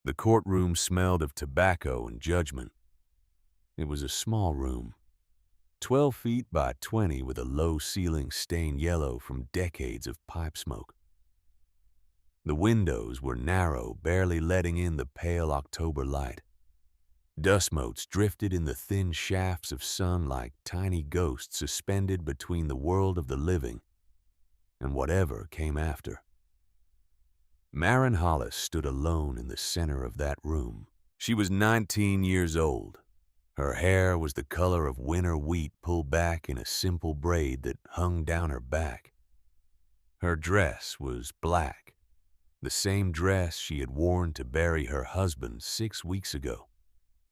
The courtroom smelled of tobacco and judgment. It was a small room, 12 feet by 20, with a low ceiling stained yellow from decades of pipe smoke. The windows were narrow, barely letting in the pale October light. Dust motes drifted in the thin shafts of sun like tiny ghosts suspended between the world of the living and whatever came after. Maren Hollis stood alone in the center of that room. She was 19 years old. Her hair was the color of winter wheat pulled back in a simple braid that hung down her back. Her dress was black, the same dress she had worn to bury her husband 6 weeks ago.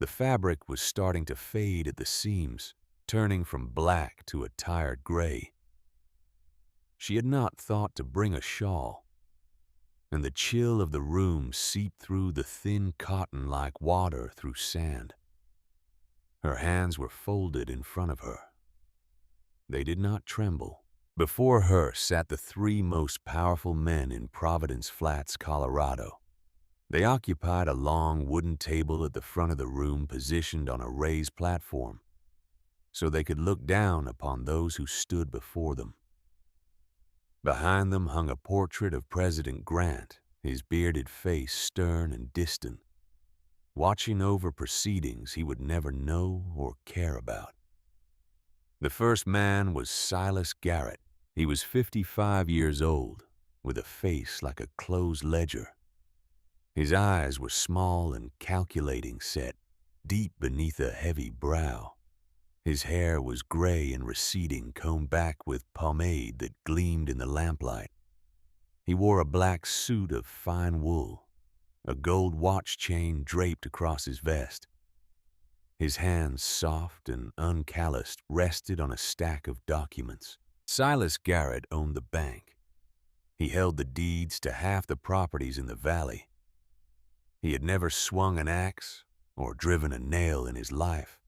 The fabric was starting to fade at the seams, turning from black to a tired gray. She had not thought to bring a shawl, and the chill of the room seeped through the thin cotton like water through sand. Her hands were folded in front of her. They did not tremble. Before her sat the three most powerful men in Providence Flats, Colorado. They occupied a long wooden table at the front of the room, positioned on a raised platform, so they could look down upon those who stood before them. Behind them hung a portrait of President Grant, his bearded face stern and distant, watching over proceedings he would never know or care about. The first man was Silas Garrett. He was 55 years old, with a face like a closed ledger. His eyes were small and calculating, set deep beneath a heavy brow. His hair was gray and receding, combed back with pomade that gleamed in the lamplight. He wore a black suit of fine wool, a gold watch chain draped across his vest. His hands, soft and uncalloused, rested on a stack of documents. Silas Garrett owned the bank. He held the deeds to half the properties in the valley. He had never swung an axe or driven a nail in his life,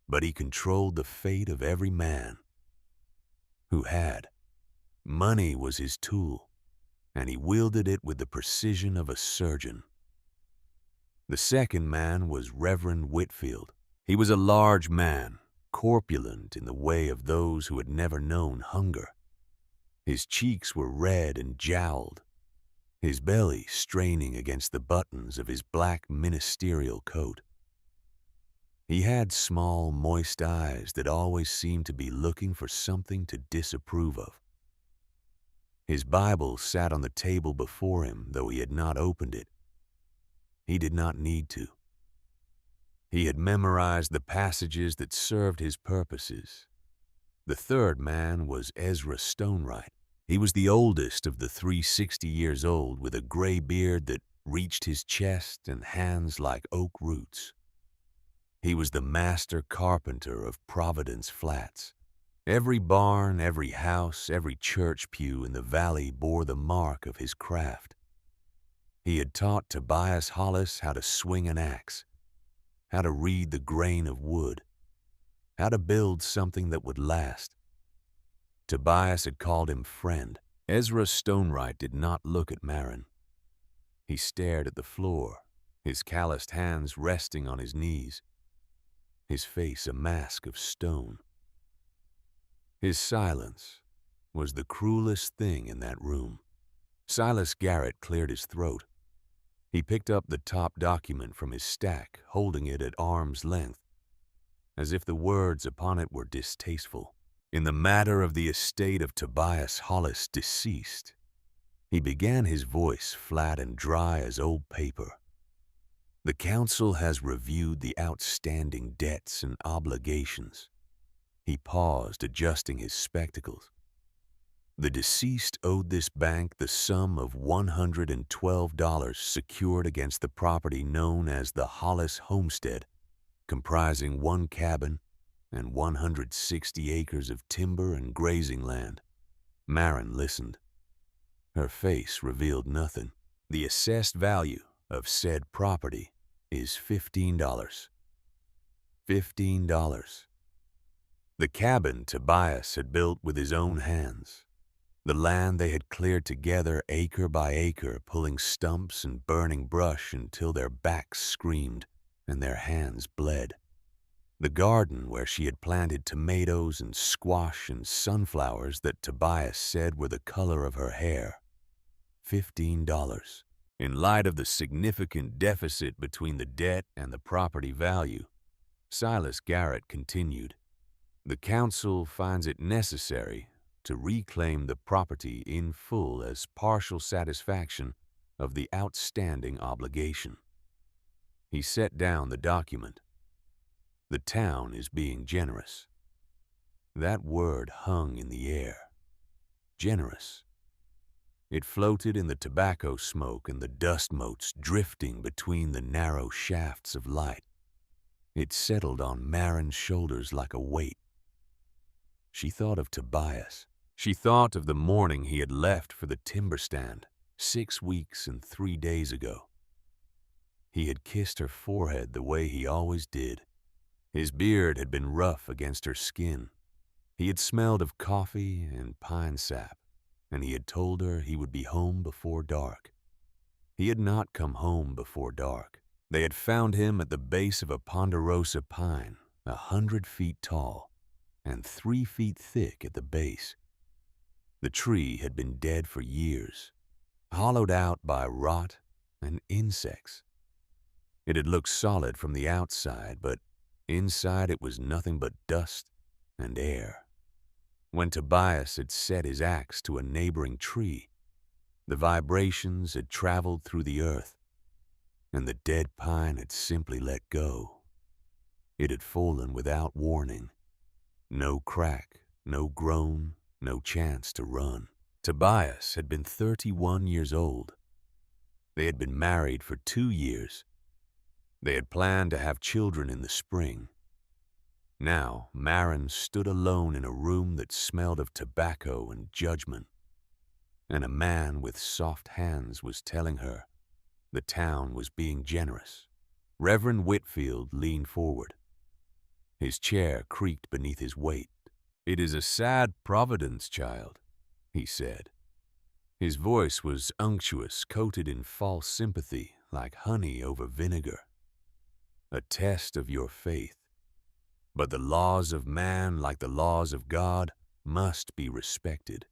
but he controlled the fate of every man who had. Money was his tool, and he wielded it with the precision of a surgeon. The second man was Reverend Whitfield. He was a large man, corpulent in the way of those who had never known hunger. His cheeks were red and jowled, his belly straining against the buttons of his black ministerial coat. He had small, moist eyes that always seemed to be looking for something to disapprove of. His Bible sat on the table before him, though he had not opened it. He did not need to. He had memorized the passages that served his purposes. The third man was Ezra Stonewright. He was the oldest of the 360 years old, with a gray beard that reached his chest and hands like oak roots. He was the master carpenter of Providence Flats. Every barn, every house, every church pew in the valley bore the mark of his craft. He had taught Tobias Hollis how to swing an axe, how to read the grain of wood, how to build something that would last. Tobias had called him friend. Ezra Stonewright did not look at Maren. He stared at the floor, his calloused hands resting on his knees, his face a mask of stone. His silence was the cruelest thing in that room. Silas Garrett cleared his throat. He picked up the top document from his stack, holding it at arm's length, as if the words upon it were distasteful. In the matter of the estate of Tobias Hollis, deceased, he began, his voice flat and dry as old paper. The council has reviewed the outstanding debts and obligations. He paused, adjusting his spectacles. The deceased owed this bank the sum of $112 secured against the property known as the Hollis Homestead, comprising one cabin and 160 acres of timber and grazing land. Maren listened. Her face revealed nothing. The assessed value of said property is $15. $15. The cabin Tobias had built with his own hands. The land they had cleared together acre by acre, pulling stumps and burning brush until their backs screamed and their hands bled. The garden where she had planted tomatoes and squash and sunflowers that Tobias said were the color of her hair. $15. In light of the significant deficit between the debt and the property value, Silas Garrett continued, the council finds it necessary to reclaim the property in full as partial satisfaction of the outstanding obligation. He set down the document. The town is being generous. That word hung in the air. Generous. It floated in the tobacco smoke and the dust motes drifting between the narrow shafts of light. It settled on Marin's shoulders like a weight. She thought of Tobias. She thought of the morning he had left for the timber stand 6 weeks and 3 days ago. He had kissed her forehead the way he always did. His beard had been rough against her skin. He had smelled of coffee and pine sap, and he had told her he would be home before dark. He had not come home before dark. They had found him at the base of a ponderosa pine, 100 feet tall, and 3 feet thick at the base. The tree had been dead for years, hollowed out by rot and insects. It had looked solid from the outside, but inside it was nothing but dust and air. When Tobias had set his axe to a neighboring tree, the vibrations had traveled through the earth, and the dead pine had simply let go. It had fallen without warning. No crack, no groan, no chance to run. Tobias had been 31 years old. They had been married for 2 years. They had planned to have children in the spring. Now, Marin stood alone in a room that smelled of tobacco and judgment, and a man with soft hands was telling her the town was being generous. Reverend Whitfield leaned forward. His chair creaked beneath his weight. "It is a sad providence, child," he said. His voice was unctuous, coated in false sympathy like honey over vinegar. "A test of your faith. But the laws of man, like the laws of God, must be respected.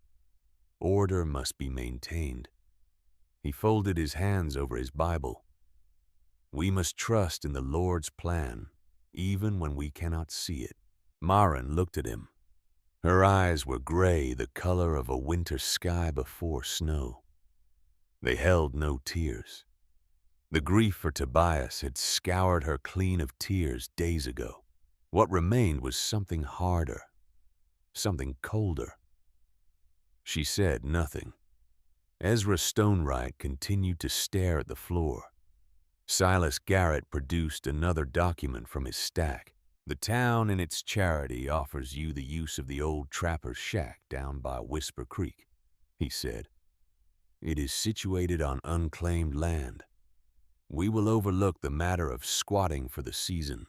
Order must be maintained." He folded his hands over his Bible. "We must trust in the Lord's plan, even when we cannot see it." Marin looked at him. Her eyes were gray, the color of a winter sky before snow. They held no tears. The grief for Tobias had scoured her clean of tears days ago. What remained was something harder, something colder. She said nothing. Ezra Stonewright continued to stare at the floor. Silas Garrett produced another document from his stack. "The town and its charity offers you the use of the old trapper's shack down by Whisper Creek," he said. "It is situated on unclaimed land. We will overlook the matter of squatting for the season."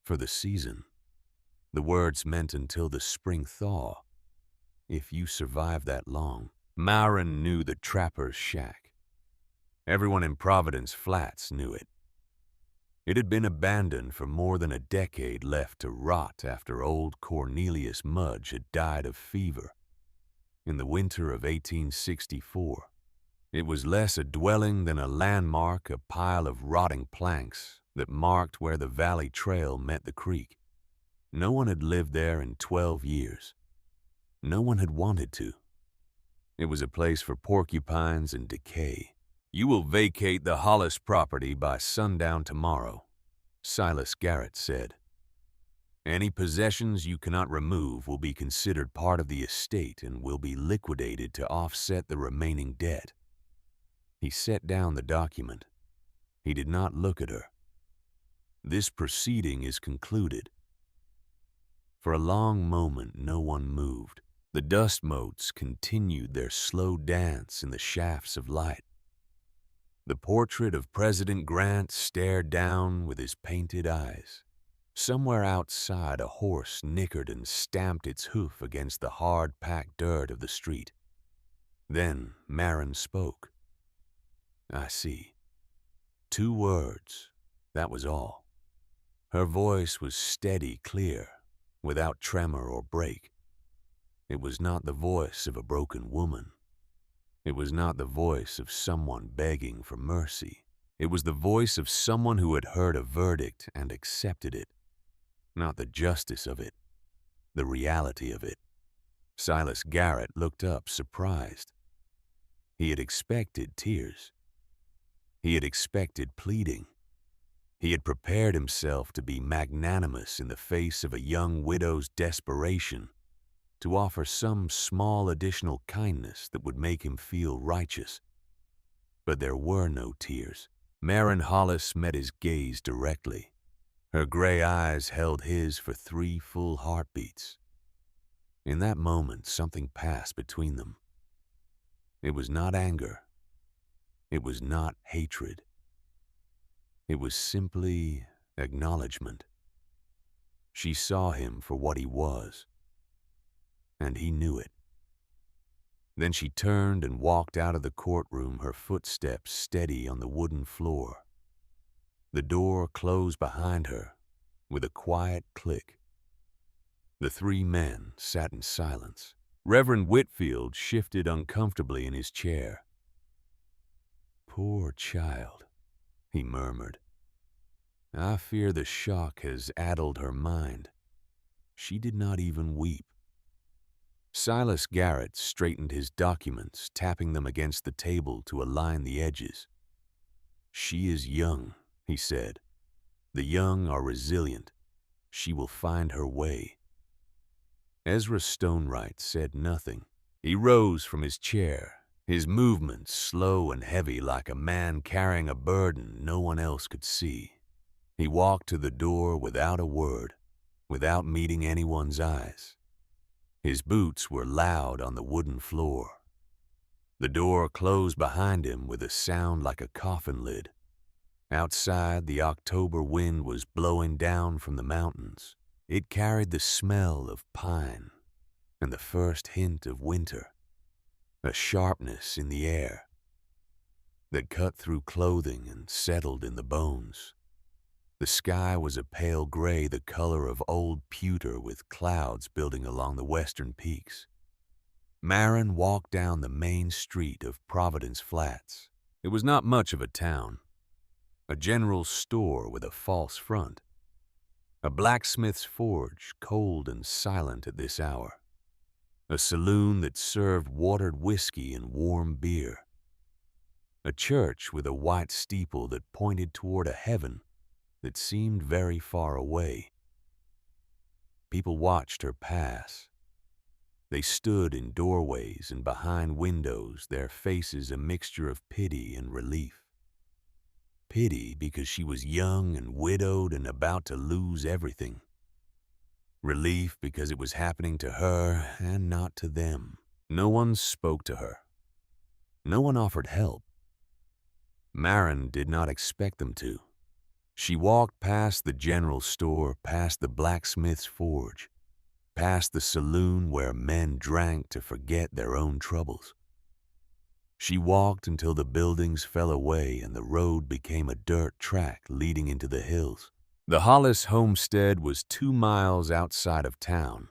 For the season. The words meant until the spring thaw. If you survive that long. Marin knew the trapper's shack. Everyone in Providence Flats knew it. It had been abandoned for more than a decade, left to rot after old Cornelius Mudge had died of fever. In the winter of 1864, it was less a dwelling than a landmark, a pile of rotting planks that marked where the valley trail met the creek. No one had lived there in 12 years. No one had wanted to. It was a place for porcupines and decay. "You will vacate the Hollis property by sundown tomorrow," Silas Garrett said. "Any possessions you cannot remove will be considered part of the estate and will be liquidated to offset the remaining debt." He set down the document. He did not look at her. "This proceeding is concluded." For a long moment, no one moved. The dust motes continued their slow dance in the shafts of light. The portrait of President Grant stared down with his painted eyes. Somewhere outside, a horse nickered and stamped its hoof against the hard-packed dirt of the street. Then Maren spoke. "I see." 2 words, that was all. Her voice was steady, clear, without tremor or break. It was not the voice of a broken woman. It was not the voice of someone begging for mercy. It was the voice of someone who had heard a verdict and accepted it. Not the justice of it, the reality of it. Silas Garrett looked up, surprised. He had expected tears. He had expected pleading. He had prepared himself to be magnanimous in the face of a young widow's desperation, to offer some small additional kindness that would make him feel righteous. But there were no tears. Maren Hollis met his gaze directly. Her gray eyes held his for 3 full heartbeats. In that moment, something passed between them. It was not anger. It was not hatred. It was simply acknowledgement. She saw him for what he was, and he knew it. Then she turned and walked out of the courtroom, her footsteps steady on the wooden floor. The door closed behind her with a quiet click. The 3 men sat in silence. Reverend Whitfield shifted uncomfortably in his chair. "Poor child," he murmured. "I fear the shock has addled her mind. She did not even weep." Silas Garrett straightened his documents, tapping them against the table to align the edges. "She is young," he said. "The young are resilient. She will find her way." Ezra Stonewright said nothing. He rose from his chair, his movements slow and heavy like a man carrying a burden no one else could see. He walked to the door without a word, without meeting anyone's eyes. His boots were loud on the wooden floor. The door closed behind him with a sound like a coffin lid. Outside, the October wind was blowing down from the mountains. It carried the smell of pine and the first hint of winter, a sharpness in the air that cut through clothing and settled in the bones. The sky was a pale gray, the color of old pewter, with clouds building along the western peaks. Maren walked down the main street of Providence Flats. It was not much of a town. A general store with a false front. A blacksmith's forge, cold and silent at this hour. A saloon that served watered whiskey and warm beer. A church with a white steeple that pointed toward a heaven that seemed very far away. People watched her pass. They stood in doorways and behind windows, their faces a mixture of pity and relief. Pity because she was young and widowed and about to lose everything. Relief because it was happening to her and not to them. No one spoke to her. No one offered help. Maren did not expect them to. She walked past the general store, past the blacksmith's forge, past the saloon where men drank to forget their own troubles. She walked until the buildings fell away and the road became a dirt track leading into the hills. The Hollis homestead was 2 miles outside of town,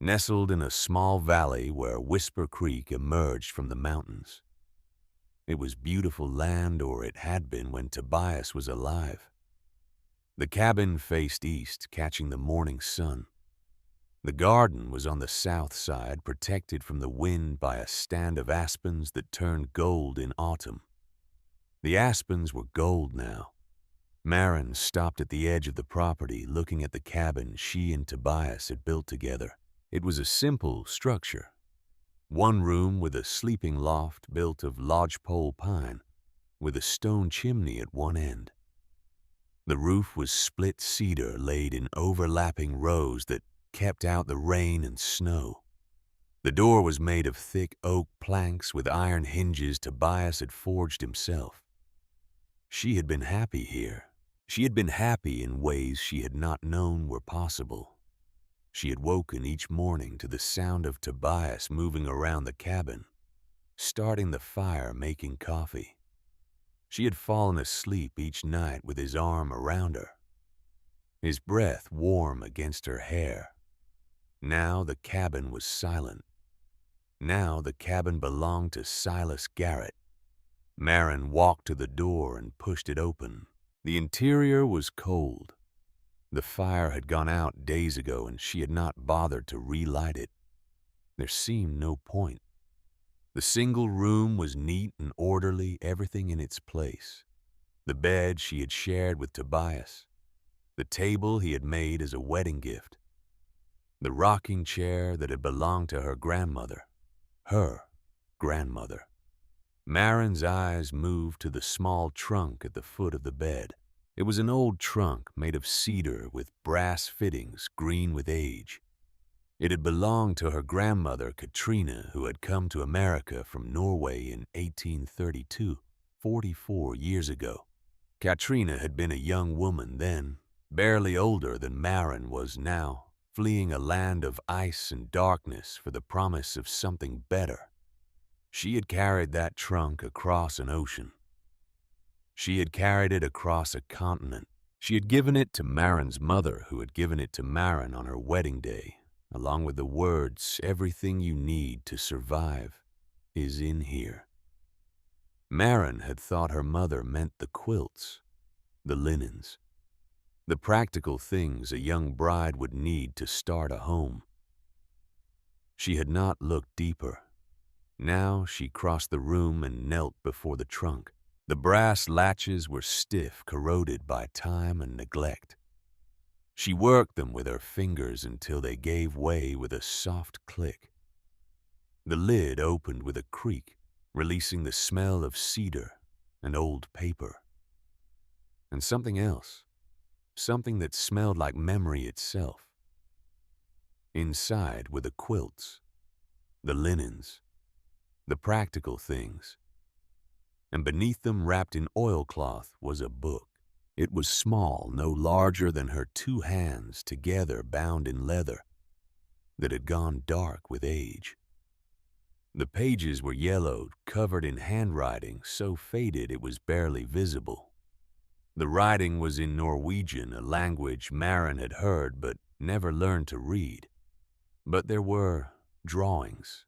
nestled in a small valley where Whisper Creek emerged from the mountains. It was beautiful land, or it had been when Tobias was alive. The cabin faced east, catching the morning sun. The garden was on the south side, protected from the wind by a stand of aspens that turned gold in autumn. The aspens were gold now. Maren stopped at the edge of the property, looking at the cabin she and Tobias had built together. It was a simple structure. 1 room with a sleeping loft built of lodgepole pine, with a stone chimney at one end. The roof was split cedar laid in overlapping rows that kept out the rain and snow. The door was made of thick oak planks with iron hinges Tobias had forged himself. She had been happy here, She had been happy in ways she had not known were possible. She had woken each morning to the sound of Tobias moving around the cabin, starting the fire, making coffee. She had fallen asleep each night with his arm around her, his breath warm against her hair. Now the cabin was silent. Now the cabin belonged to Silas Garrett. Marin walked to the door and pushed it open. The interior was cold. The fire had gone out days ago and she had not bothered to relight it. There seemed no point. The single room was neat and orderly, everything in its place. The bed she had shared with Tobias. The table he had made as a wedding gift. The rocking chair that had belonged to her grandmother. Her grandmother. Marin's eyes moved to the small trunk at the foot of the bed. It was an old trunk made of cedar with brass fittings green with age. It had belonged to her grandmother, Katrina, who had come to America from Norway in 1832, 44 years ago. Katrina had been a young woman then, barely older than Marin was now, fleeing a land of ice and darkness for the promise of something better. She had carried that trunk across an ocean. She had carried it across a continent. She had given it to Marin's mother, who had given it to Marin on her wedding day, along with the words, "Everything you need to survive is in here." Marin had thought her mother meant the quilts, the linens, the practical things a young bride would need to start a home. She had not looked deeper. Now she crossed the room and knelt before the trunk. The brass latches were stiff, corroded by time and neglect. She worked them with her fingers until they gave way with a soft click. The lid opened with a creak, releasing the smell of cedar and old paper. And something else, something that smelled like memory itself. Inside were the quilts, the linens, the practical things. And beneath them, wrapped in oilcloth, was a book. It was small, no larger than her two hands together bound in leather, that had gone dark with age. The pages were yellowed, covered in handwriting so faded it was barely visible. The writing was in Norwegian, a language Marin had heard but never learned to read. But there were drawings.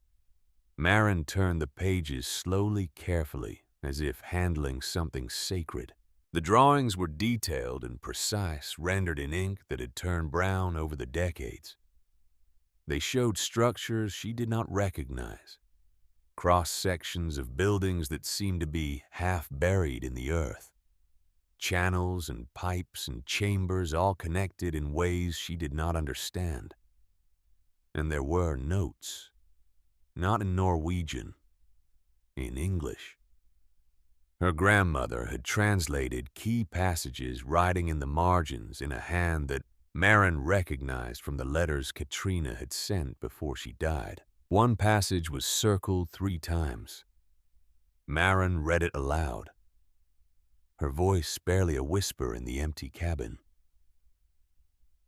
Marin turned the pages slowly, carefully, as if handling something sacred. The drawings were detailed and precise, rendered in ink that had turned brown over the decades. They showed structures she did not recognize, cross-sections of buildings that seemed to be half buried in the earth, channels and pipes and chambers all connected in ways she did not understand. And there were notes, not in Norwegian, in English. Her grandmother had translated key passages, writing in the margins in a hand that Marin recognized from the letters Katrina had sent before she died. One passage was circled 3 times. Marin read it aloud, her voice barely a whisper in the empty cabin.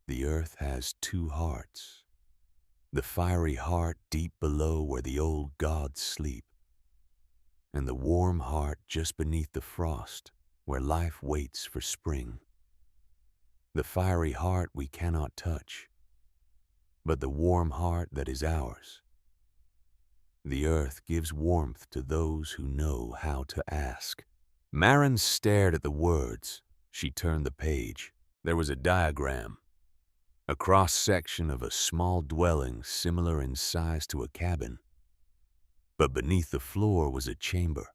The earth has 2 hearts, the fiery heart deep below where the old gods sleep, and the warm heart just beneath the frost where life waits for spring. The fiery heart we cannot touch, but the warm heart that is ours. The earth gives warmth to those who know how to ask. Marin stared at the words. She turned the page. There was a diagram, a cross-section of a small dwelling similar in size to a cabin. But beneath the floor was a chamber,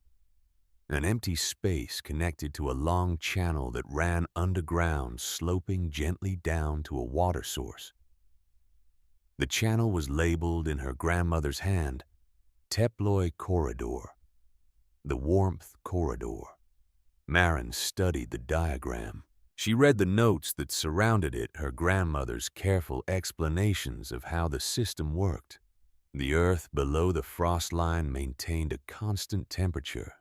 an empty space connected to a long channel that ran underground, sloping gently down to a water source. The channel was labeled in her grandmother's hand, Teploi Corridor, the Warmth Corridor. Marin studied the diagram. She read the notes that surrounded it, her grandmother's careful explanations of how the system worked. The earth below the frost line maintained a constant temperature,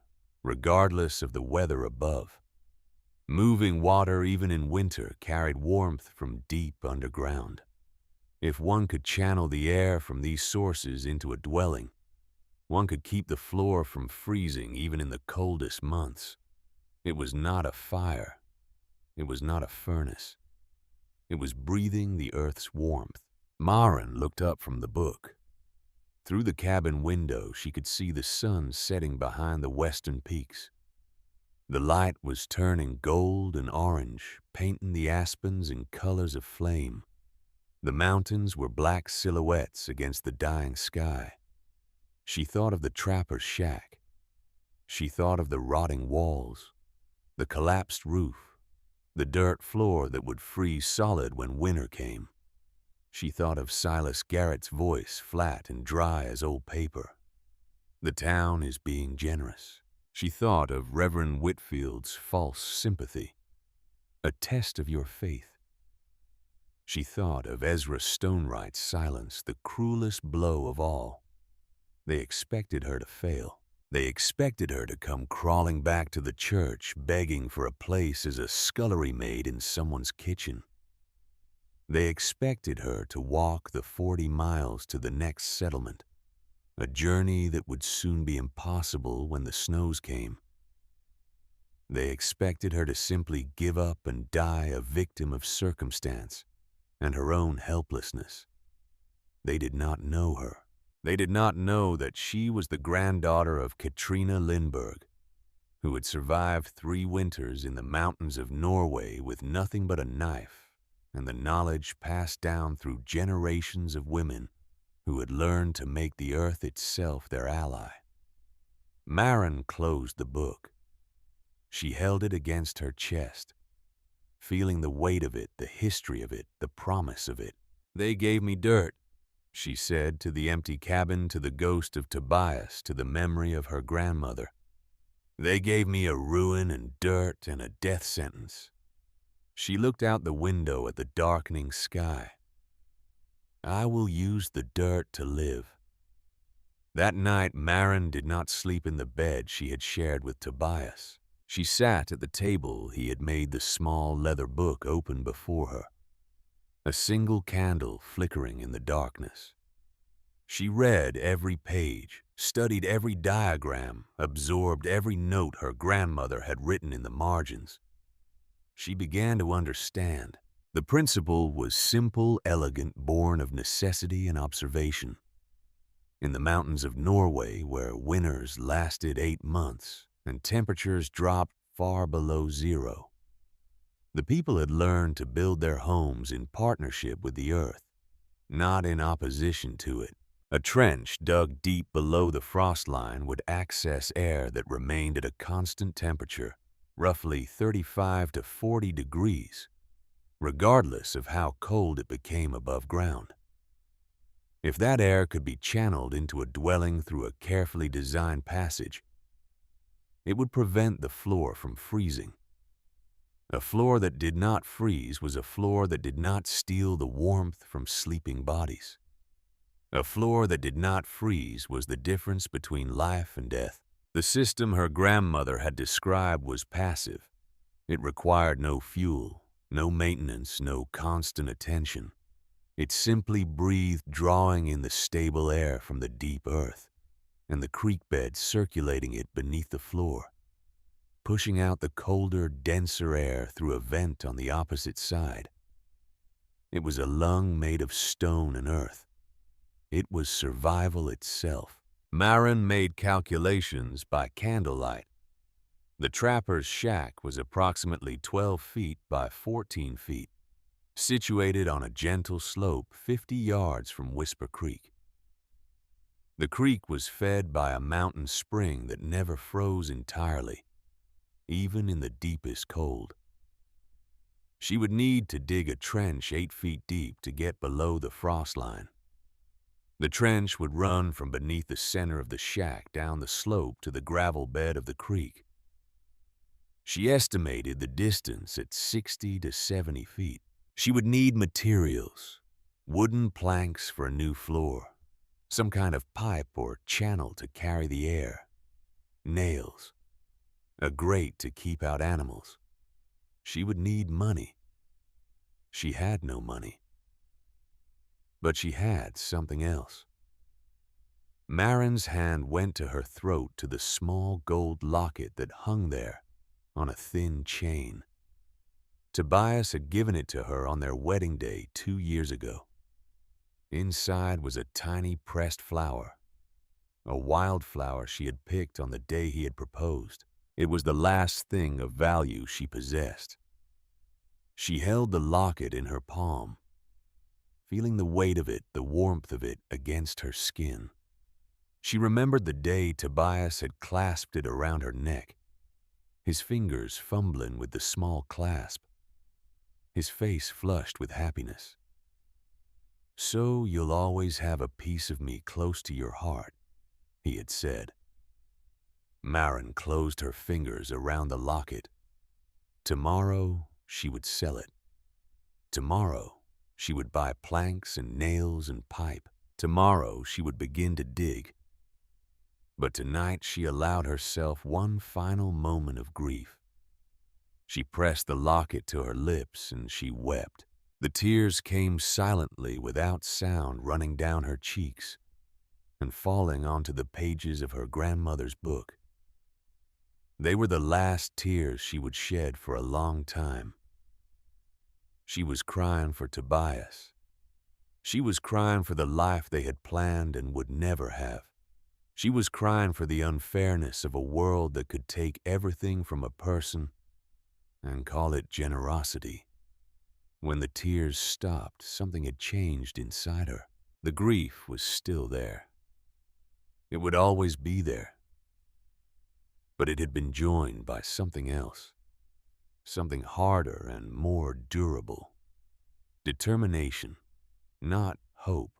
regardless of the weather above. Moving water even in winter carried warmth from deep underground. If one could channel the air from these sources into a dwelling, one could keep the floor from freezing even in the coldest months. It was not a fire. It was not a furnace. It was breathing the earth's warmth. Maren looked up from the book. Through the cabin window, she could see the sun setting behind the western peaks. The light was turning gold and orange, painting the aspens in colors of flame. The mountains were black silhouettes against the dying sky. She thought of the trapper's shack. She thought of the rotting walls, the collapsed roof, the dirt floor that would freeze solid when winter came. She thought of Silas Garrett's voice, flat and dry as old paper. The town is being generous. She thought of Reverend Whitfield's false sympathy, a test of your faith. She thought of Ezra Stonewright's silence, the cruelest blow of all. They expected her to fail. They expected her to come crawling back to the church, begging for a place as a scullery maid in someone's kitchen. They expected her to walk the 40 miles to the next settlement, a journey that would soon be impossible when the snows came. They expected her to simply give up and die a victim of circumstance and her own helplessness. They did not know her. They did not know that she was the granddaughter of Katrina Lindberg, who had survived 3 winters in the mountains of Norway with nothing but a knife and the knowledge passed down through generations of women who had learned to make the earth itself their ally. Maren closed the book. She held it against her chest, feeling the weight of it, the history of it, the promise of it. "They gave me dirt," she said to the empty cabin, to the ghost of Tobias, to the memory of her grandmother. "They gave me a ruin and dirt and a death sentence." She looked out the window at the darkening sky. "I will use the dirt to live." That night, Maren did not sleep in the bed she had shared with Tobias. She sat at the table he had made the small leather book open before her, a single candle flickering in the darkness. She read every page, studied every diagram, absorbed every note her grandmother had written in the margins. She began to understand. The principle was simple, elegant, born of necessity and observation. In the mountains of Norway, where winters lasted 8 months and temperatures dropped far below zero, the people had learned to build their homes in partnership with the earth, not in opposition to it. A trench dug deep below the frost line would access air that remained at a constant temperature, roughly 35 to 40 degrees, regardless of how cold it became above ground. If that air could be channeled into a dwelling through a carefully designed passage, it would prevent the floor from freezing. A floor that did not freeze was a floor that did not steal the warmth from sleeping bodies. A floor that did not freeze was the difference between life and death. The system her grandmother had described was passive. It required no fuel, no maintenance, no constant attention. It simply breathed, drawing in the stable air from the deep earth, and the creek bed circulating it beneath the floor, pushing out the colder, denser air through a vent on the opposite side. It was a lung made of stone and earth. It was survival itself. Maren made calculations by candlelight. The trapper's shack was approximately 12 feet by 14 feet, situated on a gentle slope 50 yards from Whisper Creek. The creek was fed by a mountain spring that never froze entirely, even in the deepest cold. She would need to dig a trench 8 feet deep to get below the frost line. The trench would run from beneath the center of the shack down the slope to the gravel bed of the creek. She estimated the distance at 60 to 70 feet. She would need materials, wooden planks for a new floor, some kind of pipe or channel to carry the air, nails, a grate to keep out animals. she would need money. She had no money. But she had something else. Marin's hand went to her throat to the small gold locket that hung there on a thin chain. Tobias had given it to her on their wedding day 2 years ago. Inside was a tiny pressed flower, a wildflower she had picked on the day he had proposed. It was the last thing of value she possessed. She held the locket in her palm, feeling the weight of it, the warmth of it against her skin. She remembered the day Tobias had clasped it around her neck, his fingers fumbling with the small clasp, his face flushed with happiness. "So you'll always have a piece of me close to your heart," he had said. Marin closed her fingers around the locket. Tomorrow she would sell it. Tomorrow she would buy planks and nails and pipe. Tomorrow she would begin to dig. But tonight she allowed herself one final moment of grief. She pressed the locket to her lips and she wept. The tears came silently without sound, running down her cheeks and falling onto the pages of her grandmother's book. They were the last tears she would shed for a long time. She was crying for Tobias. She was crying for the life they had planned and would never have. She was crying for the unfairness of a world that could take everything from a person and call it generosity. When the tears stopped, something had changed inside her. The grief was still there. It would always be there. But it had been joined by something else, something harder and more durable. Determination, not hope.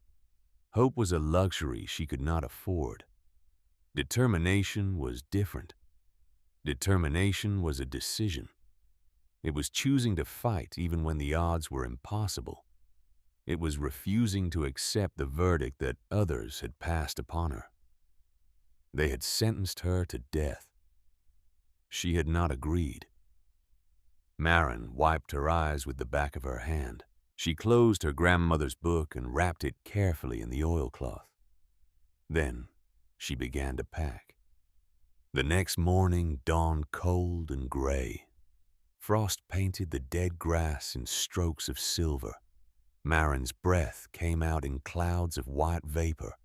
Hope was a luxury she could not afford. Determination was different. Determination was a decision. It was choosing to fight even when the odds were impossible. It was refusing to accept the verdict that others had passed upon her. They had sentenced her to death. She had not agreed. Marin wiped her eyes with the back of her hand. She closed her grandmother's book and wrapped it carefully in the oilcloth. Then she began to pack. The next morning dawned cold and gray. Frost painted the dead grass in strokes of silver. Marin's breath came out in clouds of white vapor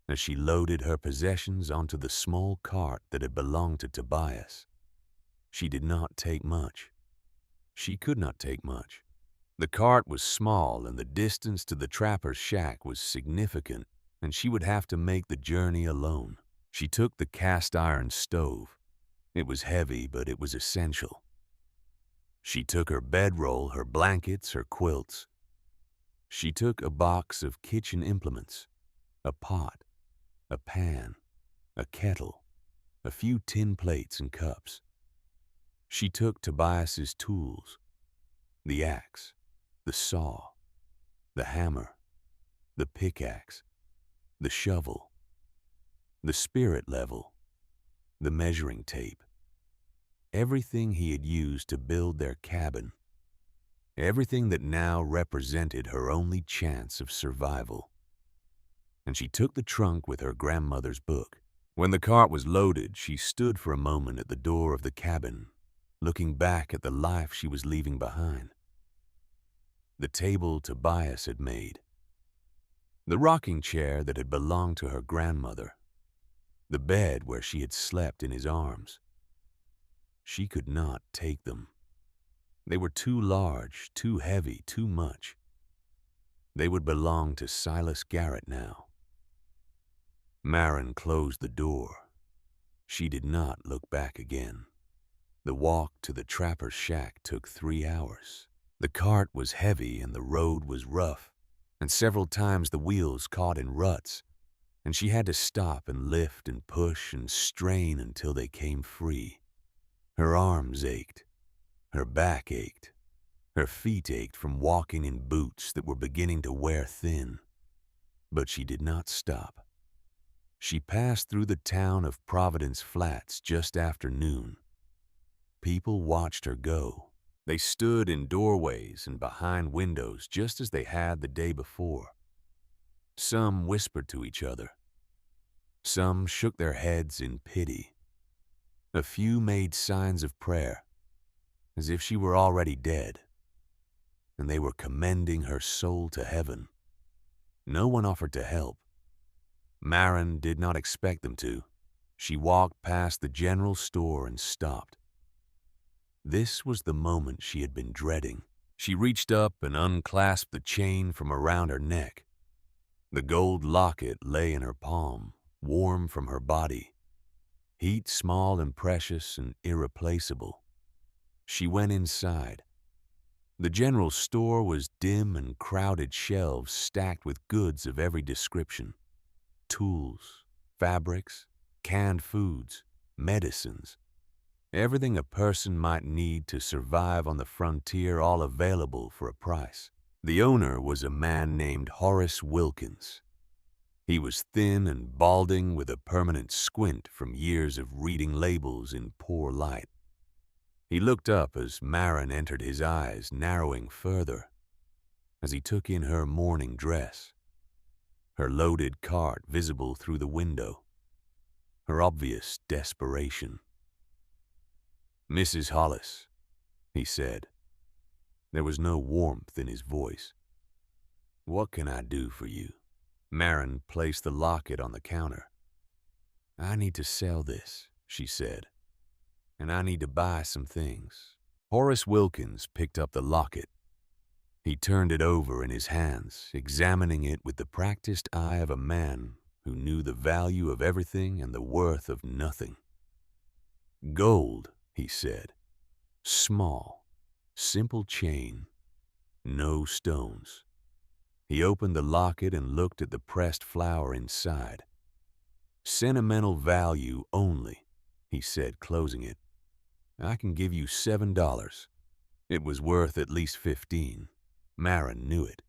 as she loaded her possessions onto the small cart that had belonged to Tobias. She did not take much. She could not take much. The cart was small and the distance to the trapper's shack was significant, and she would have to make the journey alone. She took the cast-iron stove. It was heavy, but it was essential. She took her bedroll, her blankets, her quilts. She took a box of kitchen implements, a pot, a pan, a kettle, a few tin plates and cups. She took Tobias's tools, the axe, the saw, the hammer, the pickaxe, the shovel, the spirit level, the measuring tape, everything he had used to build their cabin, everything that now represented her only chance of survival. And she took the trunk with her grandmother's book. When the cart was loaded, she stood for a moment at the door of the cabin, looking back at the life she was leaving behind. The table Tobias had made, the rocking chair that had belonged to her grandmother, the bed where she had slept in his arms. She could not take them. They were too large, too heavy, too much. They would belong to Silas Garrett now. Marin closed the door. She did not look back again. The walk to the trapper's shack took 3 hours. The cart was heavy and the road was rough, and several times the wheels caught in ruts, and she had to stop and lift and push and strain until they came free. Her arms ached. Her back ached. Her feet ached from walking in boots that were beginning to wear thin. But she did not stop. She passed through the town of Providence Flats just after noon. People watched her go. They stood in doorways and behind windows just as they had the day before. Some whispered to each other. Some shook their heads in pity. A few made signs of prayer, as if she were already dead, and they were commending her soul to heaven. No one offered to help. Maren did not expect them to. She walked past the general store and stopped. This was the moment she had been dreading. She reached up and unclasped the chain from around her neck. The gold locket lay in her palm, warm from her body. Heat small and precious and irreplaceable. She went inside. The general store was dim and crowded shelves stacked with goods of every description. Tools, fabrics, canned foods, medicines. Everything a person might need to survive on the frontier, all available for a price. The owner was a man named Horace Wilkins. He was thin and balding with a permanent squint from years of reading labels in poor light. He looked up as Maren entered, his eyes narrowing further as he took in her mourning dress, her loaded cart visible through the window, her obvious desperation. "Mrs. Hollis," he said. There was no warmth in his voice. "What can I do for you?" Maren placed the locket on the counter. "I need to sell this," she said, "and I need to buy some things." Horace Wilkins picked up the locket. He turned it over in his hands, examining it with the practiced eye of a man who knew the value of everything and the worth of nothing. "Gold," he said. "Small, simple chain, no stones." He opened the locket and looked at the pressed flower inside. "Sentimental value only," he said, closing it. "I can give you $7. It was worth at least 15. Maren knew it.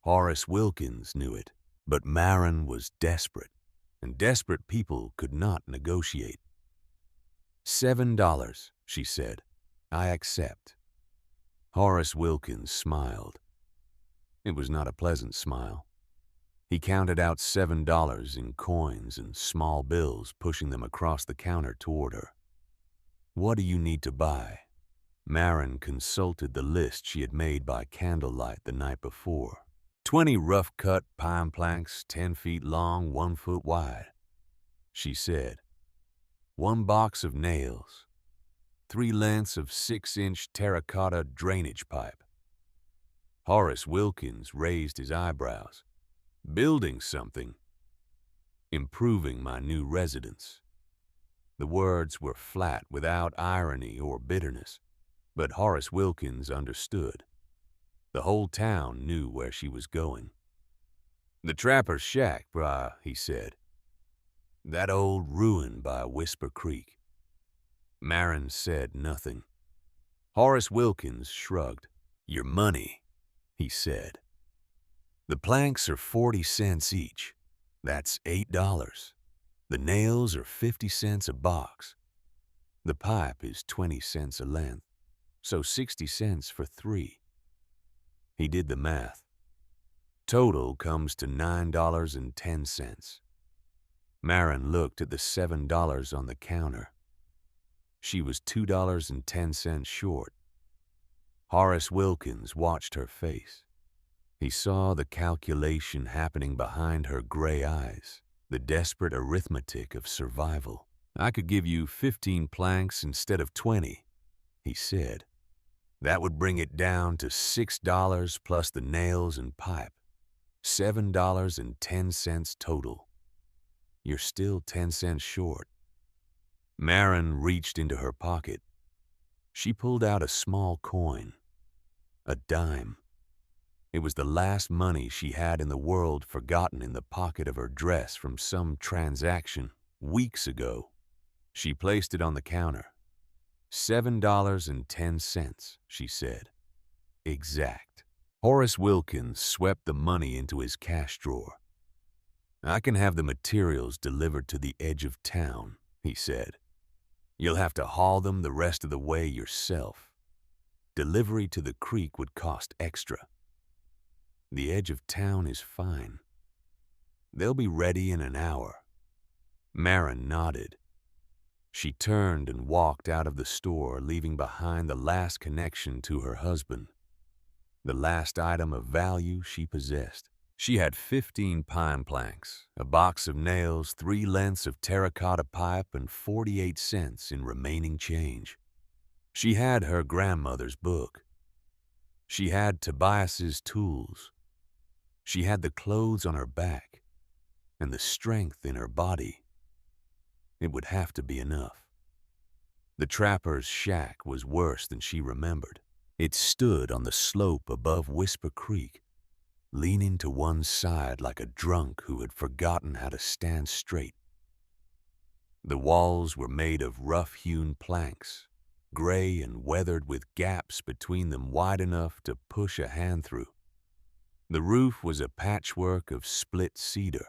Horace Wilkins knew it. But Maren was desperate, and desperate people could not negotiate. $7, she said. "I accept." Horace Wilkins smiled. It was not a pleasant smile. He counted out $7 in coins and small bills, pushing them across the counter toward her. "What do you need to buy?" Maren consulted the list she had made by candlelight the night before. 20 rough-cut pine planks, 10 feet long, 1 foot wide, she said. 1 box of nails. 3 lengths of 6-inch terracotta drainage pipe. Horace Wilkins raised his eyebrows. "Building something." "Improving my new residence." The words were flat, without irony or bitterness, but Horace Wilkins understood. The whole town knew where she was going. "The Trapper's Shack, brah," he said. "That old ruin by Whisper Creek." Maren said nothing. Horace Wilkins shrugged. "Your money," he said. "The planks are 40 cents each. That's $8. The nails are 50 cents a box. The pipe is 20 cents a length, so 60 cents for 3. He did the math. Total comes to $9.10. Maren looked at the $7 on the counter. She was $2.10 short. Horace Wilkins watched her face. He saw the calculation happening behind her gray eyes, the desperate arithmetic of survival. "I could give you 15 planks instead of 20, he said. "That would bring it down to $6 plus the nails and pipe. $7.10 total. You're still 10 cents short." Maren reached into her pocket. She pulled out a small coin, a dime. It was the last money she had in the world, forgotten in the pocket of her dress from some transaction weeks ago. She placed it on the counter. $7.10, she said. Exact. Horace Wilkins swept the money into his cash drawer. "I can have the materials delivered to the edge of town," he said. "You'll have to haul them the rest of the way yourself." Delivery to the creek would cost extra. The edge of town is fine. They'll be ready in an hour. Marin nodded. She turned and walked out of the store, leaving behind the last connection to her husband, the last item of value she possessed. She had 15 pine planks, a box of nails, 3 lengths of terracotta pipe, and 48 cents in remaining change. She had her grandmother's book. She had Tobias's tools. She had the clothes on her back and the strength in her body. It would have to be enough. The trapper's shack was worse than she remembered. It stood on the slope above Whisper Creek, leaning to one side like a drunk who had forgotten how to stand straight. The walls were made of rough-hewn planks, gray and weathered with gaps between them wide enough to push a hand through. The roof was a patchwork of split cedar,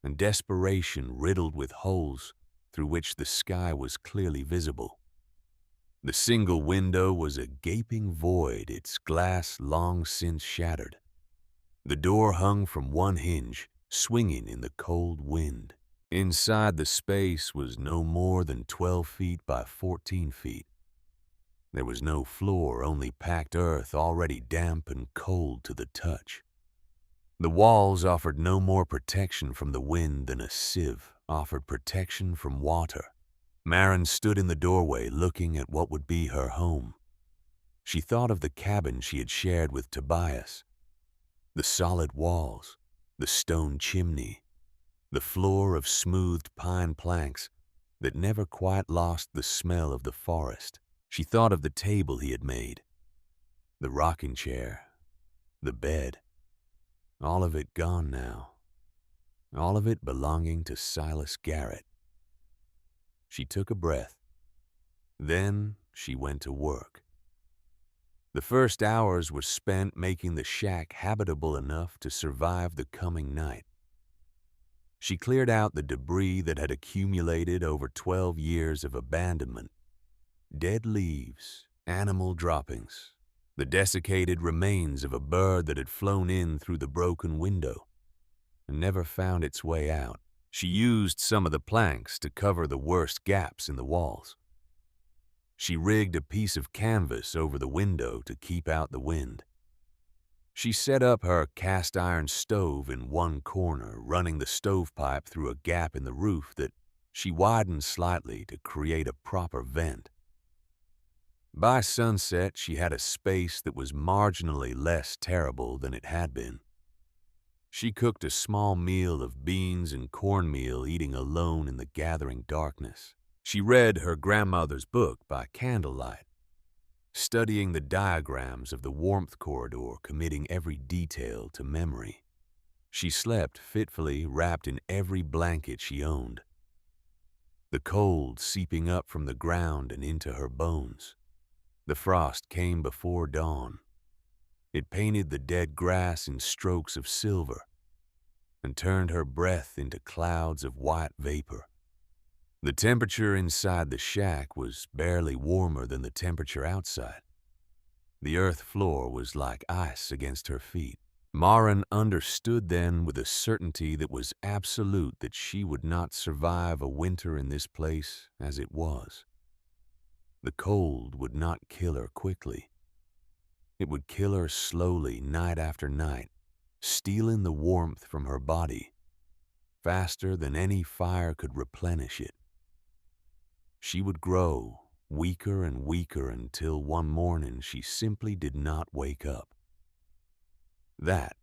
and desperation riddled with holes through which the sky was clearly visible. The single window was a gaping void, its glass long since shattered. The door hung from one hinge, swinging in the cold wind. Inside, the space was no more than 12 feet by 14 feet. There was no floor, only packed earth already damp and cold to the touch. The walls offered no more protection from the wind than a sieve offered protection from water. Marin stood in the doorway looking at what would be her home. She thought of the cabin she had shared with Tobias. The solid walls, the stone chimney, the floor of smoothed pine planks that never quite lost the smell of the forest. She thought of the table he had made, the rocking chair, the bed. All of it gone now. All of it belonging to Silas Garrett. She took a breath. Then she went to work. The first hours were spent making the shack habitable enough to survive the coming night. She cleared out the debris that had accumulated over 12 years of abandonment. Dead leaves, animal droppings, the desiccated remains of a bird that had flown in through the broken window and never found its way out. She used some of the planks to cover the worst gaps in the walls. She rigged a piece of canvas over the window to keep out the wind. She set up her cast-iron stove in one corner, running the stovepipe through a gap in the roof that she widened slightly to create a proper vent. By sunset, she had a space that was marginally less terrible than it had been. She cooked a small meal of beans and cornmeal, eating alone in the gathering darkness. She read her grandmother's book by candlelight, studying the diagrams of the warmth corridor, committing every detail to memory. She slept fitfully, wrapped in every blanket she owned, the cold seeping up from the ground and into her bones. The frost came before dawn. It painted the dead grass in strokes of silver and turned her breath into clouds of white vapor. The temperature inside the shack was barely warmer than the temperature outside. The earth floor was like ice against her feet. Marin understood then with a certainty that was absolute that she would not survive a winter in this place as it was. The cold would not kill her quickly. It would kill her slowly, night after night, stealing the warmth from her body, faster than any fire could replenish it. She would grow weaker and weaker until one morning she simply did not wake up. That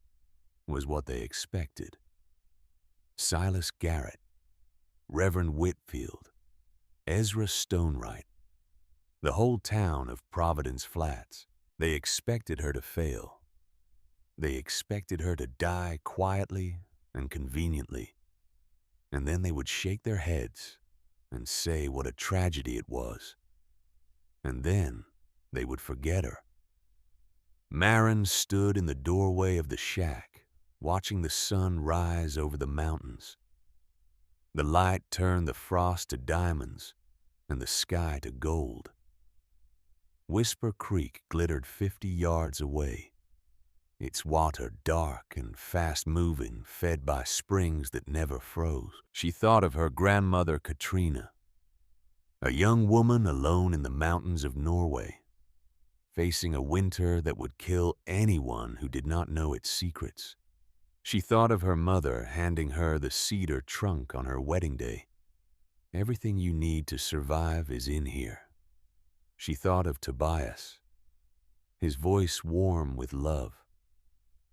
was what they expected. Silas Garrett, Reverend Whitfield, Ezra Stonewright, the whole town of Providence Flats. They expected her to fail. They expected her to die quietly and conveniently, and then they would shake their heads and say what a tragedy it was. And then they would forget her. Marin stood in the doorway of the shack, watching the sun rise over the mountains. The light turned the frost to diamonds and the sky to gold. Whisper Creek glittered 50 yards away, its water dark and fast-moving, fed by springs that never froze. She thought of her grandmother Katrina, a young woman alone in the mountains of Norway, facing a winter that would kill anyone who did not know its secrets. She thought of her mother handing her the cedar trunk on her wedding day. Everything you need to survive is in here. She thought of Tobias, his voice warm with love.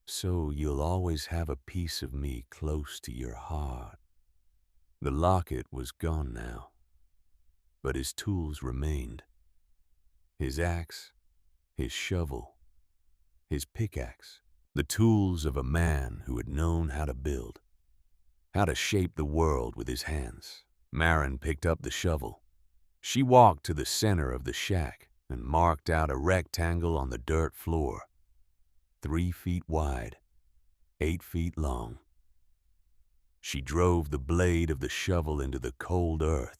So you'll always have a piece of me close to your heart. The locket was gone now, but his tools remained. His axe, his shovel, his pickaxe, the tools of a man who had known how to build, how to shape the world with his hands. Maren picked up the shovel. She walked to the center of the shack and marked out a rectangle on the dirt floor, 3 feet wide, 8 feet long. She drove the blade of the shovel into the cold earth.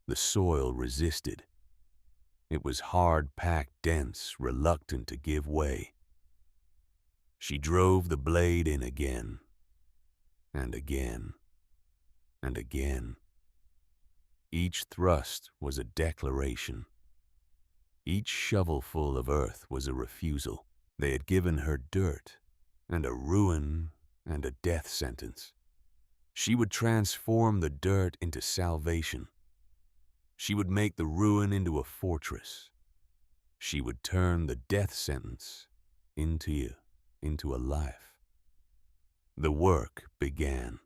The soil resisted. It was hard-packed, dense, reluctant to give way. She drove the blade in again, and again, and again. Each thrust was a declaration. Each shovelful of earth was a refusal. They had given her dirt, and a ruin, and a death sentence. She would transform the dirt into salvation. She would make the ruin into a fortress. She would turn the death sentence into a life. The work began.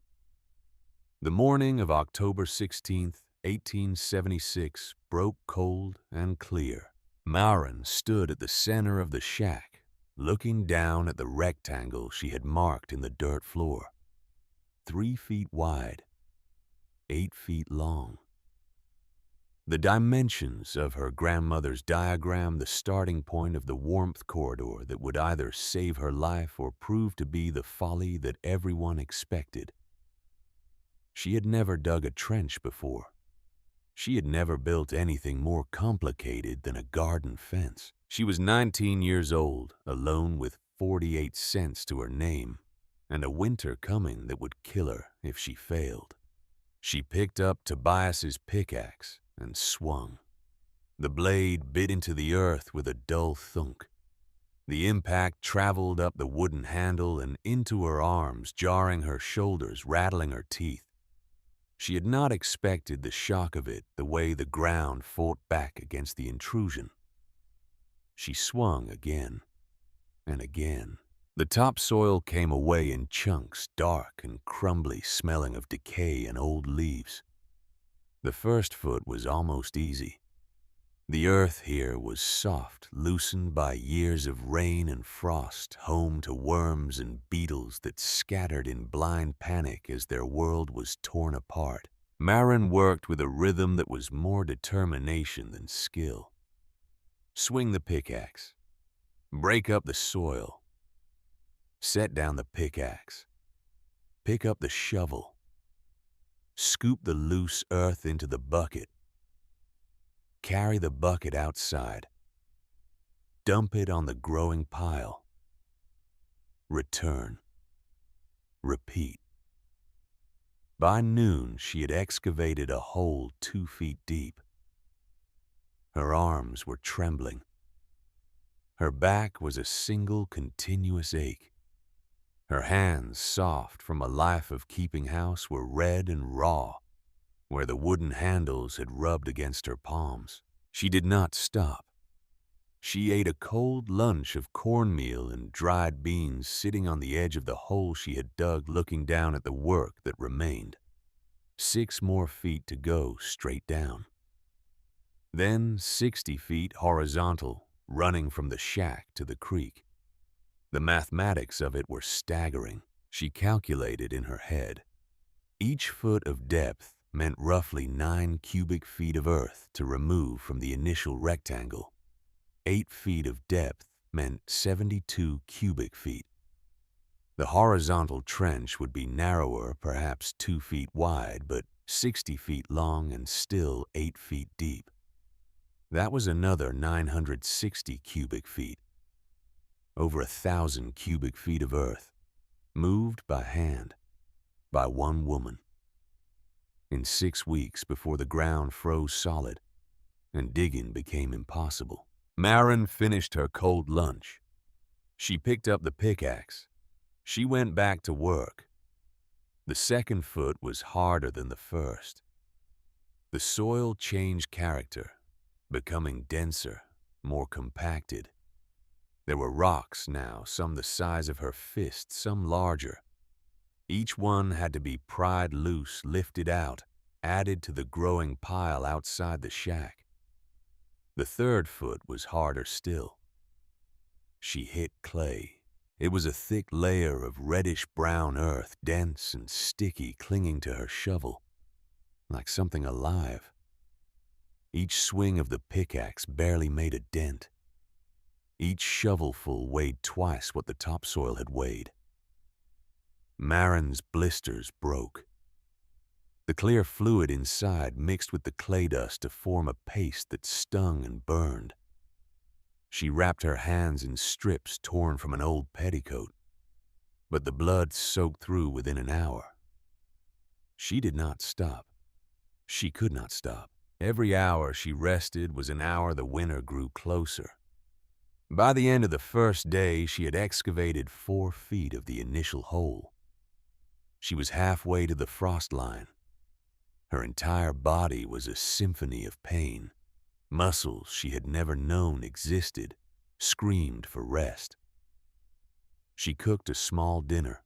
The morning of October 16th, 1876 broke cold and clear. Maren stood at the center of the shack, looking down at the rectangle she had marked in the dirt floor. 3 feet wide, 8 feet long. The dimensions of her grandmother's diagram, the starting point of the warmth corridor that would either save her life or prove to be the folly that everyone expected. She had never dug a trench before. She had never built anything more complicated than a garden fence. She was 19 years old, alone with 48 cents to her name, and a winter coming that would kill her if she failed. She picked up Tobias's pickaxe and swung. The blade bit into the earth with a dull thunk. The impact traveled up the wooden handle and into her arms, jarring her shoulders, rattling her teeth. She had not expected the shock of it, the way the ground fought back against the intrusion. She swung again and again. The topsoil came away in chunks, dark and crumbly, smelling of decay and old leaves. The first foot was almost easy. The earth here was soft, loosened by years of rain and frost, home to worms and beetles that scattered in blind panic as their world was torn apart. Maren worked with a rhythm that was more determination than skill. Swing the pickaxe. Break up the soil. Set down the pickaxe. Pick up the shovel. Scoop the loose earth into the bucket. Carry the bucket outside. Dump it on the growing pile. Return. Repeat. By noon, she had excavated a hole 2 feet deep. Her arms were trembling. Her back was a single continuous ache. Her hands, soft from a life of keeping house, were red and raw, where the wooden handles had rubbed against her palms. She did not stop. She ate a cold lunch of cornmeal and dried beans, sitting on the edge of the hole she had dug, looking down at the work that remained. 6 more feet to go straight down. Then 60 feet horizontal, running from the shack to the creek. The mathematics of it were staggering. She calculated in her head. Each foot of depth meant roughly 9 cubic feet of earth to remove from the initial rectangle. 8 feet of depth meant 72 cubic feet. The horizontal trench would be narrower, perhaps 2 feet wide, but 60 feet long and still 8 feet deep. That was another 960 cubic feet, over 1,000 cubic feet of earth, moved by hand, by one woman. In 6 weeks before the ground froze solid and digging became impossible. Maren finished her cold lunch. She picked up the pickaxe. She went back to work. The second foot was harder than the first. The soil changed character, becoming denser, more compacted. There were rocks now, some the size of her fist, some larger. Each one had to be pried loose, lifted out, added to the growing pile outside the shack. The third foot was harder still. She hit clay. It was a thick layer of reddish-brown earth, dense and sticky, clinging to her shovel, like something alive. Each swing of the pickaxe barely made a dent. Each shovelful weighed twice what the topsoil had weighed. Maren's blisters broke. The clear fluid inside mixed with the clay dust to form a paste that stung and burned. She wrapped her hands in strips torn from an old petticoat, but the blood soaked through within an hour. She did not stop. She could not stop. Every hour she rested was an hour the winter grew closer. By the end of the first day, she had excavated 4 feet of the initial hole. She was halfway to the frost line. Her entire body was a symphony of pain. Muscles she had never known existed screamed for rest. She cooked a small dinner.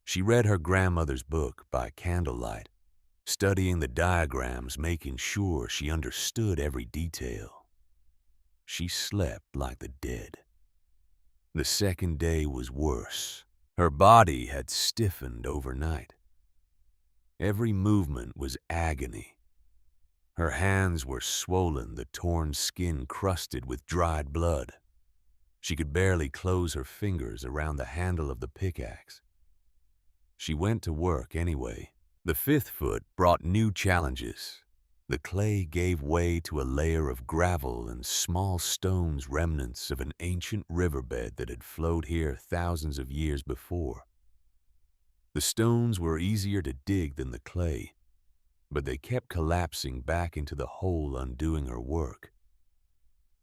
She read her grandmother's book by candlelight, studying the diagrams, making sure she understood every detail. She slept like the dead. The second day was worse. Her body had stiffened overnight. Every movement was agony. Her hands were swollen, the torn skin crusted with dried blood. She could barely close her fingers around the handle of the pickaxe. She went to work anyway. The fifth foot brought new challenges. The clay gave way to a layer of gravel and small stones, remnants of an ancient riverbed that had flowed here thousands of years before. The stones were easier to dig than the clay, but they kept collapsing back into the hole, undoing her work.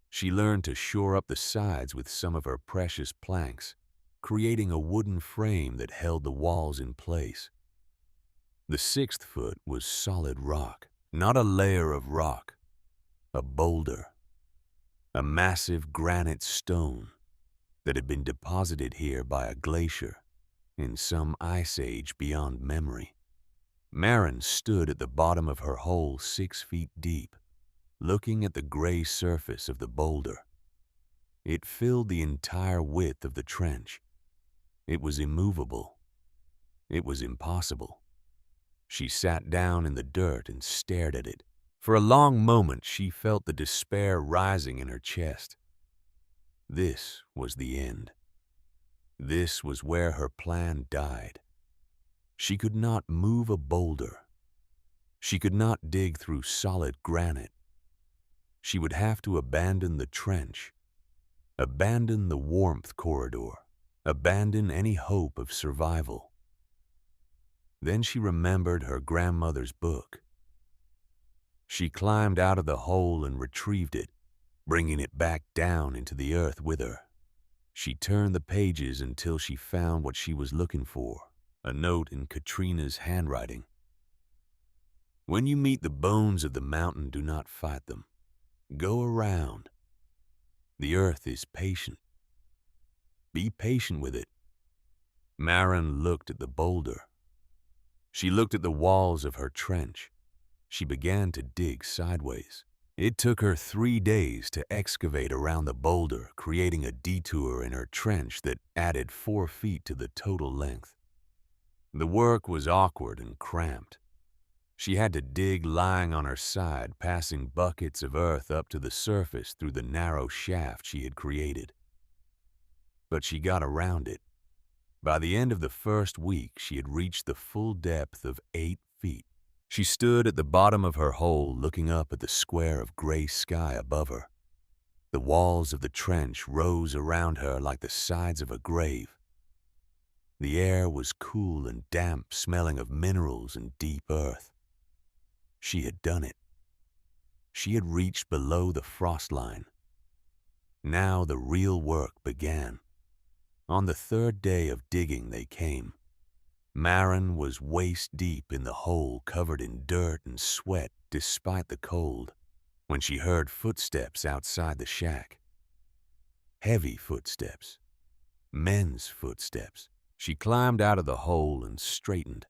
She learned to shore up the sides with some of her precious planks, creating a wooden frame that held the walls in place. The sixth foot was solid rock, not a layer of rock, a boulder, a massive granite stone that had been deposited here by a glacier in some ice age beyond memory. Maren stood at the bottom of her hole 6 feet deep, looking at the gray surface of the boulder. It filled the entire width of the trench. It was immovable. It was impossible. She sat down in the dirt and stared at it. For a long moment, she felt the despair rising in her chest. This was the end. This was where her plan died. She could not move a boulder. She could not dig through solid granite. She would have to abandon the trench, abandon the warmth corridor, abandon any hope of survival. Then she remembered her grandmother's book. She climbed out of the hole and retrieved it, bringing it back down into the earth with her. She turned the pages until she found what she was looking for, a note in Katrina's handwriting. When you meet the bones of the mountain, do not fight them. Go around. The earth is patient. Be patient with it. Maren looked at the boulder. She looked at the walls of her trench. She began to dig sideways. It took her 3 days to excavate around the boulder, creating a detour in her trench that added 4 feet to the total length. The work was awkward and cramped. She had to dig lying on her side, passing buckets of earth up to the surface through the narrow shaft she had created. But she got around it. By the end of the first week, she had reached the full depth of 8 feet. She stood at the bottom of her hole looking up at the square of gray sky above her. The walls of the trench rose around her like the sides of a grave. The air was cool and damp, smelling of minerals and deep earth. She had done it. She had reached below the frost line. Now the real work began. On the third day of digging they came. Maren was waist deep in the hole, covered in dirt and sweat despite the cold, when she heard footsteps outside the shack. Heavy footsteps. Men's footsteps. She climbed out of the hole and straightened,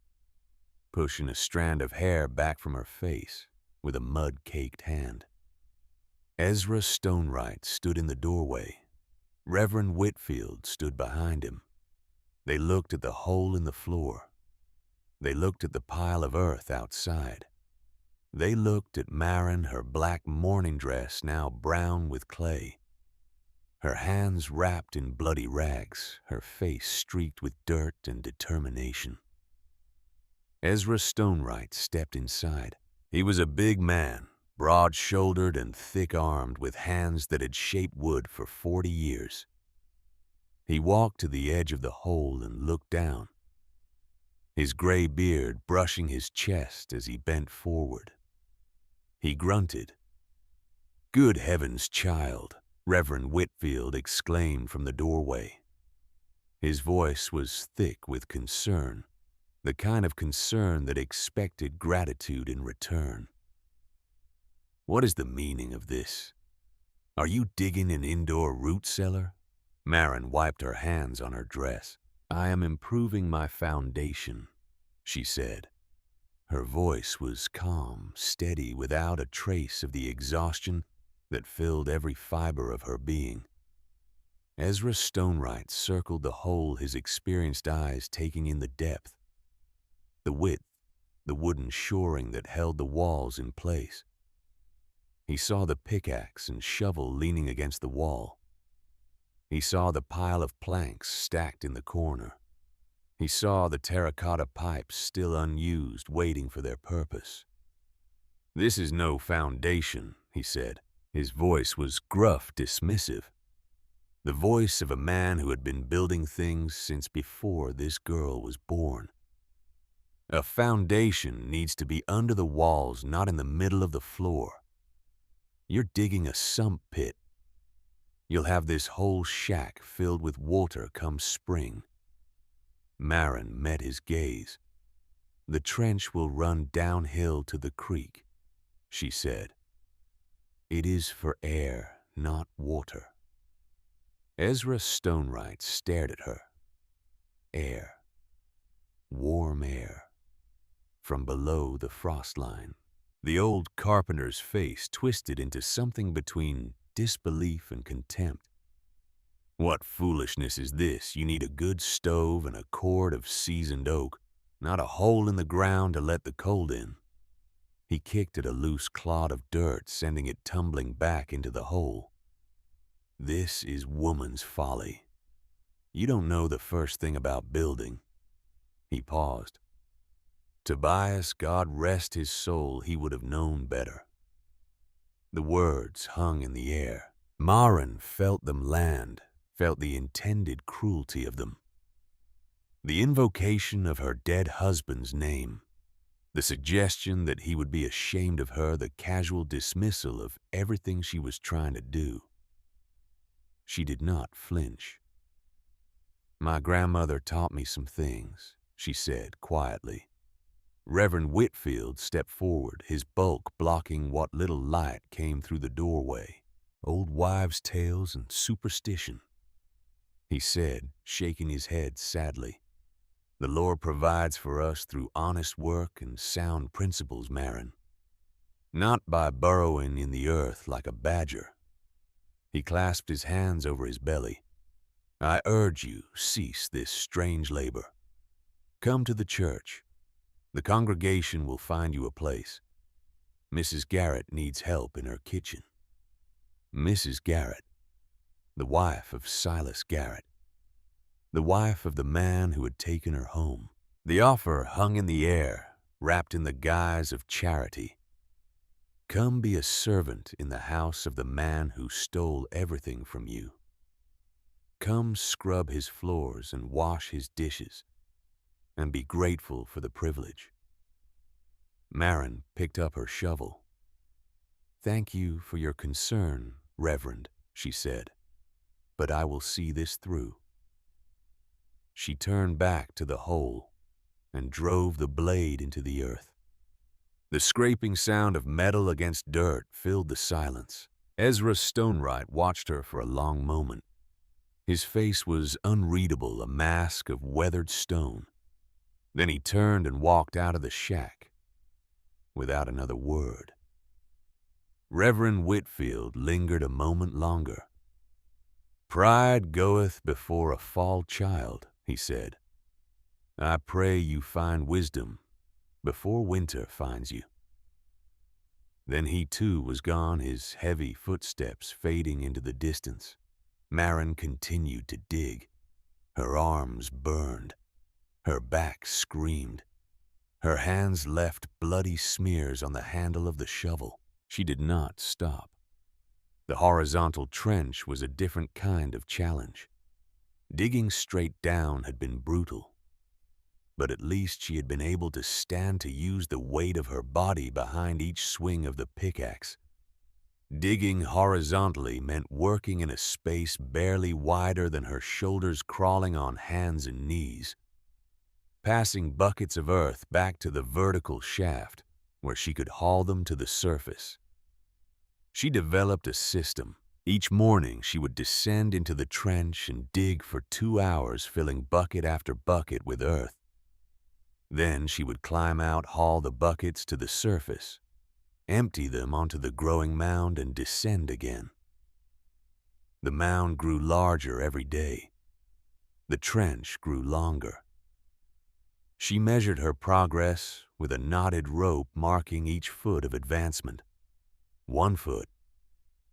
pushing a strand of hair back from her face with a mud-caked hand. Ezra Stonewright stood in the doorway. Reverend Whitfield stood behind him. They looked at the hole in the floor. They looked at the pile of earth outside. They looked at Maren, her black mourning dress now brown with clay, her hands wrapped in bloody rags, her face streaked with dirt and determination. Ezra Stonewright stepped inside. He was a big man, broad-shouldered and thick-armed, with hands that had shaped wood for 40 years. He walked to the edge of the hole and looked down, his gray beard brushing his chest as he bent forward. He grunted. "Good heavens, child," Reverend Whitfield exclaimed from the doorway. His voice was thick with concern, the kind of concern that expected gratitude in return. "What is the meaning of this? Are you digging an indoor root cellar?" Maren wiped her hands on her dress. "I am improving my foundation," she said. Her voice was calm, steady, without a trace of the exhaustion that filled every fiber of her being. Ezra Stonewright circled the hole, his experienced eyes taking in the depth, the width, the wooden shoring that held the walls in place. He saw the pickaxe and shovel leaning against the wall. He saw the pile of planks stacked in the corner. He saw the terracotta pipes still unused, waiting for their purpose. "This is no foundation," he said. His voice was gruff, dismissive. The voice of a man who had been building things since before this girl was born. "A foundation needs to be under the walls, not in the middle of the floor. You're digging a sump pit. You'll have this whole shack filled with water come spring." Maren met his gaze. "The trench will run downhill to the creek," she said. "It is for air, not water." Ezra Stonewright stared at her. Air. Warm air. From below the frost line. The old carpenter's face twisted into something between disbelief and contempt. "What foolishness is this? You need a good stove and a cord of seasoned oak, not a hole in the ground to let the cold in." He kicked at a loose clod of dirt, sending it tumbling back into the hole. "This is woman's folly. You don't know the first thing about building." He paused. Tobias, God rest his soul, he would have known better. The words hung in the air. Maren felt them land, felt the intended cruelty of them. The invocation of her dead husband's name, the suggestion that he would be ashamed of her, the casual dismissal of everything she was trying to do. She did not flinch. "My grandmother taught me some things," she said quietly. Reverend Whitfield stepped forward, his bulk blocking what little light came through the doorway. "Old wives' tales and superstition," he said, shaking his head sadly. "The Lord provides for us through honest work and sound principles, Maren. Not by burrowing in the earth like a badger." He clasped his hands over his belly. "I urge you, cease this strange labor. Come to the church. The congregation will find you a place. Mrs. Garrett needs help in her kitchen." Mrs. Garrett, the wife of Silas Garrett, the wife of the man who had taken her home. The offer hung in the air, wrapped in the guise of charity. Come be a servant in the house of the man who stole everything from you. Come scrub his floors and wash his dishes, and be grateful for the privilege. Marin picked up her shovel. Thank you for your concern, Reverend, she said, but I will see this through. She turned back to the hole and drove the blade into the earth. The scraping sound of metal against dirt filled the silence. Ezra Stonewright watched her for a long moment. His face was unreadable, a mask of weathered stone. Then he turned and walked out of the shack without another word. Reverend Whitfield lingered a moment longer. Pride goeth before a fall child, he said. I pray you find wisdom before winter finds you. Then he too was gone, his heavy footsteps fading into the distance. Marin continued to dig. Her arms burned. Her back screamed. Her hands left bloody smears on the handle of the shovel. She did not stop. The horizontal trench was a different kind of challenge. Digging straight down had been brutal, but at least she had been able to stand to use the weight of her body behind each swing of the pickaxe. Digging horizontally meant working in a space barely wider than her shoulders, crawling on hands and knees, passing buckets of earth back to the vertical shaft where she could haul them to the surface. She developed a system. Each morning she would descend into the trench and dig for 2 hours, filling bucket after bucket with earth. Then she would climb out, haul the buckets to the surface, empty them onto the growing mound, and descend again. The mound grew larger every day. The trench grew longer. She measured her progress with a knotted rope marking each foot of advancement. 1 foot,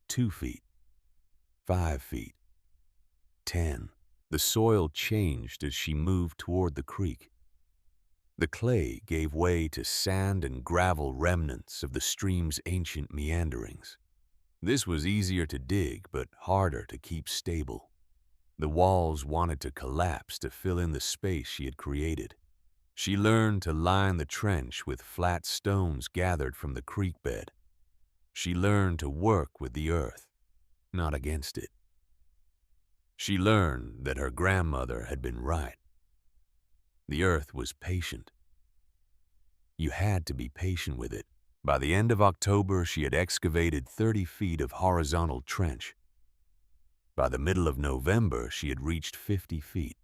2 feet, 5 feet, 10. The soil changed as she moved toward the creek. The clay gave way to sand and gravel, remnants of the stream's ancient meanderings. This was easier to dig, but harder to keep stable. The walls wanted to collapse to fill in the space she had created. She learned to line the trench with flat stones gathered from the creek bed. She learned to work with the earth, not against it. She learned that her grandmother had been right. The earth was patient. You had to be patient with it. By the end of October, she had excavated 30 feet of horizontal trench. By the middle of November, she had reached 50 feet.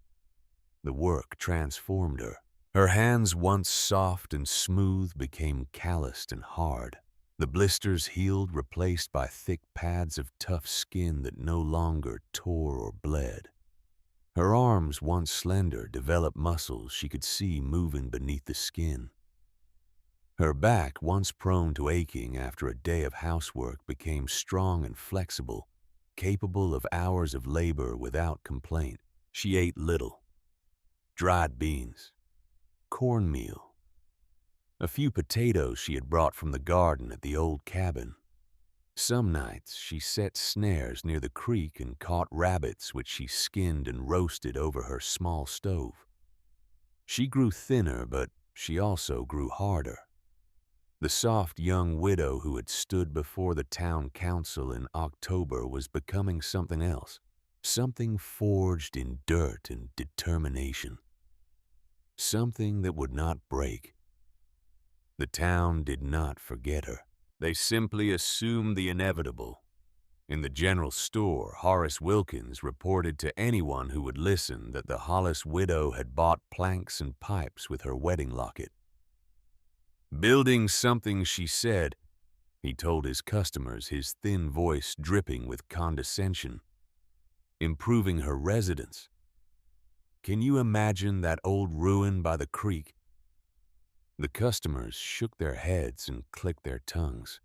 The work transformed her. Her hands, once soft and smooth, became calloused and hard. The blisters healed, replaced by thick pads of tough skin that no longer tore or bled. Her arms, once slender, developed muscles she could see moving beneath the skin. Her back, once prone to aching after a day of housework, became strong and flexible, capable of hours of labor without complaint. She ate little. Dried beans, cornmeal, a few potatoes she had brought from the garden at the old cabin. Some nights she set snares near the creek and caught rabbits, which she skinned and roasted over her small stove. She grew thinner, but she also grew harder. The soft young widow who had stood before the town council in October was becoming something else, something forged in dirt and determination, something that would not break. The town did not forget her. They simply assumed the inevitable. In the general store, Horace Wilkins reported to anyone who would listen that the Hollis widow had bought planks and pipes with her wedding locket. Building something, she said, he told his customers, his thin voice dripping with condescension. Improving her residence. Can you imagine that old ruin by the creek? The customers shook their heads and clicked their tongues.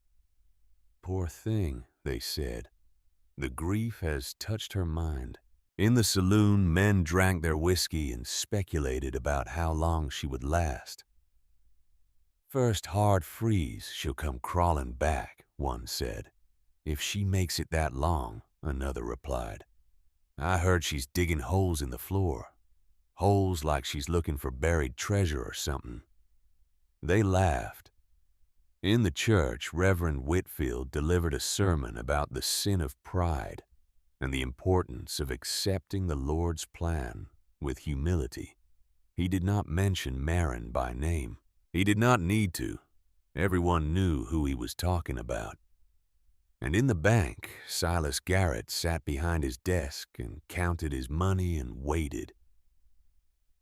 Poor thing, they said. The grief has touched her mind. In the saloon, men drank their whiskey and speculated about how long she would last. First hard freeze, she'll come crawling back, one said. If she makes it that long, another replied. I heard she's digging holes in the floor. Holes like she's looking for buried treasure or something. They laughed. In the church, Reverend Whitfield delivered a sermon about the sin of pride and the importance of accepting the Lord's plan with humility. He did not mention Maren by name. He did not need to. Everyone knew who he was talking about. And in the bank, Silas Garrett sat behind his desk and counted his money and waited.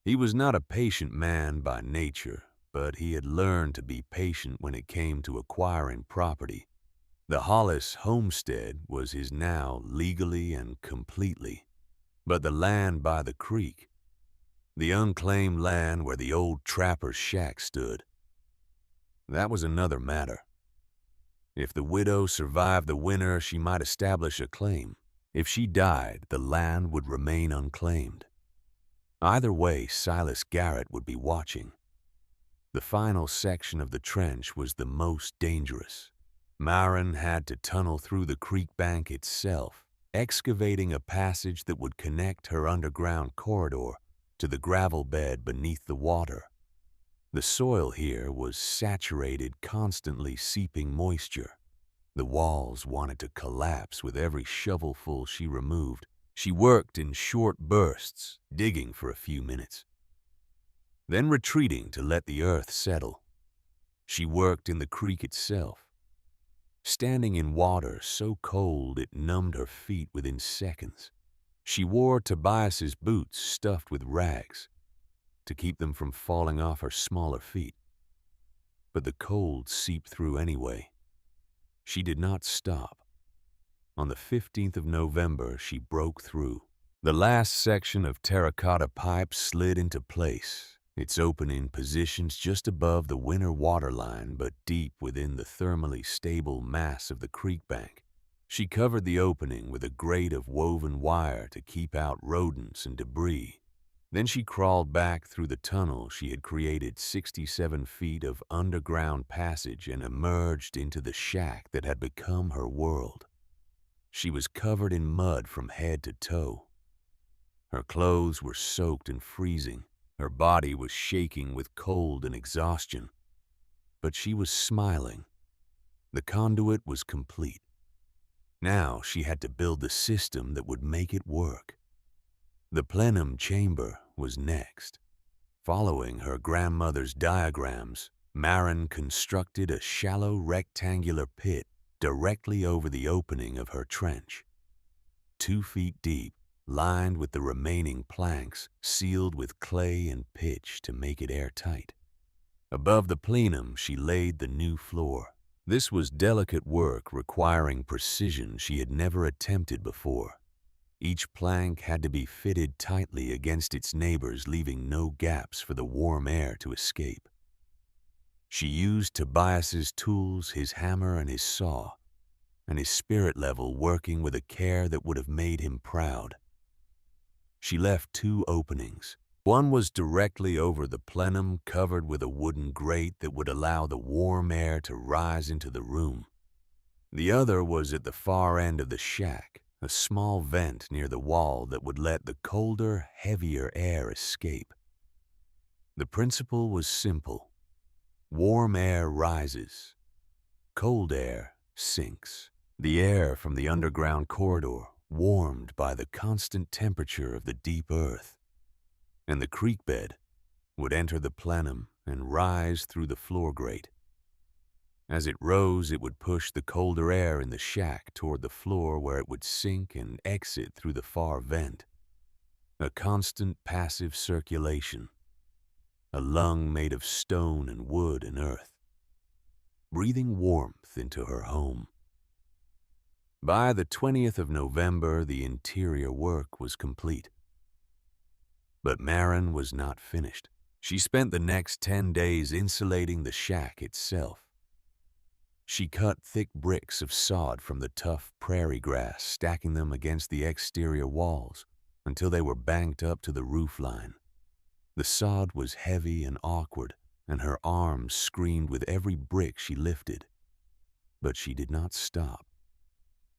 He was not a patient man by nature, but he had learned to be patient when it came to acquiring property. The Hollis homestead was his now legally and completely, but the land by the creek, the unclaimed land where the old trapper's shack stood, that was another matter. If the widow survived the winter, she might establish a claim. If she died, the land would remain unclaimed. Either way, Silas Garrett would be watching. The final section of the trench was the most dangerous. Maren had to tunnel through the creek bank itself, excavating a passage that would connect her underground corridor to the gravel bed beneath the water. The soil here was saturated, constantly seeping moisture. The walls wanted to collapse with every shovelful she removed. She worked in short bursts, digging for a few minutes, then retreating to let the earth settle. She worked in the creek itself, standing in water so cold it numbed her feet within seconds. She wore Tobias's boots stuffed with rags to keep them from falling off her smaller feet. But the cold seeped through anyway. She did not stop. On the 15th of November, she broke through. The last section of terracotta pipe slid into place, its opening positioned just above the winter water line but deep within the thermally stable mass of the creek bank. She covered the opening with a grate of woven wire to keep out rodents and debris. Then she crawled back through the tunnel she had created 67 feet of underground passage and emerged into the shack that had become her world. She was covered in mud from head to toe. Her clothes were soaked and freezing. Her body was shaking with cold and exhaustion. But she was smiling. The conduit was complete. Now she had to build the system that would make it work. The plenum chamber was next. Following her grandmother's diagrams, Maren constructed a shallow rectangular pit directly over the opening of her trench. 2 feet deep, lined with the remaining planks, sealed with clay and pitch to make it airtight. Above the plenum, she laid the new floor. This was delicate work requiring precision she had never attempted before. Each plank had to be fitted tightly against its neighbors, leaving no gaps for the warm air to escape. She used Tobias's tools, his hammer and his saw, and his spirit level working with a care that would have made him proud. She left 2 openings. One was directly over the plenum, covered with a wooden grate that would allow the warm air to rise into the room. The other was at the far end of the shack, a small vent near the wall that would let the colder, heavier air escape. The principle was simple. Warm air rises. Cold air sinks. The air from the underground corridor warmed by the constant temperature of the deep earth. And the creek bed would enter the plenum and rise through the floor grate. As it rose, it would push the colder air in the shack toward the floor where it would sink and exit through the far vent. A constant passive circulation. A lung made of stone and wood and earth, breathing warmth into her home. By the 20th of November, the interior work was complete. But Maren was not finished. She spent the next 10 days insulating the shack itself. She cut thick bricks of sod from the tough prairie grass, stacking them against the exterior walls until they were banked up to the roof line. The sod was heavy and awkward, and her arms screamed with every brick she lifted. But she did not stop.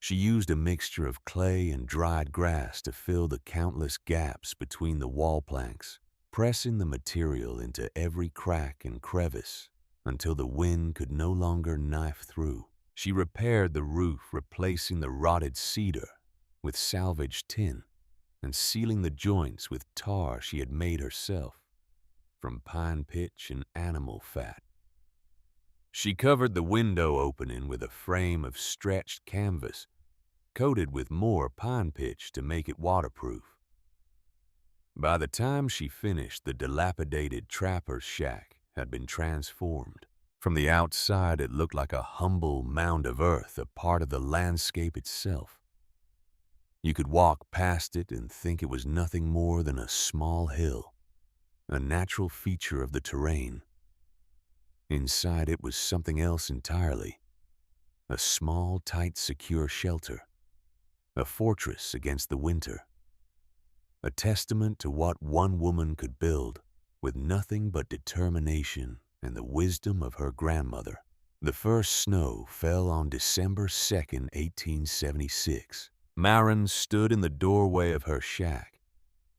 She used a mixture of clay and dried grass to fill the countless gaps between the wall planks, pressing the material into every crack and crevice until the wind could no longer knife through. She repaired the roof, replacing the rotted cedar with salvaged tin and sealing the joints with tar she had made herself from pine pitch and animal fat. She covered the window opening with a frame of stretched canvas coated with more pine pitch to make it waterproof. By the time she finished, the dilapidated trapper's shack had been transformed. From the outside, it looked like a humble mound of earth, a part of the landscape itself. You could walk past it and think it was nothing more than a small hill, a natural feature of the terrain. Inside it was something else entirely, a small, tight, secure shelter, a fortress against the winter, a testament to what one woman could build with nothing but determination and the wisdom of her grandmother. The first snow fell on December 2nd, 1876. Maren stood in the doorway of her shack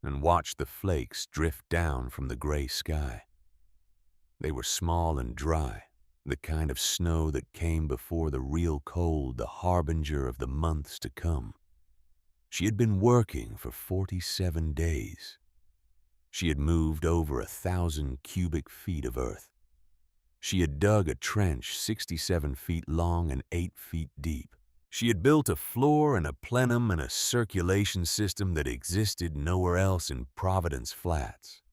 and watched the flakes drift down from the gray sky. They were small and dry, the kind of snow that came before the real cold, the harbinger of the months to come. She had been working for 47 days. She had moved over 1,000 cubic feet of earth. She had dug a trench 67 feet long and 8 feet deep. She had built a floor and a plenum and a circulation system that existed nowhere else in Providence Flats,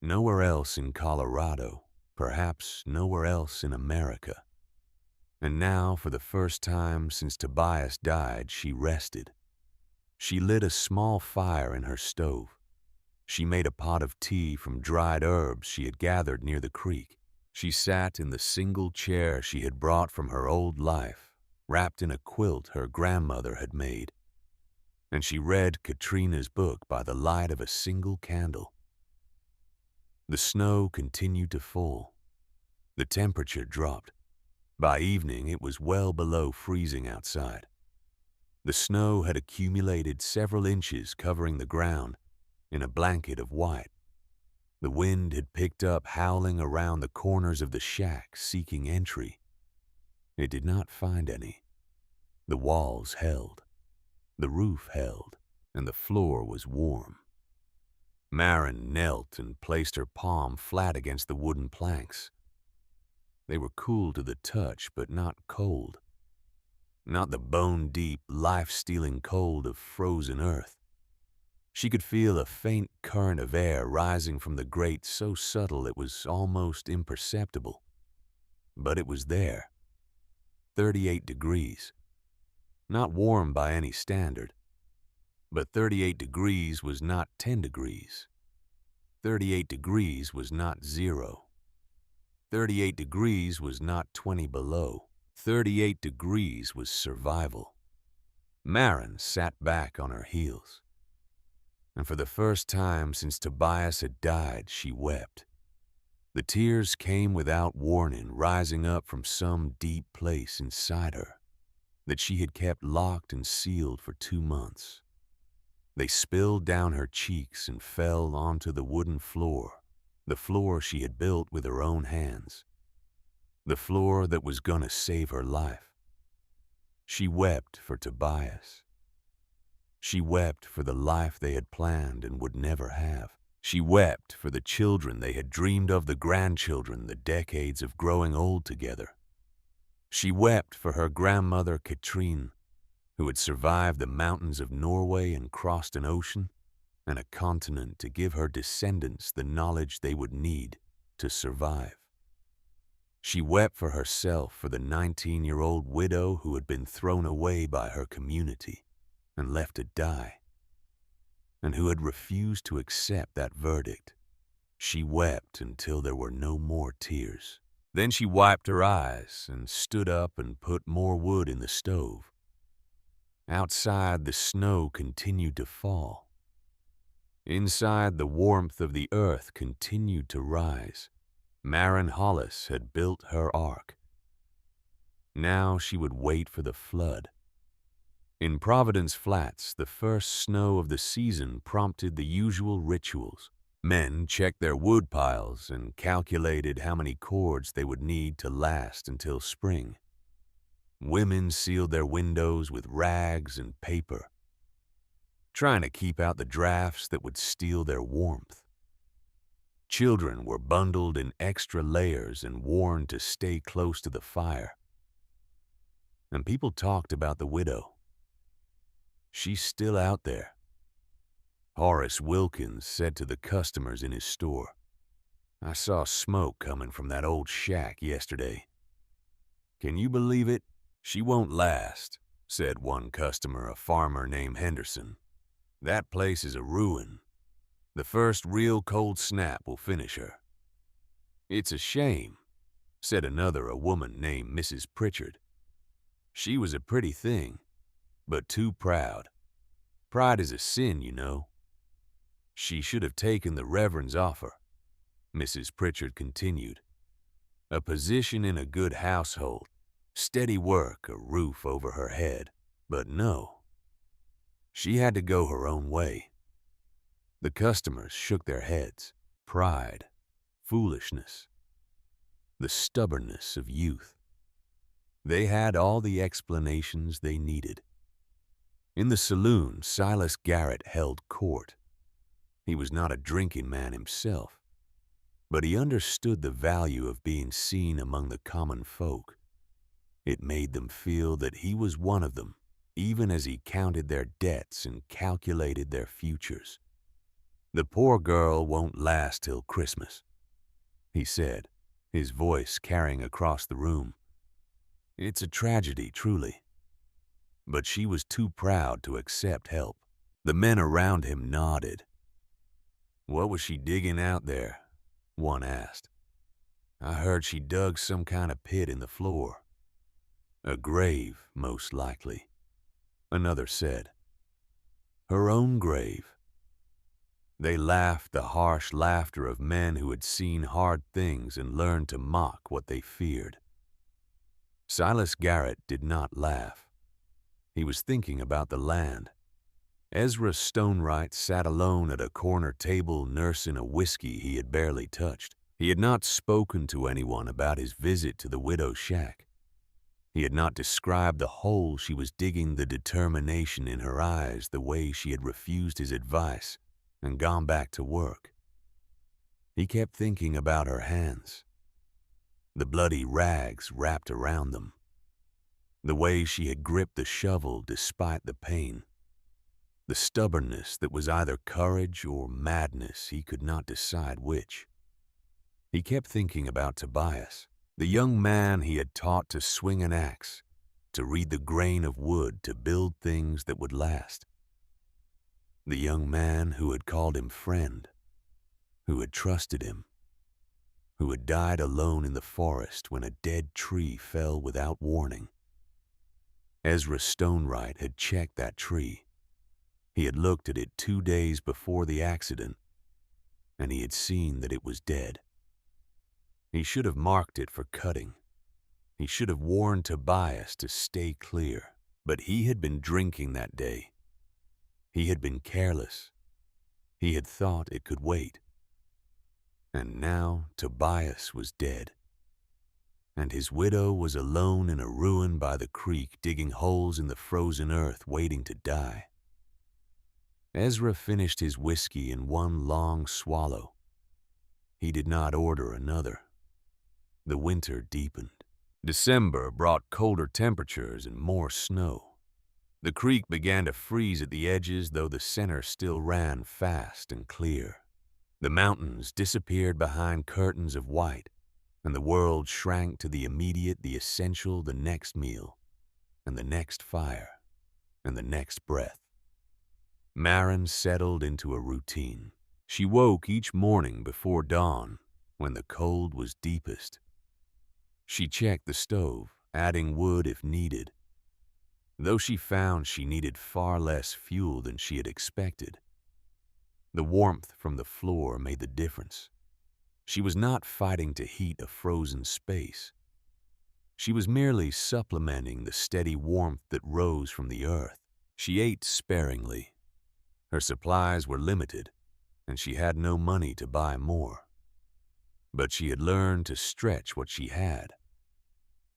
nowhere else in Colorado, perhaps nowhere else in America. And now, for the first time since Tobias died, she rested. She lit a small fire in her stove. She made a pot of tea from dried herbs she had gathered near the creek. She sat in the single chair she had brought from her old life, wrapped in a quilt her grandmother had made, and she read Katrina's book by the light of a single candle. The snow continued to fall. The temperature dropped. By evening, it was well below freezing outside. The snow had accumulated several inches, covering the ground in a blanket of white. The wind had picked up, howling around the corners of the shack, seeking entry. It did not find any. The walls held, the roof held, and the floor was warm. Maren knelt and placed her palm flat against the wooden planks. They were cool to the touch, but not cold. Not the bone-deep, life-stealing cold of frozen earth. She could feel a faint current of air rising from the grate, so subtle it was almost imperceptible. But it was there. 38 degrees. Not warm by any standard. But 38 degrees was not 10 degrees. 38 degrees was not 0. 38 degrees was not 20 below. 38 degrees was survival. Maren sat back on her heels. And for the first time since Tobias had died, she wept. The tears came without warning, rising up from some deep place inside her that she had kept locked and sealed for 2 months. They spilled down her cheeks and fell onto the wooden floor, the floor she had built with her own hands, the floor that was gonna save her life. She wept for Tobias. She wept for the life they had planned and would never have. She wept for the children they had dreamed of, the grandchildren, the decades of growing old together. She wept for her grandmother Katrine, who had survived the mountains of Norway and crossed an ocean and a continent to give her descendants the knowledge they would need to survive. She wept for herself, for the 19-year-old widow who had been thrown away by her community and left to die, and who had refused to accept that verdict. She wept until there were no more tears. Then she wiped her eyes and stood up and put more wood in the stove. Outside, the snow continued to fall. Inside, the warmth of the earth continued to rise. Maren Hollis had built her ark. Now she would wait for the flood. In Providence Flats, the first snow of the season prompted the usual rituals. Men checked their wood piles and calculated how many cords they would need to last until spring. Women sealed their windows with rags and paper, trying to keep out the drafts that would steal their warmth. Children were bundled in extra layers and warned to stay close to the fire. And people talked about the widow. She's still out there. Horace Wilkins said to the customers in his store, "I saw smoke coming from that old shack yesterday. Can you believe it? She won't last," said one customer, a farmer named Henderson. "That place is a ruin. The first real cold snap will finish her." "It's a shame," said another, a woman named Mrs. Pritchard. "She was a pretty thing, but too proud. Pride is a sin, you know." "She should have taken the Reverend's offer," Mrs. Pritchard continued. "A position in a good household, steady work, a roof over her head. But no. She had to go her own way." The customers shook their heads. Pride, foolishness, the stubbornness of youth. They had all the explanations they needed. In the saloon, Silas Garrett held court. He was not a drinking man himself, but he understood the value of being seen among the common folk. It made them feel that he was one of them, even as he counted their debts and calculated their futures. "The poor girl won't last till Christmas," he said, his voice carrying across the room. "It's a tragedy, truly. But she was too proud to accept help." The men around him nodded. "What was she digging out there?" one asked. "I heard she dug some kind of pit in the floor." "A grave, most likely," another said. "Her own grave." They laughed the harsh laughter of men who had seen hard things and learned to mock what they feared. Silas Garrett did not laugh. He was thinking about the land. Ezra Stonewright sat alone at a corner table nursing a whiskey he had barely touched. He had not spoken to anyone about his visit to the widow's shack. He had not described the hole she was digging, the determination in her eyes, the way she had refused his advice and gone back to work. He kept thinking about her hands, the bloody rags wrapped around them, the way she had gripped the shovel despite the pain, the stubbornness that was either courage or madness, he could not decide which. He kept thinking about Tobias, the young man he had taught to swing an axe, to read the grain of wood, to build things that would last. The young man who had called him friend, who had trusted him, who had died alone in the forest when a dead tree fell without warning. Ezra Stonewright had checked that tree. He had looked at it 2 days before the accident, and he had seen that it was dead. He should have marked it for cutting. He should have warned Tobias to stay clear, but he had been drinking that day. He had been careless. He had thought it could wait. And now Tobias was dead, and his widow was alone in a ruin by the creek, digging holes in the frozen earth, waiting to die. Ezra finished his whiskey in one long swallow. He did not order another. The winter deepened. December brought colder temperatures and more snow. The creek began to freeze at the edges, though the center still ran fast and clear. The mountains disappeared behind curtains of white, and the world shrank to the immediate, the essential, the next meal, and the next fire, and the next breath. Maren settled into a routine. She woke each morning before dawn, when the cold was deepest. She checked the stove, adding wood if needed, though she found she needed far less fuel than she had expected. The warmth from the floor made the difference. She was not fighting to heat a frozen space. She was merely supplementing the steady warmth that rose from the earth. She ate sparingly. Her supplies were limited, and she had no money to buy more. But she had learned to stretch what she had.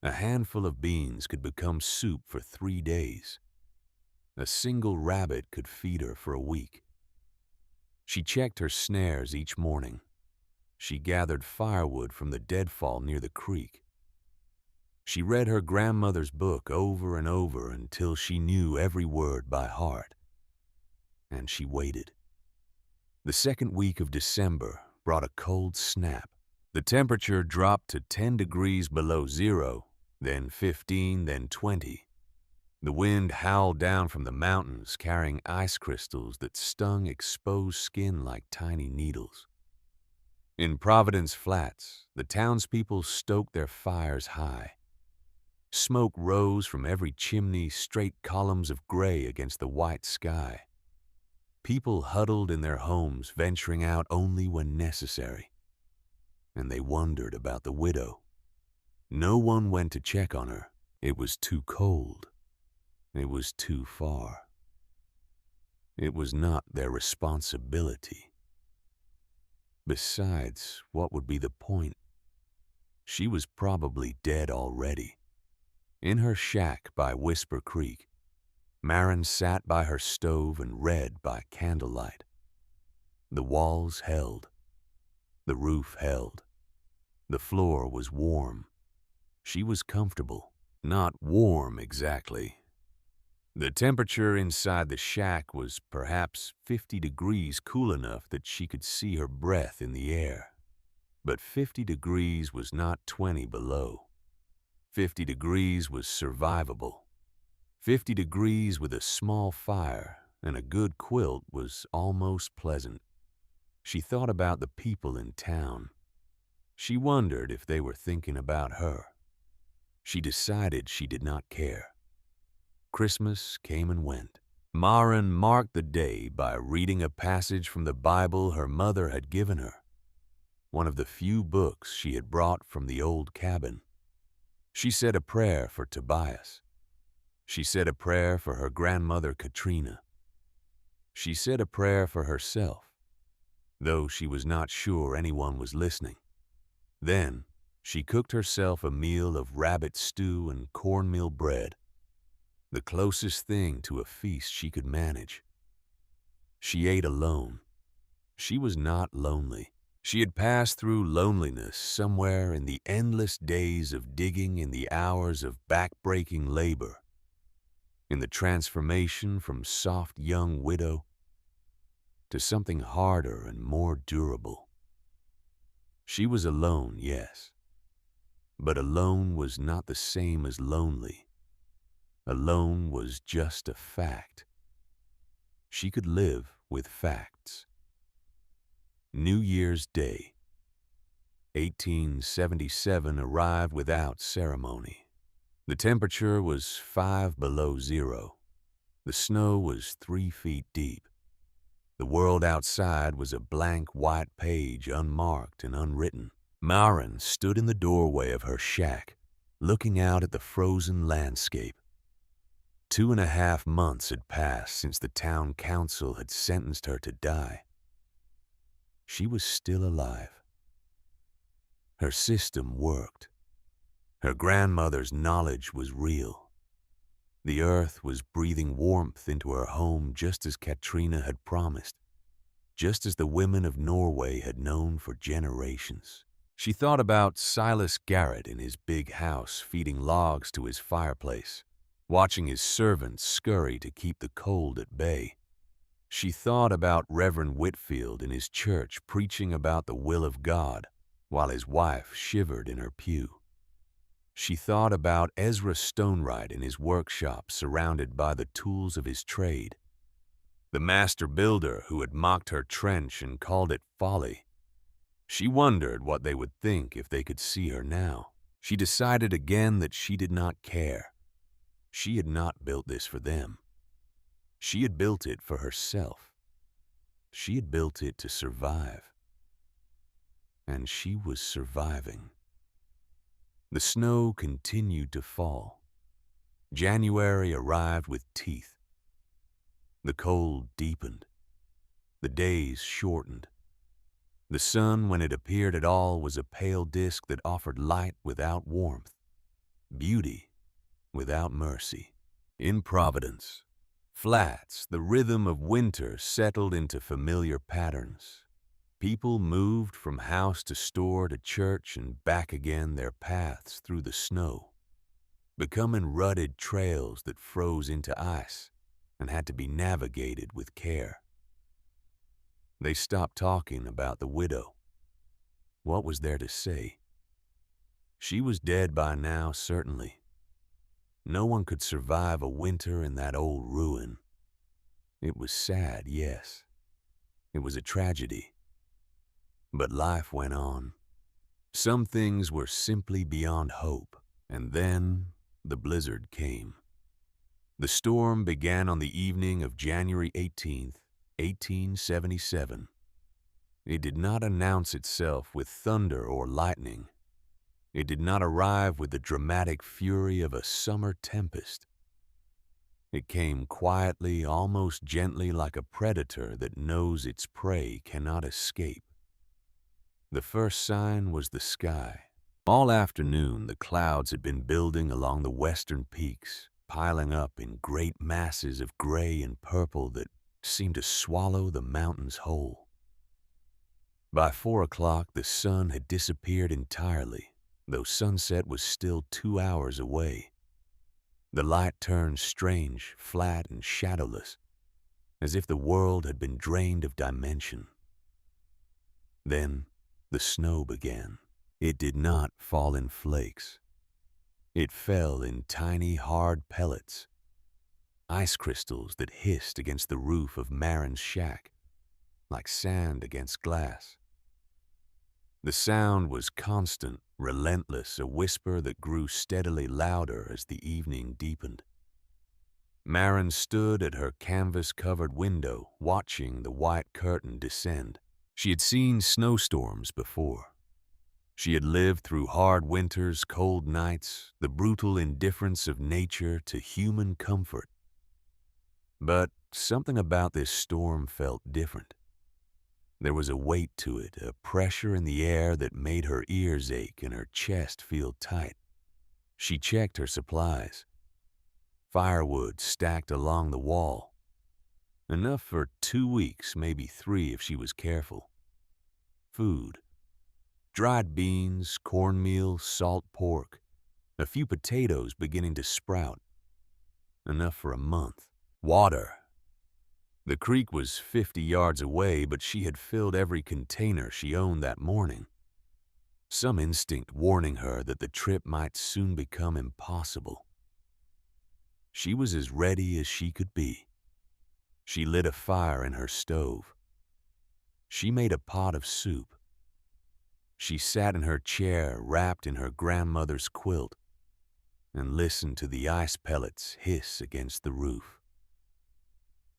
A handful of beans could become soup for 3 days. A single rabbit could feed her for a week. She checked her snares each morning. She gathered firewood from the deadfall near the creek. She read her grandmother's book over and over until she knew every word by heart. And she waited. The second week of December brought a cold snap. The temperature dropped to 10 degrees below zero, then 15, then 20. The wind howled down from the mountains, carrying ice crystals that stung exposed skin like tiny needles. In Providence Flats, the townspeople stoked their fires high. Smoke rose from every chimney, straight columns of gray against the white sky. People huddled in their homes, venturing out only when necessary. And they wondered about the widow. No one went to check on her. It was too cold. It was too far. It was not their responsibility. Besides, what would be the point? She was probably dead already. In her shack by Whisper Creek, Maren sat by her stove and read by candlelight. The walls held. The roof held. The floor was warm. She was comfortable. Not warm exactly. The temperature inside the shack was perhaps 50 degrees, cool enough that she could see her breath in the air. But 50 degrees was not 20 below. 50 degrees was survivable. 50 degrees with a small fire and a good quilt was almost pleasant. She thought about the people in town. She wondered if they were thinking about her. She decided she did not care. Christmas came and went. Maren marked the day by reading a passage from the Bible her mother had given her, one of the few books she had brought from the old cabin. She said a prayer for Tobias. She said a prayer for her grandmother Katrina. She said a prayer for herself, though she was not sure anyone was listening. Then she cooked herself a meal of rabbit stew and cornmeal bread, the closest thing to a feast she could manage. She ate alone. She was not lonely. She had passed through loneliness somewhere in the endless days of digging, in the hours of back-breaking labor, in the transformation from soft young widow to something harder and more durable. She was alone, yes, but alone was not the same as lonely. Alone was just a fact. She could live with facts. New Year's Day, 1877, arrived without ceremony. The temperature was 5 below zero. The snow was 3 feet deep. The world outside was a blank white page, unmarked and unwritten. Maren stood in the doorway of her shack, looking out at the frozen landscape. 2.5 months had passed since the town council had sentenced her to die. She was still alive. Her system worked. Her grandmother's knowledge was real. The earth was breathing warmth into her home just as Katrina had promised, just as the women of Norway had known for generations. She thought about Silas Garrett in his big house feeding logs to his fireplace, watching his servants scurry to keep the cold at bay. She thought about Reverend Whitfield in his church preaching about the will of God while his wife shivered in her pew. She thought about Ezra Stonewright in his workshop surrounded by the tools of his trade, the master builder who had mocked her trench and called it folly. She wondered what they would think if they could see her now. She decided again that she did not care. She had not built this for them. She had built it for herself. She had built it to survive. and she was surviving. The snow continued to fall. January arrived with teeth. The cold deepened. The days shortened. The sun, when it appeared at all, was a pale disk that offered light without warmth, beauty without mercy. In Providence, Flats, the rhythm of winter settled into familiar patterns. People moved from house to store to church and back again, their paths through the snow, becoming rutted trails that froze into ice and had to be navigated with care. They stopped talking about the widow. What was there to say? She was dead by now, certainly. No one could survive a winter in that old ruin. It was sad, yes. It was a tragedy. But life went on. Some things were simply beyond hope. And then the blizzard came. The storm began on the evening of January 18th, 1877. It did not announce itself with thunder or lightning. It did not arrive with the dramatic fury of a summer tempest. It came quietly, almost gently, like a predator that knows its prey cannot escape. The first sign was the sky. All afternoon, the clouds had been building along the western peaks, piling up in great masses of gray and purple that seemed to swallow the mountains whole. By 4 o'clock, the sun had disappeared entirely, though sunset was still 2 hours away. The light turned strange, flat, and shadowless, as if the world had been drained of dimension. Then the snow began. It did not fall in flakes. It fell in tiny, hard pellets, ice crystals that hissed against the roof of Marin's shack, like sand against glass. The sound was constant, relentless, a whisper that grew steadily louder as the evening deepened. Marin stood at her canvas-covered window, watching the white curtain descend. She had seen snowstorms before. She had lived through hard winters, cold nights, the brutal indifference of nature to human comfort. But something about this storm felt different. There was a weight to it, a pressure in the air that made her ears ache and her chest feel tight. She checked her supplies. Firewood stacked along the wall. Enough for 2 weeks, maybe 3 if she was careful. Food. Dried beans, cornmeal, salt pork, a few potatoes beginning to sprout. Enough for a month. Water. The creek was 50 yards away, but she had filled every container she owned that morning. Some instinct warning her that the trip might soon become impossible. She was as ready as she could be. She lit a fire in her stove. She made a pot of soup. She sat in her chair, wrapped in her grandmother's quilt, and listened to the ice pellets hiss against the roof.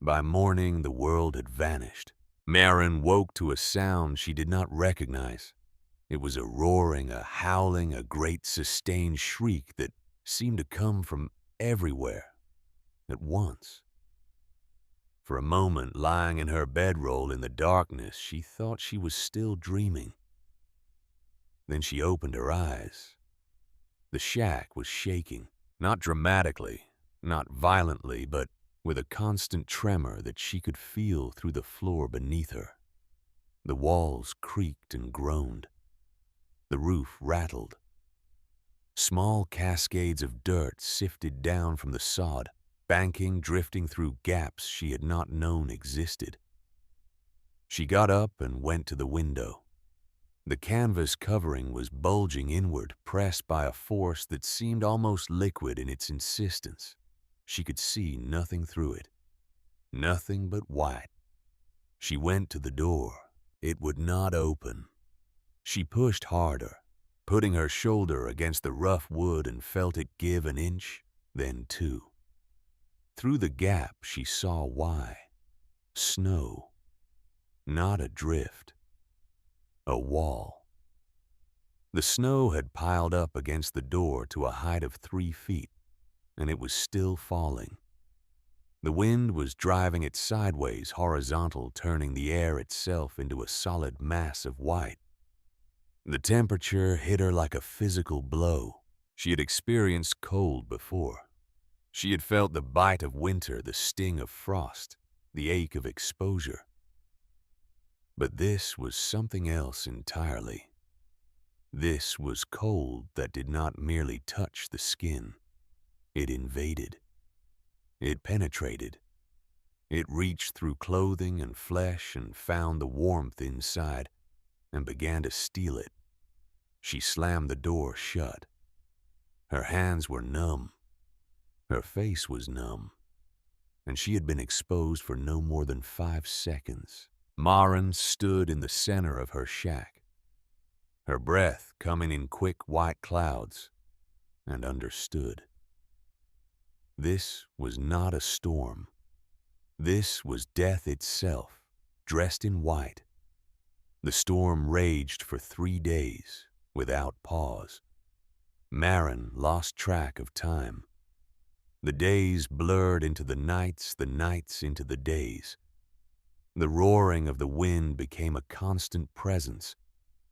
By morning, the world had vanished. Marin woke to a sound she did not recognize. It was a roaring, a howling, a great sustained shriek that seemed to come from everywhere at once. For a moment, lying in her bedroll in the darkness, she thought she was still dreaming. Then she opened her eyes. The shack was shaking, not dramatically, not violently, but with a constant tremor that she could feel through the floor beneath her. The walls creaked and groaned. The roof rattled. Small cascades of dirt sifted down from the sod, banking, drifting through gaps she had not known existed. She got up and went to the window. The canvas covering was bulging inward, pressed by a force that seemed almost liquid in its insistence. She could see nothing through it. Nothing but white. She went to the door. It would not open. She pushed harder, putting her shoulder against the rough wood, and felt it give an inch, then 2. Through the gap she saw why. Snow. Not a drift. A wall. The snow had piled up against the door to a height of 3 feet, and it was still falling. The wind was driving it sideways, horizontal, turning the air itself into a solid mass of white. The temperature hit her like a physical blow. She had experienced cold before. She had felt the bite of winter, the sting of frost, the ache of exposure. But this was something else entirely. This was cold that did not merely touch the skin. It invaded. It penetrated. It reached through clothing and flesh and found the warmth inside and began to steal it. She slammed the door shut. Her hands were numb. Her face was numb. And she had been exposed for no more than 5 seconds. Maren stood in the center of her shack, her breath coming in quick white clouds, and understood. This was not a storm. This was death itself, dressed in white. The storm raged for 3 days, without pause. Maren lost track of time. The days blurred into the nights into the days. The roaring of the wind became a constant presence,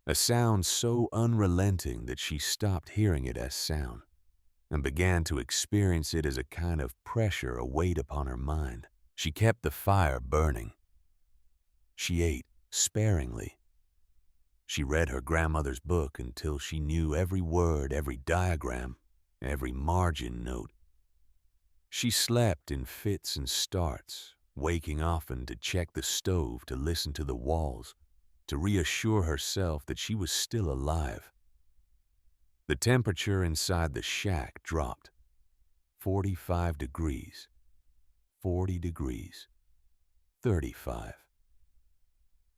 a sound so unrelenting that she stopped hearing it as sound and began to experience it as a kind of pressure, a weight upon her mind. She kept the fire burning. She ate sparingly. She read her grandmother's book until she knew every word, every diagram, every margin note. She slept in fits and starts, waking often to check the stove, to listen to the walls, to reassure herself that she was still alive. The temperature inside the shack dropped. 45 degrees, 40 degrees, 35.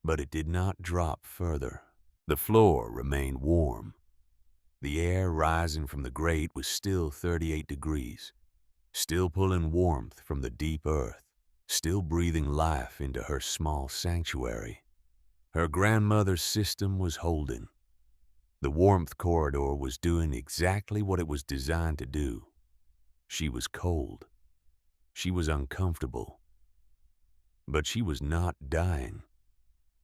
But it did not drop further. The floor remained warm. The air rising from the grate was still 38 degrees, still pulling warmth from the deep earth, still breathing life into her small sanctuary. Her grandmother's system was holding. The warmth corridor was doing exactly what it was designed to do. She was cold. She was uncomfortable. But she was not dying.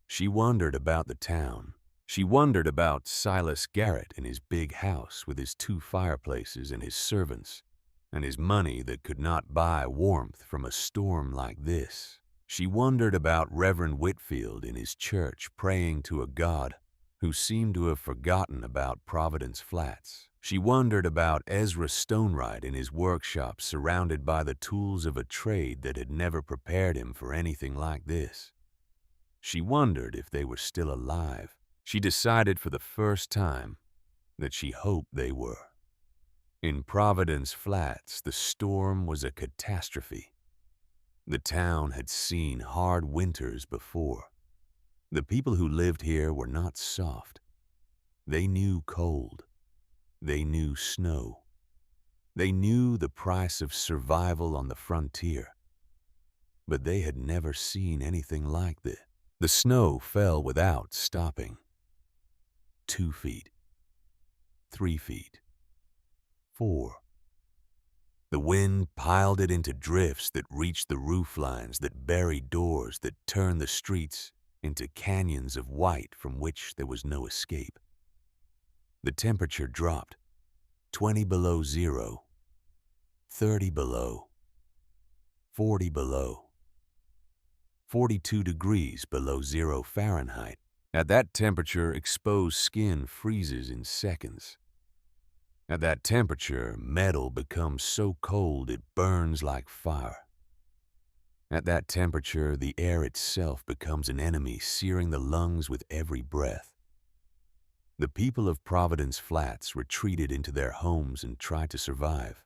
She wondered about the town. She wondered about Silas Garrett and his big house with his 2 fireplaces and his servants, and his money that could not buy warmth from a storm like this. She wondered about Reverend Whitfield in his church praying to a God who seemed to have forgotten about Providence Flats. She wondered about Ezra Stonewright in his workshop surrounded by the tools of a trade that had never prepared him for anything like this. She wondered if they were still alive. She decided for the first time that she hoped they were. In Providence Flats, the storm was a catastrophe. The town had seen hard winters before. The people who lived here were not soft. They knew cold. They knew snow. They knew the price of survival on the frontier. But they had never seen anything like this. The snow fell without stopping. 2 feet. 3 feet. 4. The wind piled it into drifts that reached the roof lines, that buried doors, that turned the streets into canyons of white from which there was no escape. The temperature dropped. 20 below zero. 30 below. 40 below. 42 degrees below 0 Fahrenheit. At that temperature, exposed skin freezes in seconds. At that temperature, metal becomes so cold it burns like fire. At that temperature, the air itself becomes an enemy, searing the lungs with every breath. The people of Providence Flats retreated into their homes and tried to survive.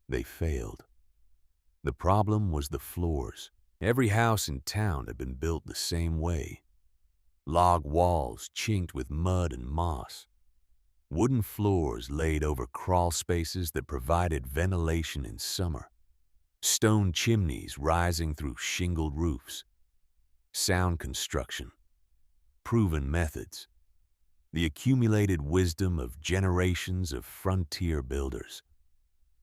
They failed. The problem was the floors. Every house in town had been built the same way. Log walls chinked with mud and moss. Wooden floors laid over crawl spaces that provided ventilation in summer. Stone chimneys rising through shingled roofs. Sound construction. Proven methods. the accumulated wisdom of generations of frontier builders.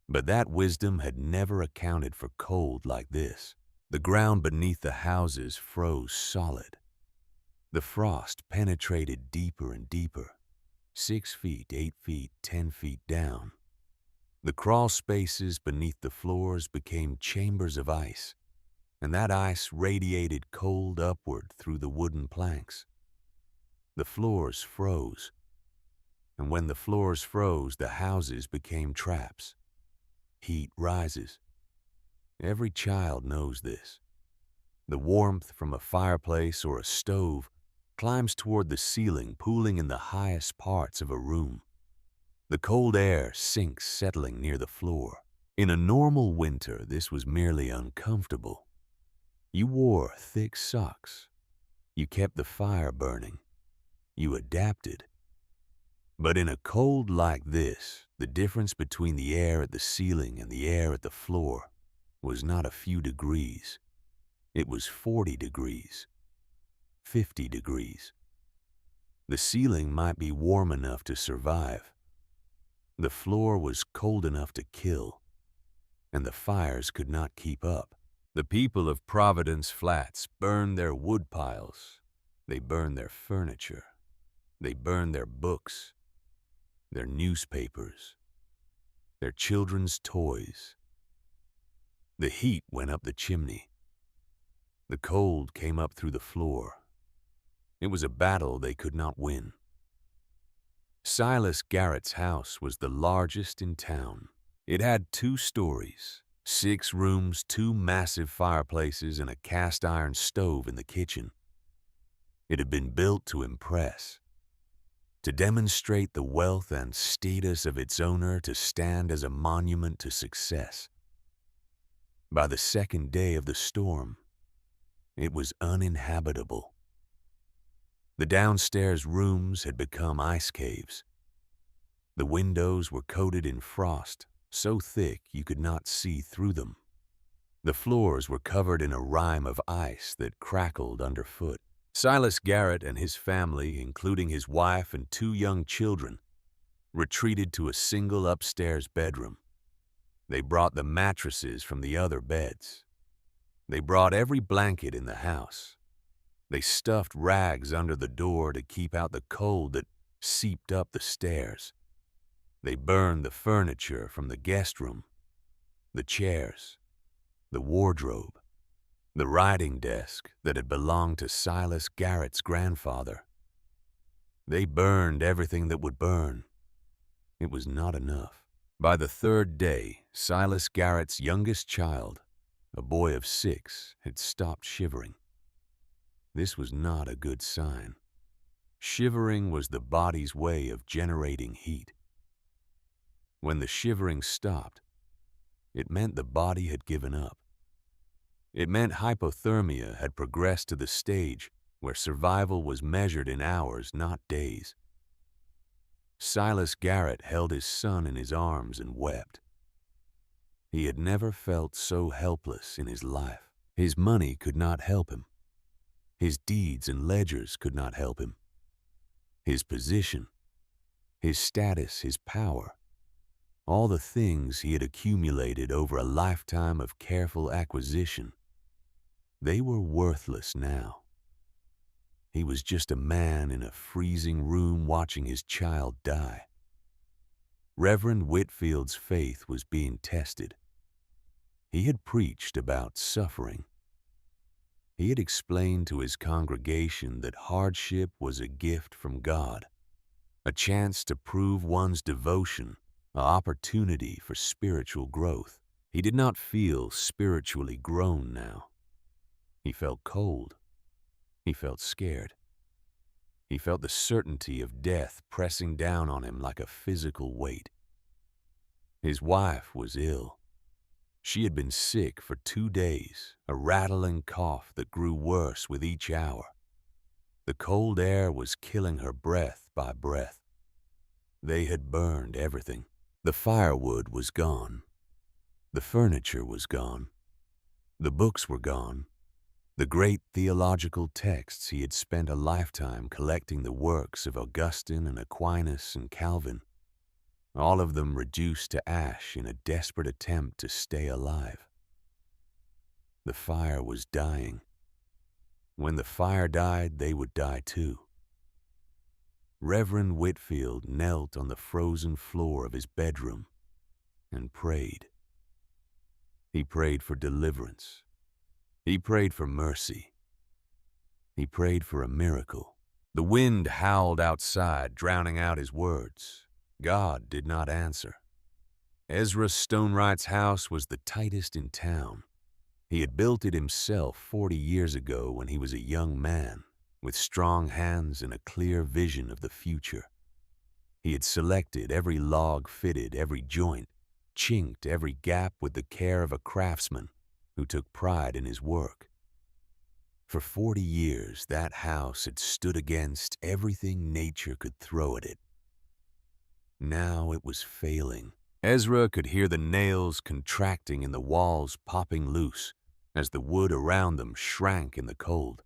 But that wisdom had never accounted for cold like this. The ground beneath the houses froze solid. The frost penetrated deeper and deeper, 6 feet, 8 feet, 10 feet down. The crawl spaces beneath the floors became chambers of ice, and that ice radiated cold upward through the wooden planks. The floors froze, and when the floors froze, the houses became traps. Heat rises. Every child knows this. The warmth from a fireplace or a stove climbs toward the ceiling, pooling in the highest parts of a room. The cold air sinks, settling near the floor. In a normal winter, this was merely uncomfortable. You wore thick socks. You kept the fire burning. You adapted. But in a cold like this, the difference between the air at the ceiling and the air at the floor was not a few degrees. It was 40 degrees, 50 degrees. The ceiling might be warm enough to survive. The floor was cold enough to kill, and the fires could not keep up. The people of Providence Flats burned their wood piles. They burned their furniture. They burned their books, their newspapers, their children's toys. The heat went up the chimney. The cold came up through the floor. It was a battle they could not win. Silas Garrett's house was the largest in town. It had 2 stories, 6 rooms, 2 massive fireplaces, and a cast-iron stove in the kitchen. It had been built to impress, to demonstrate the wealth and status of its owner, to stand as a monument to success. By the second day of the storm, it was uninhabitable. The downstairs rooms had become ice caves. The windows were coated in frost, so thick you could not see through them. The floors were covered in a rime of ice that crackled underfoot. Silas Garrett and his family, including his wife and 2 young children, retreated to a single upstairs bedroom. They brought the mattresses from the other beds. They brought every blanket in the house. They stuffed rags under the door to keep out the cold that seeped up the stairs. They burned the furniture from the guest room, the chairs, the wardrobe, the writing desk that had belonged to Silas Garrett's grandfather. They burned everything that would burn. It was not enough. By the 3rd day, Silas Garrett's youngest child, a boy of 6, had stopped shivering. This was not a good sign. Shivering was the body's way of generating heat. When the shivering stopped, it meant the body had given up. It meant hypothermia had progressed to the stage where survival was measured in hours, not days. Silas Garrett held his son in his arms and wept. He had never felt so helpless in his life. His money could not help him. His deeds and ledgers could not help him. His position, his status, his power, all the things he had accumulated over a lifetime of careful acquisition, they were worthless now. He was just a man in a freezing room watching his child die. Reverend Whitfield's faith was being tested. He had preached about suffering. He had explained to his congregation that hardship was a gift from God, a chance to prove one's devotion, an opportunity for spiritual growth. He did not feel spiritually grown now. He felt cold. He felt scared. He felt the certainty of death pressing down on him like a physical weight. His wife was ill. She had been sick for 2 days, a rattling cough that grew worse with each hour. The cold air was killing her breath by breath. They had burned everything. The firewood was gone. The furniture was gone. The books were gone. The great theological texts he had spent a lifetime collecting, the works of Augustine and Aquinas and Calvin, all of them reduced to ash in a desperate attempt to stay alive. The fire was dying. When the fire died, they would die too. Reverend Whitfield knelt on the frozen floor of his bedroom and prayed. He prayed for deliverance. He prayed for mercy. He prayed for a miracle. The wind howled outside, drowning out his words. God did not answer. Ezra Stonewright's house was the tightest in town. He had built it himself 40 years ago when he was a young man, with strong hands and a clear vision of the future. He had selected every log, fitted every joint, chinked every gap with the care of a craftsman who took pride in his work. For 40 years, that house had stood against everything nature could throw at it. Now it was failing. Ezra could hear the nails contracting and the walls popping loose as the wood around them shrank in the cold.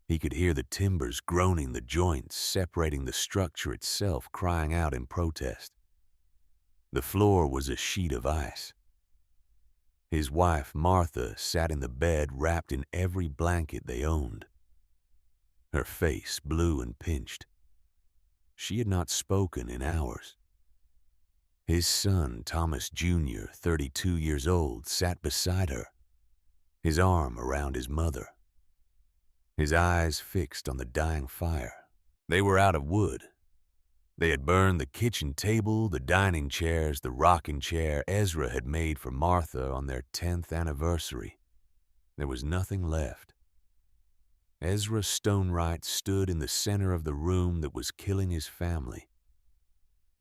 He could hear the timbers groaning, the joints separating the structure itself crying out in protest. The floor was a sheet of ice. His wife, Martha, sat in the bed wrapped in every blanket they owned. Her face blue and pinched. She had not spoken in hours. His son, Thomas Jr., 32 years old, sat beside her, his arm around his mother, his eyes fixed on the dying fire. They were out of wood. They had burned the kitchen table, the dining chairs, the rocking chair Ezra had made for Martha on their 10th anniversary. There was nothing left. Ezra Stonewright stood in the center of the room that was killing his family,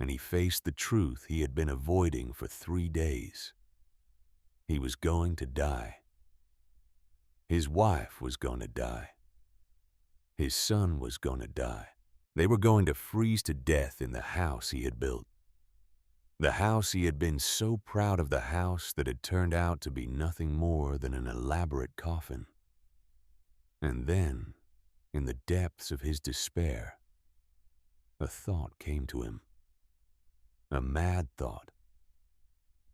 and he faced the truth he had been avoiding for 3 days. He was going to die. His wife was going to die. His son was going to die. They were going to freeze to death in the house he had built. The house he had been so proud of, the house that had turned out to be nothing more than an elaborate coffin. And then, in the depths of his despair, a thought came to him. A mad thought.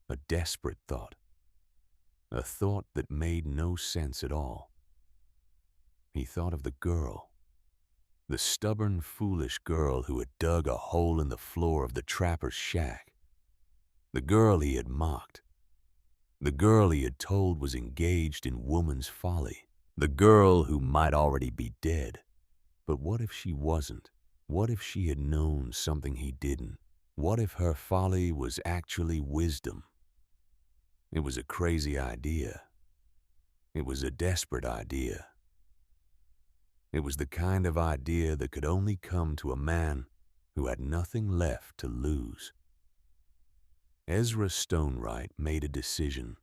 A desperate thought. A thought that made no sense at all. He thought of the girl. The stubborn, foolish girl who had dug a hole in the floor of the trapper's shack. The girl he had mocked. The girl he had told was engaged in woman's folly. The girl who might already be dead. But what if she wasn't? What if she had known something he didn't? What if her folly was actually wisdom? It was a crazy idea. It was a desperate idea. It was the kind of idea that could only come to a man who had nothing left to lose. Ezra Stonewright made a decision.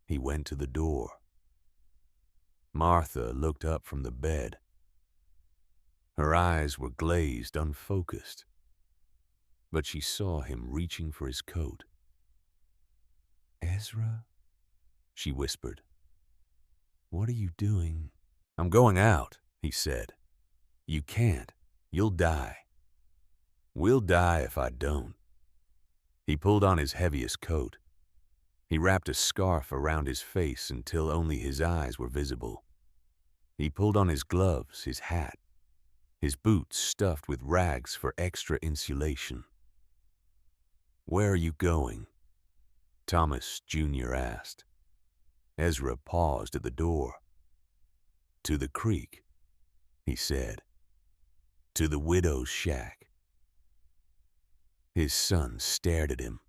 He went to the door. Martha looked up from the bed. Her eyes were glazed, unfocused, but she saw him reaching for his coat. "Ezra," she whispered, "what are you doing?" "I'm going out," he said. "You can't. You'll die. We'll die if I don't." He pulled on his heaviest coat. He wrapped a scarf around his face until only his eyes were visible. He pulled on his gloves, his hat, his boots stuffed with rags for extra insulation. "Where are you going?" Thomas Jr. asked. Ezra paused at the door. "To the creek," he said. "To the widow's shack." His son stared at him.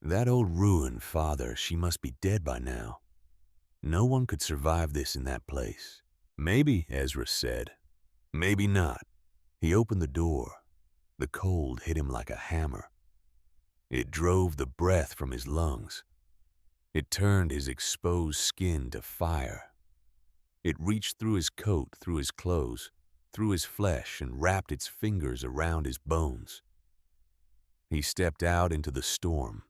That old ruin, father, she must be dead by now. No one could survive this in that place. "Maybe," Ezra said. "Maybe not." He opened the door. The cold hit him like a hammer. It drove the breath from his lungs. It turned his exposed skin to fire. It reached through his coat, through his clothes, through his flesh, and wrapped its fingers around his bones. He stepped out into the storm.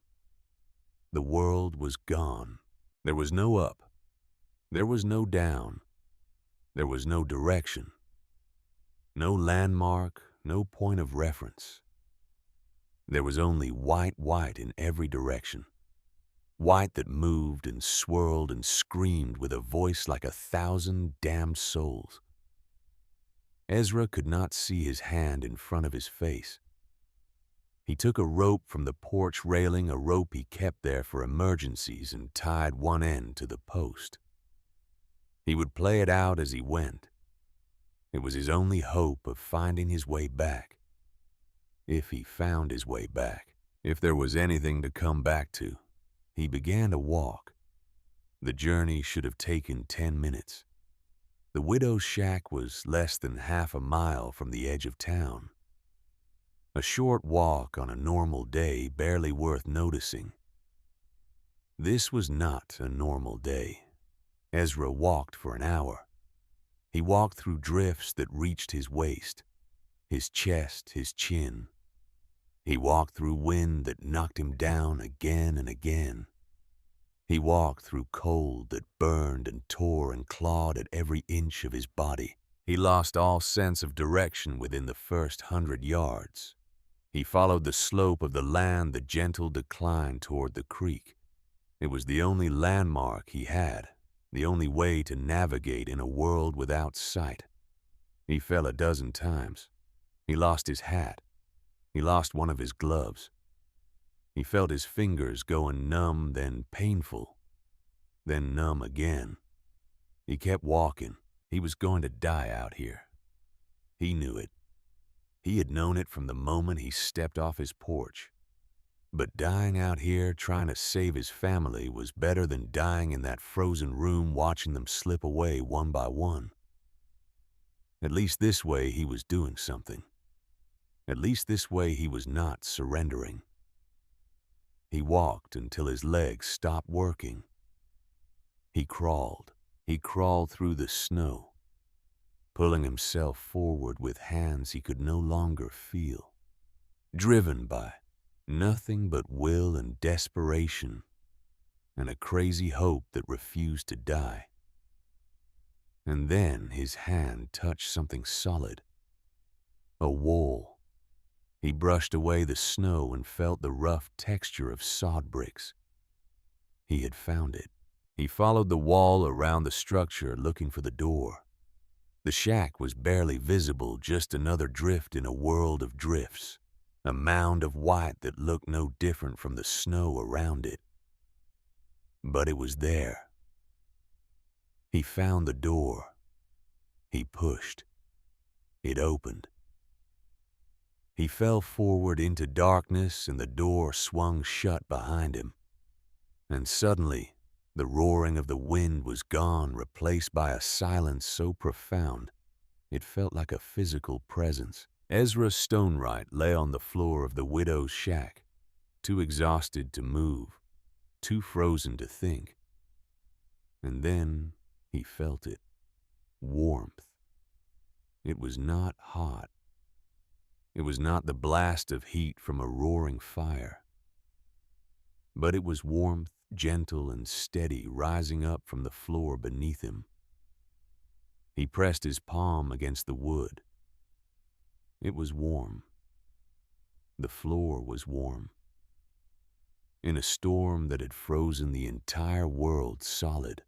The world was gone. There was no up. There was no down. There was no direction. No landmark, no point of reference. There was only white in every direction. White that moved and swirled and screamed with a voice like 1,000 damned souls. Ezra could not see his hand in front of his face. He took a rope from the porch railing, a rope he kept there for emergencies, and tied one end to the post. He would play it out as he went. It was his only hope of finding his way back. If he found his way back, if there was anything to come back to, he began to walk. The journey should have taken 10 minutes. The widow's shack was less than half a mile from the edge of town. A short walk on a normal day, barely worth noticing. This was not a normal day. Ezra walked for an hour. He walked through drifts that reached his waist, his chest, his chin. He walked through wind that knocked him down again and again. He walked through cold that burned and tore and clawed at every inch of his body. He lost all sense of direction within the first 100 yards. He followed the slope of the land, the gentle decline toward the creek. It was the only landmark he had, the only way to navigate in a world without sight. He fell a dozen times. He lost his hat. He lost one of his gloves. He felt his fingers going numb, then painful, then numb again. He kept walking. He was going to die out here. He knew it. He had known it from the moment he stepped off his porch. But dying out here trying to save his family was better than dying in that frozen room watching them slip away one by one. At least this way he was doing something. At least this way he was not surrendering. He walked until his legs stopped working. He crawled. He crawled through the snow, pulling himself forward with hands he could no longer feel, driven by nothing but will and desperation and a crazy hope that refused to die. And then his hand touched something solid, a wall. He brushed away the snow and felt the rough texture of sod bricks. He had found it. He followed the wall around the structure looking for the door. The shack was barely visible, just another drift in a world of drifts, a mound of white that looked no different from the snow around it. But it was there. He found the door. He pushed. It opened. He fell forward into darkness and the door swung shut behind him. And suddenly, the roaring of the wind was gone, replaced by a silence so profound it felt like a physical presence. Ezra Stonewright lay on the floor of the widow's shack, too exhausted to move, too frozen to think. And then he felt it. Warmth. It was not hot. It was not the blast of heat from a roaring fire. But it was warmth, gentle and steady, rising up from the floor beneath him. He pressed his palm against the wood. It was warm. The floor was warm. In a storm that had frozen the entire world solid,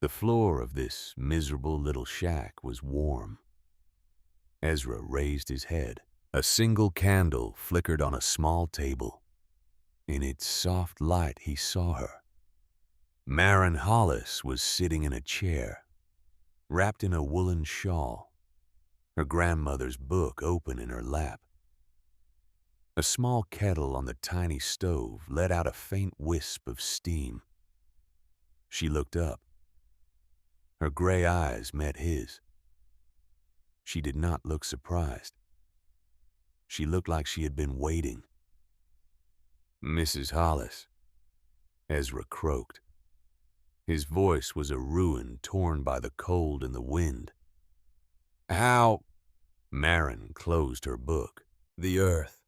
the floor of this miserable little shack was warm. Ezra raised his head. A single candle flickered on a small table. In its soft light he saw her. Maren Hollis was sitting in a chair, wrapped in a woolen shawl, her grandmother's book open in her lap. A small kettle on the tiny stove let out a faint wisp of steam. She looked up. Her gray eyes met his. She did not look surprised. She looked like she had been waiting. "Mrs. Hollis," Ezra croaked. His voice was a ruin torn by the cold and the wind. "How?" Maren closed her book. "The earth,"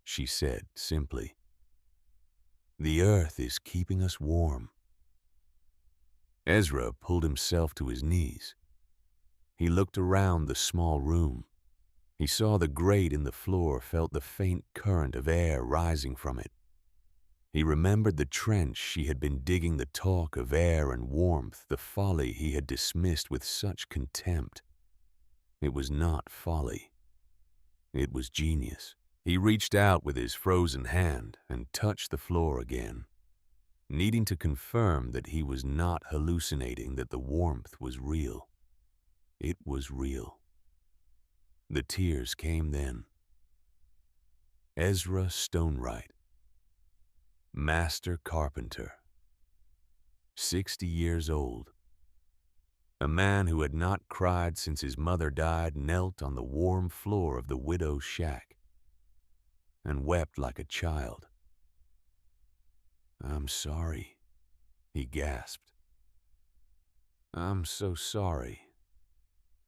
she said simply. "The earth is keeping us warm." Ezra pulled himself to his knees. He looked around the small room. He saw the grate in the floor, felt the faint current of air rising from it. He remembered the trench she had been digging, the talk of air and warmth, the folly he had dismissed with such contempt. It was not folly. It was genius. He reached out with his frozen hand and touched the floor again, needing to confirm that he was not hallucinating, that the warmth was real. It was real. The tears came then. Ezra Stonewright, master carpenter, 60 years old. A man who had not cried since his mother died knelt on the warm floor of the widow's shack and wept like a child. "I'm sorry," he gasped. "I'm so sorry.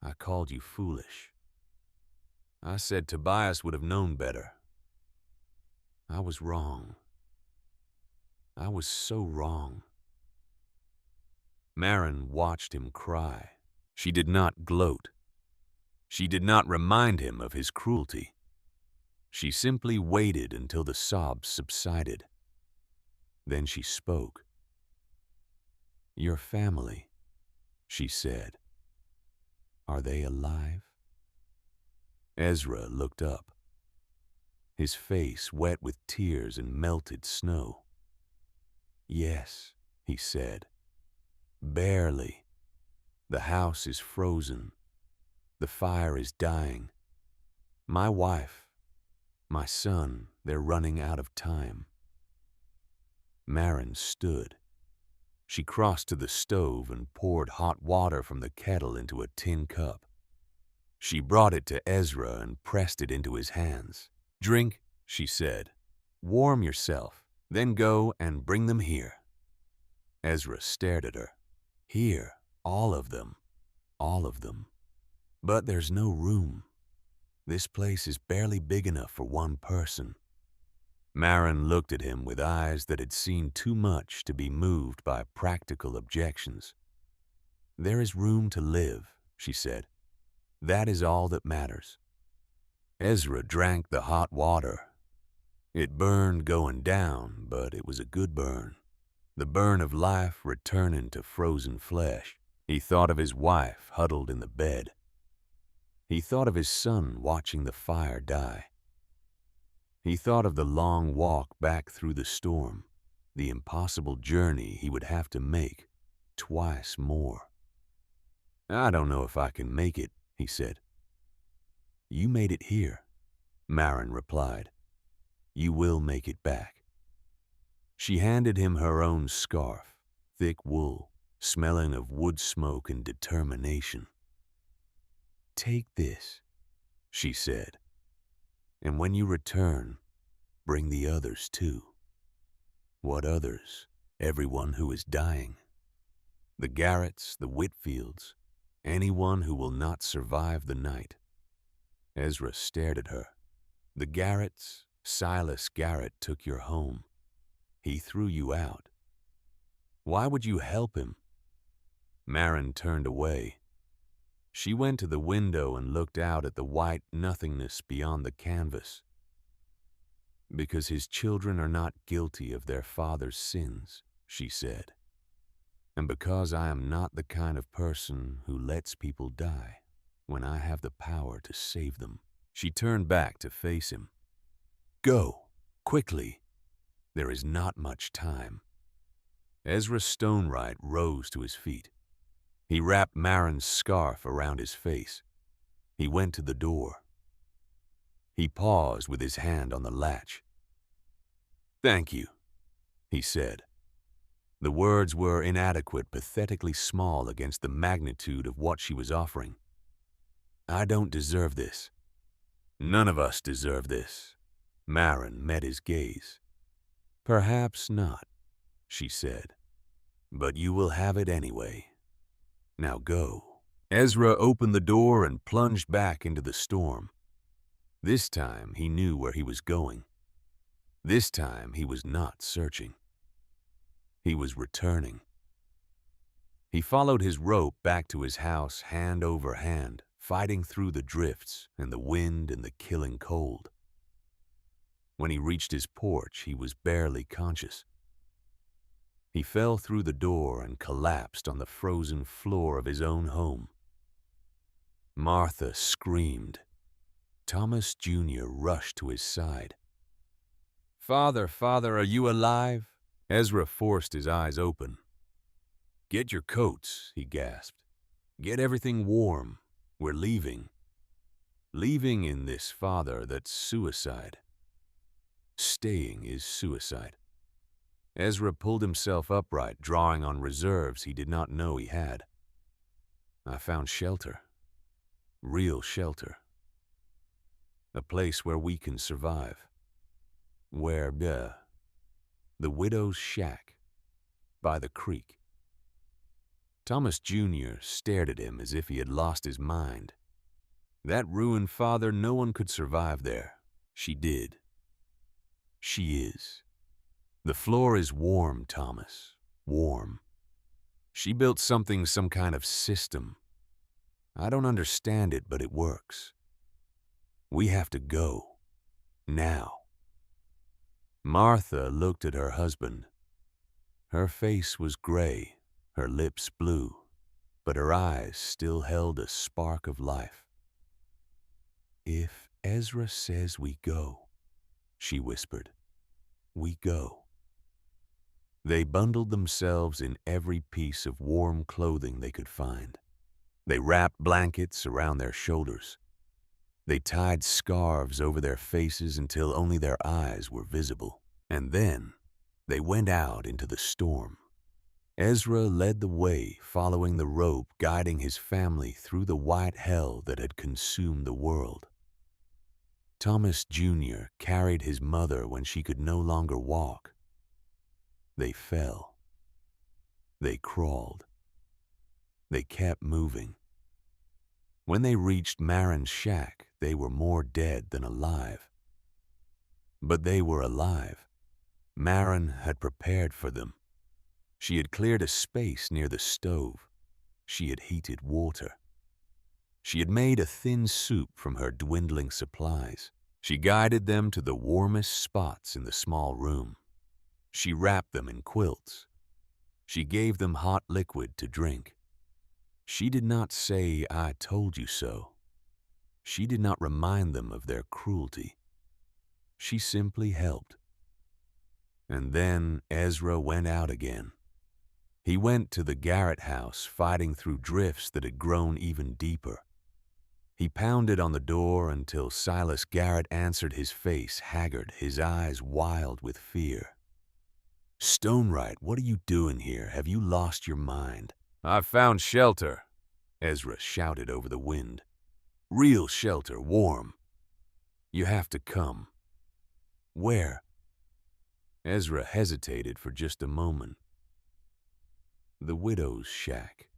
I called you foolish. I said Tobias would have known better. I was wrong. I was so wrong." Maren watched him cry. She did not gloat. She did not remind him of his cruelty. She simply waited until the sobs subsided. Then she spoke. "Your family," she said. "Are they alive?" Ezra looked up, his face wet with tears and melted snow. "Yes," he said. "Barely. The house is frozen. The fire is dying. My wife, my son, they're running out of time." Maren stood. She crossed to the stove and poured hot water from the kettle into a tin cup. She brought it to Ezra and pressed it into his hands. "Drink," she said. "Warm yourself, then go and bring them here." Ezra stared at her. "Here, all of them. All of them. But there's no room. This place is barely big enough for one person." Maren looked at him with eyes that had seen too much to be moved by practical objections. "There is room to live," she said. "That is all that matters." Ezra drank the hot water. It burned going down, but it was a good burn. The burn of life returning to frozen flesh. He thought of his wife huddled in the bed. He thought of his son watching the fire die. He thought of the long walk back through the storm, the impossible journey he would have to make twice more. "I don't know if I can make it," he said. "You made it here," Maren replied. "You will make it back." She handed him her own scarf, thick wool, smelling of wood smoke and determination. "Take this," she said, "and when you return, bring the others too." "What others?" "Everyone who is dying. The Garretts, the Whitfields, anyone who will not survive the night." Ezra stared at her. "The Garretts, Silas Garrett took your home. He threw you out. Why would you help him?" Maren turned away. She went to the window and looked out at the white nothingness beyond the canvas. "Because his children are not guilty of their father's sins," she said. "And because I am not the kind of person who lets people die when I have the power to save them." She turned back to face him. "Go, quickly. There is not much time." Ezra Stonewright rose to his feet. He wrapped Maren's scarf around his face. He went to the door. He paused with his hand on the latch. "Thank you," he said. The words were inadequate, pathetically small against the magnitude of what she was offering. "I don't deserve this. None of us deserve this." Maren met his gaze. "Perhaps not," she said, "but you will have it anyway. Now go." Ezra opened the door and plunged back into the storm. This time he knew where he was going. This time he was not searching. He was returning. He followed his rope back to his house hand over hand, fighting through the drifts and the wind and the killing cold. When he reached his porch, he was barely conscious. He fell through the door and collapsed on the frozen floor of his own home. Martha screamed. Thomas Jr. rushed to his side. "Father, Father, are you alive?" Ezra forced his eyes open. "Get your coats," he gasped. "Get everything warm. We're leaving. Leaving in this, Father, that's suicide. Staying is suicide." Ezra pulled himself upright, drawing on reserves he did not know he had. "I found shelter. Real shelter. A place where we can survive. Where, the widow's shack, by the creek." Thomas Jr. stared at him as if he had lost his mind. "That ruined, Father, no one could survive there. She did. She is. The floor is warm, Thomas. Warm. She built something, some kind of system. I don't understand it, but it works. We have to go. Now." Martha looked at her husband. Her face was gray, her lips blue, but her eyes still held a spark of life. "If Ezra says we go," she whispered, "we go." They bundled themselves in every piece of warm clothing they could find. They wrapped blankets around their shoulders. They tied scarves over their faces until only their eyes were visible. And then they went out into the storm. Ezra led the way, following the rope, guiding his family through the white hell that had consumed the world. Thomas Jr. carried his mother when she could no longer walk. They fell. They crawled. They kept moving. When they reached Marin's shack, they were more dead than alive. But they were alive. Marin had prepared for them. She had cleared a space near the stove. She had heated water. She had made a thin soup from her dwindling supplies. She guided them to the warmest spots in the small room. She wrapped them in quilts. She gave them hot liquid to drink. She did not say, "I told you so." She did not remind them of their cruelty. She simply helped. And then Ezra went out again. He went to the Garrett house, fighting through drifts that had grown even deeper. He pounded on the door until Silas Garrett answered, his face haggard, his eyes wild with fear. "Stonewright, what are you doing here? Have you lost your mind?" "I've found shelter," Ezra shouted over the wind. "Real shelter, warm. You have to come." "Where?" Ezra hesitated for just a moment. "The widow's shack.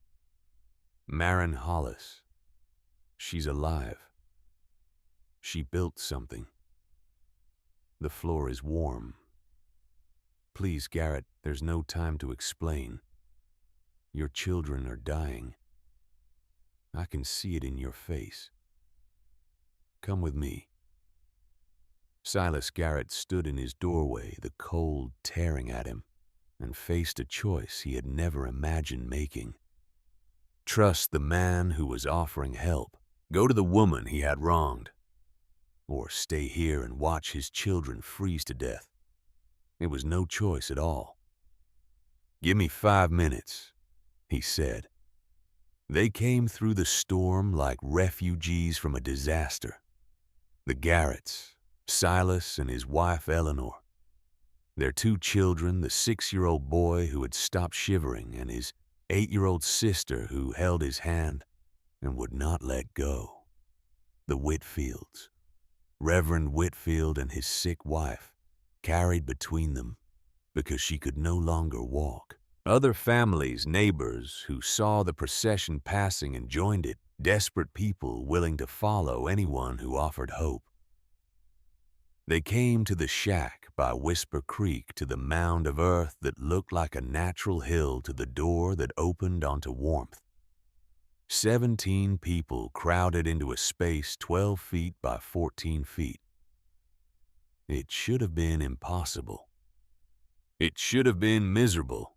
Marin Hollis. She's alive. She built something. The floor is warm. Please, Garrett, there's no time to explain. Your children are dying. I can see it in your face. Come with me." Silas Garrett stood in his doorway, the cold tearing at him, and faced a choice he had never imagined making. Trust the man who was offering help, go to the woman he had wronged, or stay here and watch his children freeze to death. It was no choice at all. "Give me 5 minutes," he said. They came through the storm like refugees from a disaster. The Garretts, Silas and his wife Eleanor. Their 2 children, the 6-year-old boy who had stopped shivering and his 8-year-old sister who held his hand and would not let go. The Whitfields, Reverend Whitfield and his sick wife, carried between them because she could no longer walk. Other families, neighbors who saw the procession passing and joined it, desperate people willing to follow anyone who offered hope. They came to the shack by Whisper Creek, to the mound of earth that looked like a natural hill, to the door that opened onto warmth. 17 people crowded into a space 12 feet by 14 feet. It should have been impossible. It should have been miserable.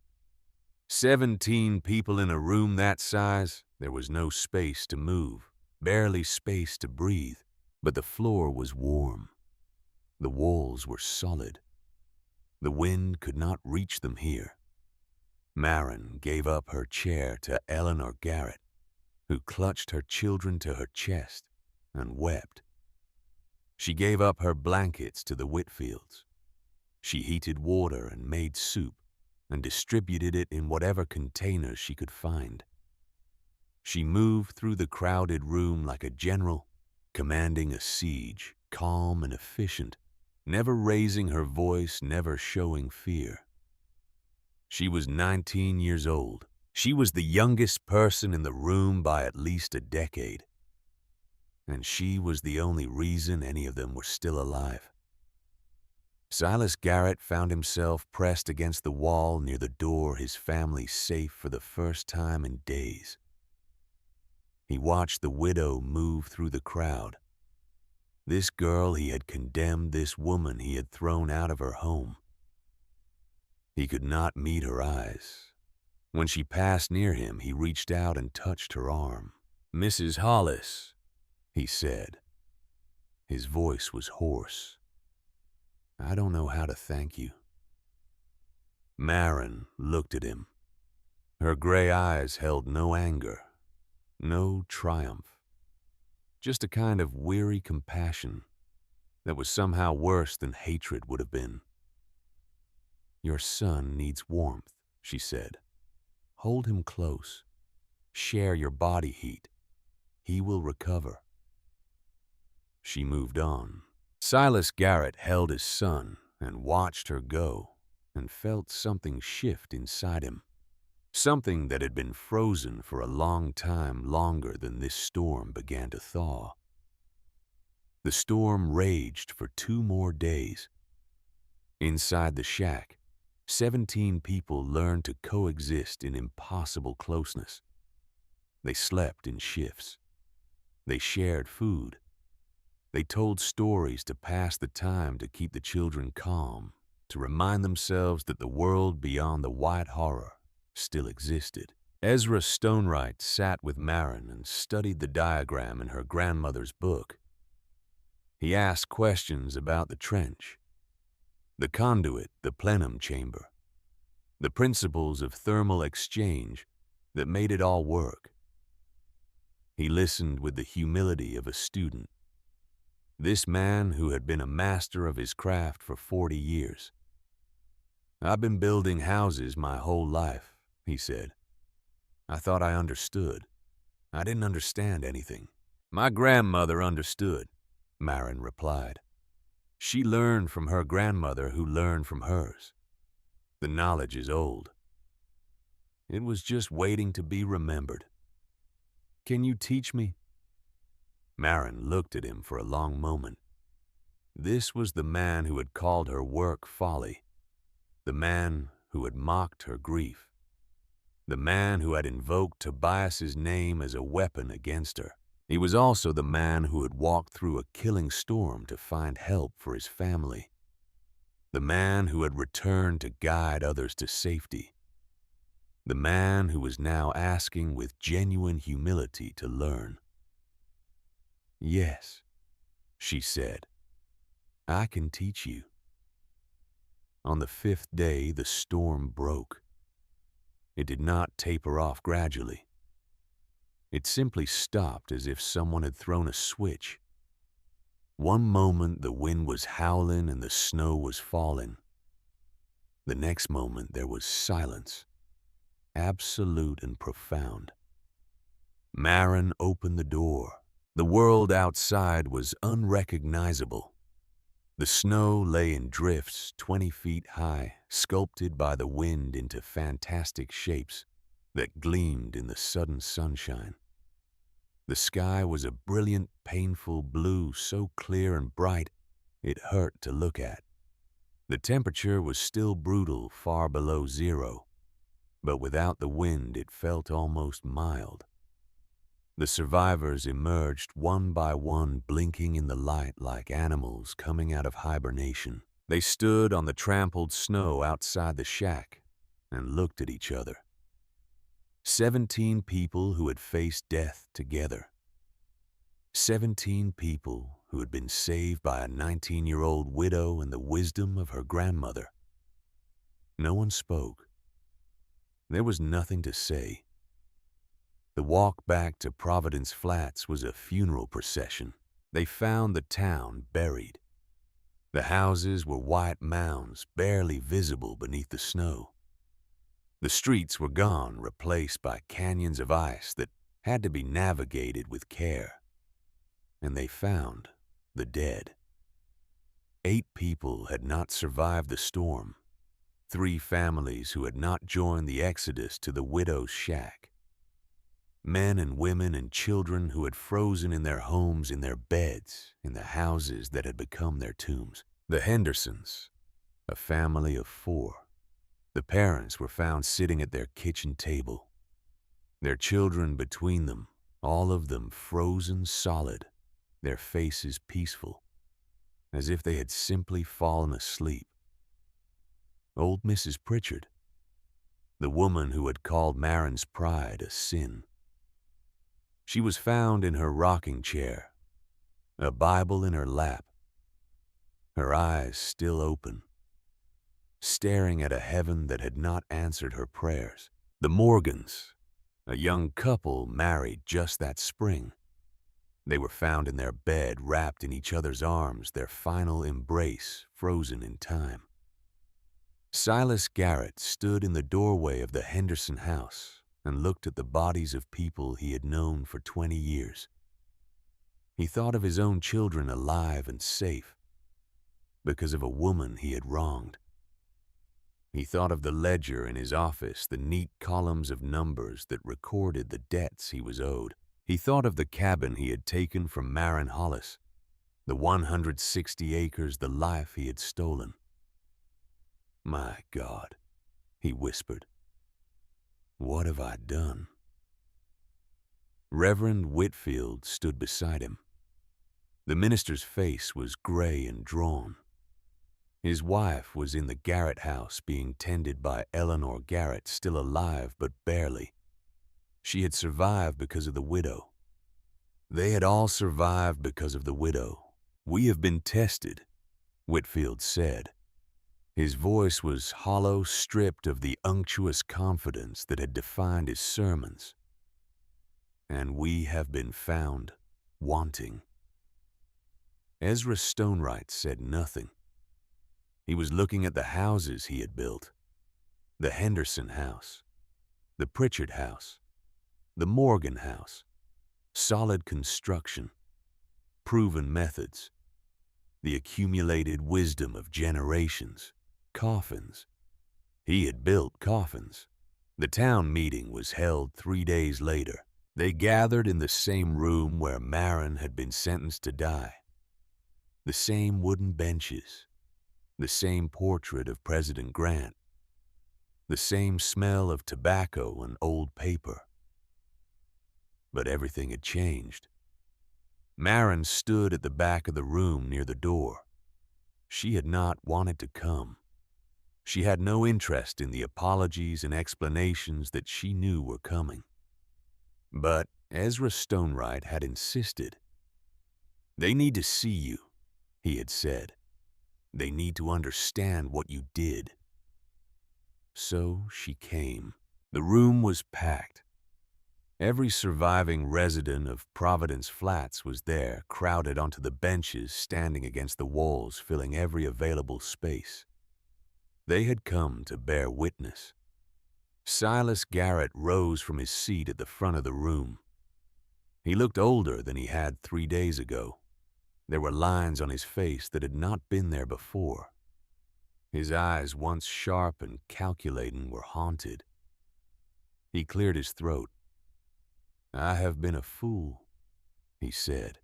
17 people in a room that size, there was no space to move, barely space to breathe, but the floor was warm. The walls were solid. The wind could not reach them here. Marin gave up her chair to Eleanor Garrett, who clutched her children to her chest and wept. She gave up her blankets to the Whitfields. She heated water and made soup and distributed it in whatever containers she could find. She moved through the crowded room like a general, commanding a siege, calm and efficient, never raising her voice, never showing fear. She was 19 years old. She was the youngest person in the room by at least a decade. And she was the only reason any of them were still alive. Silas Garrett found himself pressed against the wall near the door, his family safe for the first time in days. He watched the widow move through the crowd. This girl he had condemned, this woman he had thrown out of her home. He could not meet her eyes. When she passed near him, he reached out and touched her arm. "Mrs. Hollis," he said. His voice was hoarse. "I don't know how to thank you." Marin looked at him. Her gray eyes held no anger, no triumph, just a kind of weary compassion that was somehow worse than hatred would have been. "Your son needs warmth," she said. "Hold him close. Share your body heat. He will recover." She moved on. Silas Garrett held his son and watched her go and felt something shift inside him. Something that had been frozen for a long time, longer than this storm began to thaw. The storm raged for 2 more days. Inside the shack, 17 people learned to coexist in impossible closeness. They slept in shifts. They shared food. They told stories to pass the time, to keep the children calm, to remind themselves that the world beyond the white horror still existed. Ezra Stonewright sat with Marin and studied the diagram in her grandmother's book. He asked questions about the trench, the conduit, the plenum chamber, the principles of thermal exchange that made it all work. He listened with the humility of a student. This man who had been a master of his craft for 40 years. "I've been building houses my whole life," he said. "I thought I understood. I didn't understand anything." "My grandmother understood," Marin replied. "She learned from her grandmother who learned from hers. The knowledge is old. It was just waiting to be remembered. Can you teach me?" Marin looked at him for a long moment. This was the man who had called her work folly, the man who had mocked her grief, the man who had invoked Tobias's name as a weapon against her. He was also the man who had walked through a killing storm to find help for his family, the man who had returned to guide others to safety, the man who was now asking with genuine humility to learn. "Yes," she said, "I can teach you." On the 5th day, the storm broke. It did not taper off gradually. It simply stopped as if someone had thrown a switch. One moment the wind was howling and the snow was falling. The next moment there was silence, absolute and profound. Marin opened the door. The world outside was unrecognizable. The snow lay in drifts 20 feet high, sculpted by the wind into fantastic shapes that gleamed in the sudden sunshine. The sky was a brilliant, painful blue, so clear and bright It hurt to look at. The temperature was still brutal, far below zero, but without the wind it felt almost mild. The survivors emerged one by one, blinking in the light like animals coming out of hibernation. They stood on the trampled snow outside the shack and looked at each other. 17 people who had faced death together. 17 people who had been saved by a 19-year-old widow and the wisdom of her grandmother. No one spoke. There was nothing to say. The walk back to Providence Flats was a funeral procession. They found the town buried. The houses were white mounds, barely visible beneath the snow. The streets were gone, replaced by canyons of ice that had to be navigated with care. And they found the dead. 8 people had not survived the storm. 3 families who had not joined the exodus to the widow's shack. Men and women and children who had frozen in their homes, in their beds, in the houses that had become their tombs. The Hendersons, a family of 4. The parents were found sitting at their kitchen table. Their children between them, all of them frozen solid, their faces peaceful, as if they had simply fallen asleep. Old Mrs. Pritchard, the woman who had called Maren's pride a sin. She was found in her rocking chair, a Bible in her lap, her eyes still open, staring at a heaven that had not answered her prayers. The Morgans, a young couple married just that spring. They were found in their bed, wrapped in each other's arms, their final embrace frozen in time. Silas Garrett stood in the doorway of the Henderson house and looked at the bodies of people he had known for 20 years. He thought of his own children alive and safe because of a woman he had wronged. He thought of the ledger in his office, the neat columns of numbers that recorded the debts he was owed. He thought of the cabin he had taken from Maren Hollis, the 160 acres, the life he had stolen. "My God," he whispered, "what have I done?" Reverend Whitfield stood beside him. The minister's face was gray and drawn. His wife was in the Garrett house being tended by Eleanor Garrett, still alive but barely. She had survived because of the widow. They had all survived because of the widow. "We have been tested," Whitfield said. His voice was hollow, stripped of the unctuous confidence that had defined his sermons. "And we have been found wanting." Ezra Stonewright said nothing. He was looking at the houses he had built. The Henderson house, the Pritchard house, the Morgan house. Solid construction, proven methods, the accumulated wisdom of generations. Coffins. He had built coffins. The town meeting was held 3 days later. They gathered in the same room where Maren had been sentenced to die. The same wooden benches, the same portrait of President Grant, the same smell of tobacco and old paper. But everything had changed. Maren stood at the back of the room near the door. She had not wanted to come. She had no interest in the apologies and explanations that she knew were coming. But Ezra Stonewright had insisted. "They need to see you," he had said. "They need to understand what you did." So she came. The room was packed. Every surviving resident of Providence Flats was there, crowded onto the benches, standing against the walls, filling every available space. They had come to bear witness. Silas Garrett rose from his seat at the front of the room. He looked older than he had 3 days ago. There were lines on his face that had not been there before. His eyes, once sharp and calculating, were haunted. He cleared his throat. "I have been a fool," he said.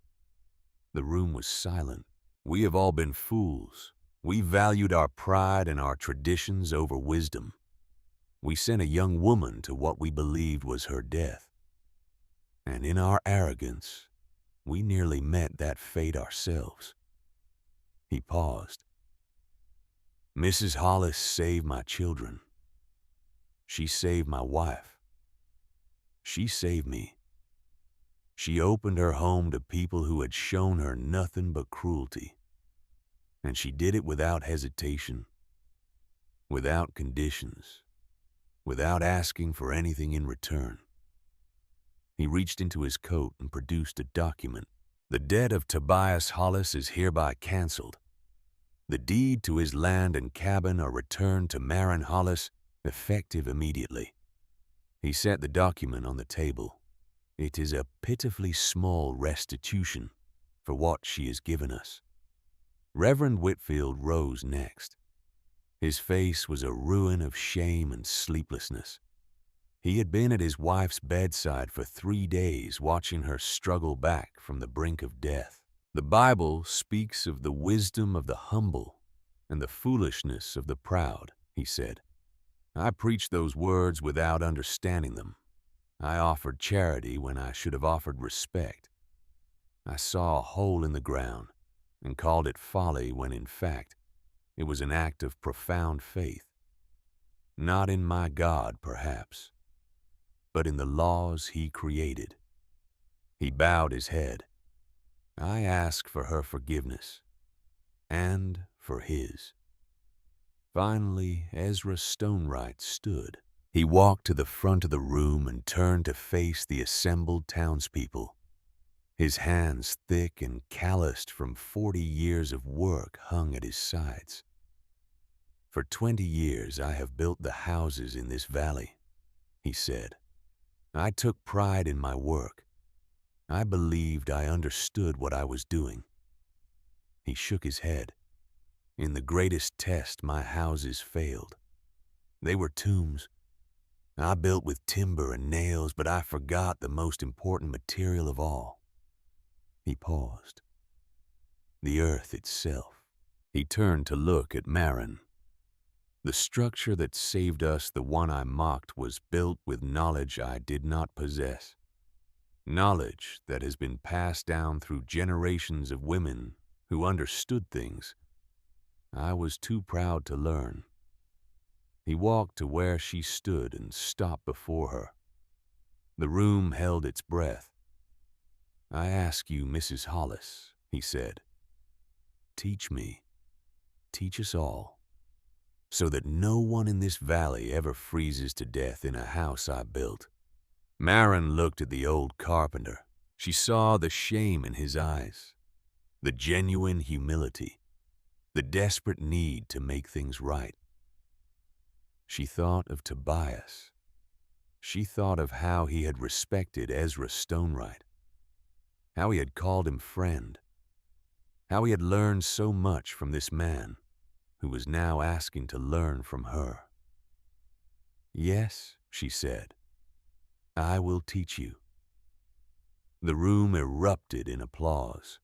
The room was silent. We have all been fools. We valued our pride and our traditions over wisdom. We sent a young woman to what we believed was her death. And in our arrogance, we nearly met that fate ourselves. He paused. Mrs. Hollis saved my children. She saved my wife. She saved me. She opened her home to people who had shown her nothing but cruelty. And she did it without hesitation, without conditions, without asking for anything in return. He reached into his coat and produced a document. The debt of Tobias Hollis is hereby canceled. The deed to his land and cabin are returned to Maren Hollis, effective immediately. He set the document on the table. It is a pitifully small restitution for what she has given us. Reverend Whitfield rose next. His face was a ruin of shame and sleeplessness. He had been at his wife's bedside for 3 days, watching her struggle back from the brink of death. The Bible speaks of the wisdom of the humble and the foolishness of the proud, he said. I preached those words without understanding them. I offered charity when I should have offered respect. I saw a hole in the ground and called it folly when in fact it was an act of profound faith. Not in my God, perhaps, but in the laws he created. He bowed his head. I ask for her forgiveness, and for his. Finally, Ezra Stonewright stood. He walked to the front of the room and turned to face the assembled townspeople. His hands, thick and calloused from 40 years of work, hung at his sides. For 20 years I have built the houses in this valley, he said. I took pride in my work. I believed I understood what I was doing. He shook his head. In the greatest test, my houses failed. They were tombs. I built with timber and nails, but I forgot the most important material of all. He paused. The earth itself. He turned to look at Maren. The structure that saved us, the one I mocked, was built with knowledge I did not possess. Knowledge that has been passed down through generations of women who understood things I was too proud to learn. He walked to where she stood and stopped before her. The room held its breath. I ask you, Mrs. Hollis, he said, teach me, teach us all, so that no one in this valley ever freezes to death in a house I built. Maren looked at the old carpenter. She saw the shame in his eyes, the genuine humility, the desperate need to make things right. She thought of Tobias. She thought of how he had respected Ezra Stonewright, how he had called him friend, how he had learned so much from this man who was now asking to learn from her. Yes, she said, I will teach you. The room erupted in applause.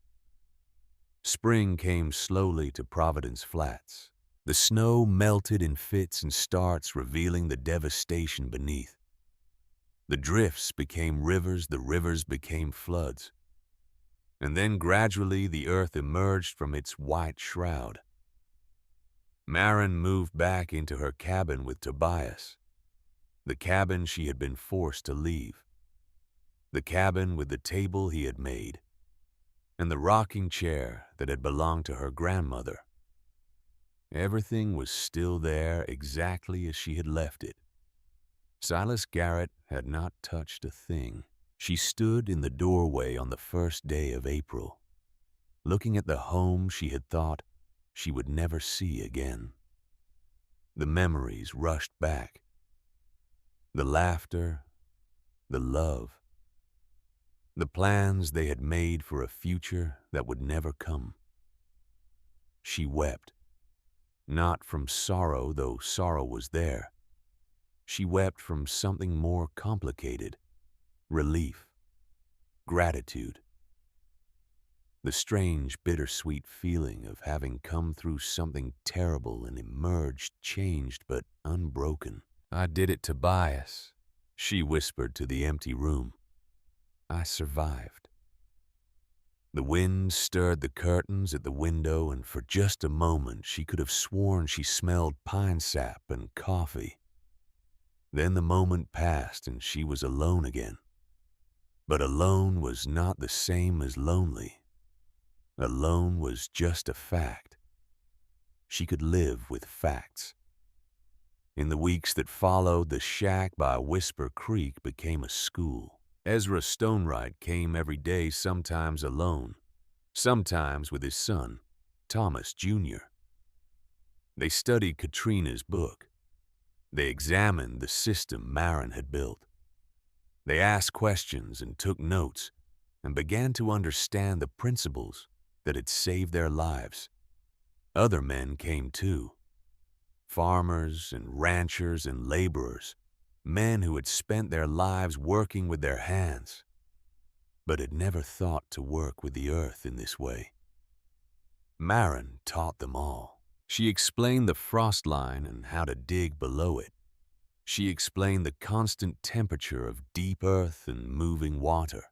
Spring came slowly to Providence Flats. The snow melted in fits and starts, revealing the devastation beneath. The drifts became rivers, the rivers became floods. And then gradually the earth emerged from its white shroud. Maren moved back into her cabin with Tobias, the cabin she had been forced to leave, the cabin with the table he had made, and the rocking chair that had belonged to her grandmother. Everything was still there exactly as she had left it. Silas Garrett had not touched a thing. She stood in the doorway on the first day of April, looking at the home she had thought she would never see again. The memories rushed back. The laughter, the love, the plans they had made for a future that would never come. She wept, not from sorrow, though sorrow was there. She wept from something more complicated, relief, gratitude. The strange, bittersweet feeling of having come through something terrible and emerged changed but unbroken. "I did it, Tobias," she whispered to the empty room. "I survived." The wind stirred the curtains at the window, and for just a moment she could have sworn she smelled pine sap and coffee. Then the moment passed and she was alone again. But alone was not the same as lonely. Alone was just a fact. She could live with facts. In the weeks that followed, the shack by Whisper Creek became a school. Ezra Stonewright came every day, sometimes alone, sometimes with his son, Thomas Jr. They studied Katrina's book. They examined the system Marin had built. They asked questions and took notes and began to understand the principles that had saved their lives. Other men came too. Farmers and ranchers and laborers, men who had spent their lives working with their hands, but had never thought to work with the earth in this way. Marin taught them all. She explained the frost line and how to dig below it. She explained the constant temperature of deep earth and moving water.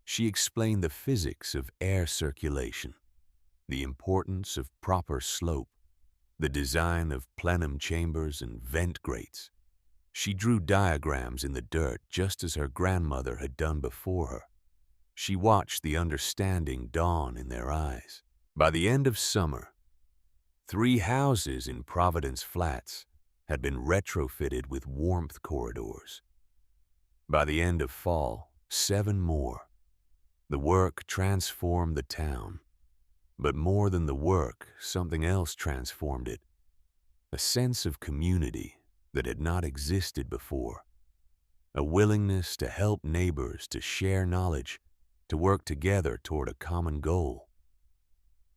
She explained the physics of air circulation, the importance of proper slope, the design of plenum chambers and vent grates. She drew diagrams in the dirt just as her grandmother had done before her. She watched the understanding dawn in their eyes. By the end of summer, 3 houses in Providence Flats had been retrofitted with warmth corridors. By the end of fall, 7 more. The work transformed the town. But more than the work, something else transformed it. A sense of community that had not existed before. A willingness to help neighbors, to share knowledge, to work together toward a common goal.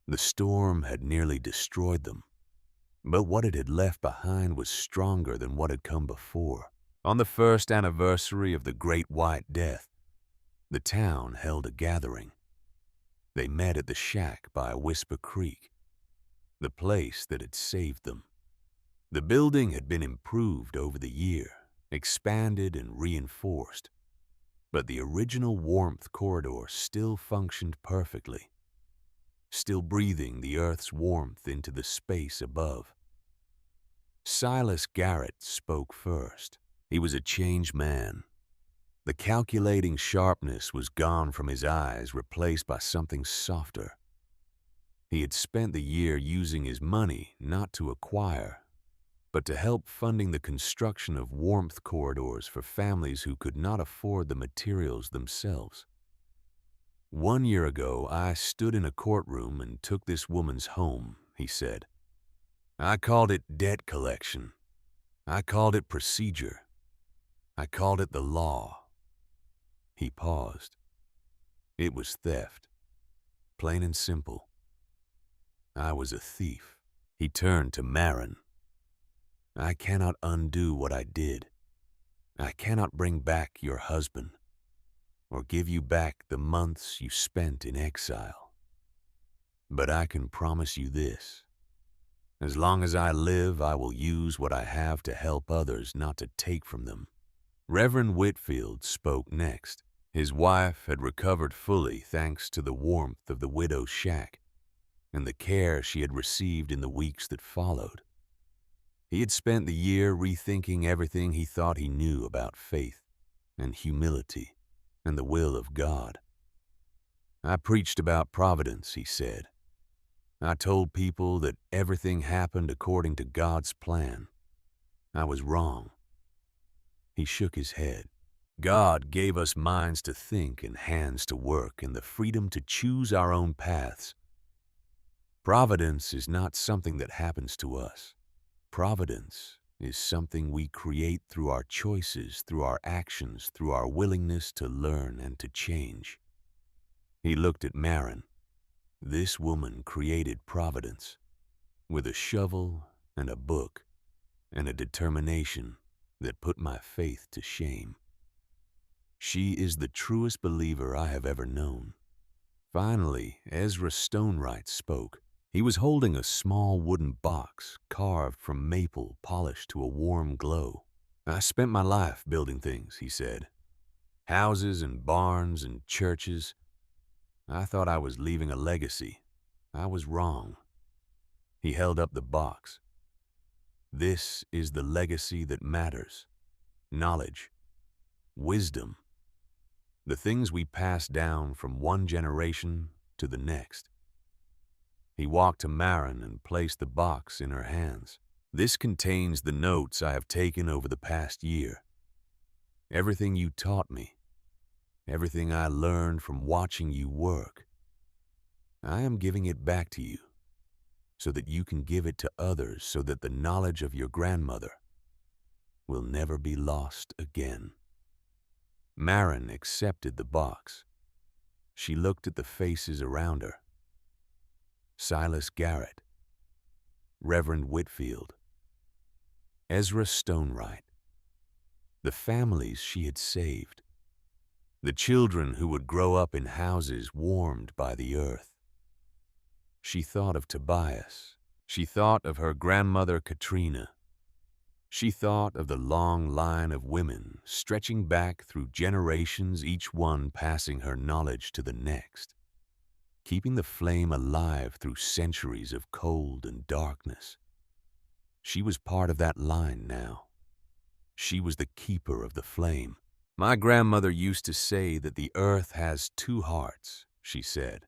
The storm had nearly destroyed them, but what it had left behind was stronger than what had come before. On the first anniversary of the Great White Death, the town held a gathering. They met at the shack by Whisper Creek, the place that had saved them. The building had been improved over the year, expanded and reinforced, but the original warmth corridor still functioned perfectly, still breathing the earth's warmth into the space above. Silas Garrett spoke first. He was a changed man. The calculating sharpness was gone from his eyes, replaced by something softer. He had spent the year using his money not to acquire, but to help funding the construction of warmth corridors for families who could not afford the materials themselves. 1 year ago, I stood in a courtroom and took this woman's home, he said. I called it debt collection. I called it procedure. I called it the law. He paused. It was theft. Plain and simple. I was a thief. He turned to Marin. I cannot undo what I did. I cannot bring back your husband, or give you back the months you spent in exile. But I can promise you this. As long as I live, I will use what I have to help others, not to take from them. Reverend Whitfield spoke next. His wife had recovered fully thanks to the warmth of the widow's shack and the care she had received in the weeks that followed. He had spent the year rethinking everything he thought he knew about faith and humility and the will of God. I preached about providence, he said. I told people that everything happened according to God's plan. I was wrong. He shook his head. God gave us minds to think and hands to work and the freedom to choose our own paths. Providence is not something that happens to us. Providence is something we create through our choices, through our actions, through our willingness to learn and to change. He looked at Marin. This woman created providence with a shovel and a book and a determination that put my faith to shame. She is the truest believer I have ever known. Finally, Ezra Stonewright spoke. He was holding a small wooden box carved from maple polished to a warm glow. "I spent my life building things," he said. "Houses and barns and churches. I thought I was leaving a legacy. I was wrong." He held up the box. "This is the legacy that matters. Knowledge. Wisdom. The things we pass down from one generation to the next." He walked to Marin and placed the box in her hands. "This contains the notes I have taken over the past year. Everything you taught me. Everything I learned from watching you work. I am giving it back to you so that you can give it to others, so that the knowledge of your grandmother will never be lost again." Marin accepted the box. She looked at the faces around her. Silas Garrett, Reverend Whitfield, Ezra Stonewright, the families she had saved, the children who would grow up in houses warmed by the earth. She thought of Tobias. She thought of her grandmother Katrina. She thought of the long line of women stretching back through generations, each one passing her knowledge to the next, keeping the flame alive through centuries of cold and darkness. She was part of that line now. She was the keeper of the flame. "My grandmother used to say that the earth has two hearts," she said.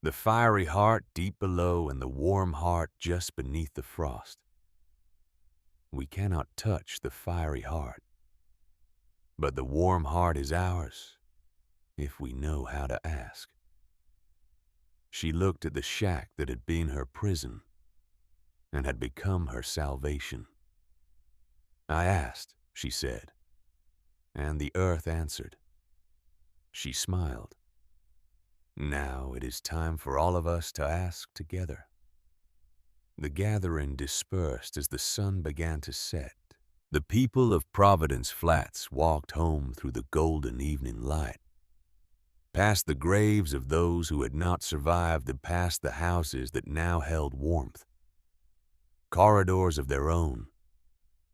"The fiery heart deep below and the warm heart just beneath the frost. We cannot touch the fiery heart, but the warm heart is ours if we know how to ask." She looked at the shack that had been her prison and had become her salvation. "I asked," she said, "and the earth answered." She smiled. "Now it is time for all of us to ask together." The gathering dispersed as the sun began to set. The people of Providence Flats walked home through the golden evening light, past the graves of those who had not survived, and past the houses that now held warmth, corridors of their own,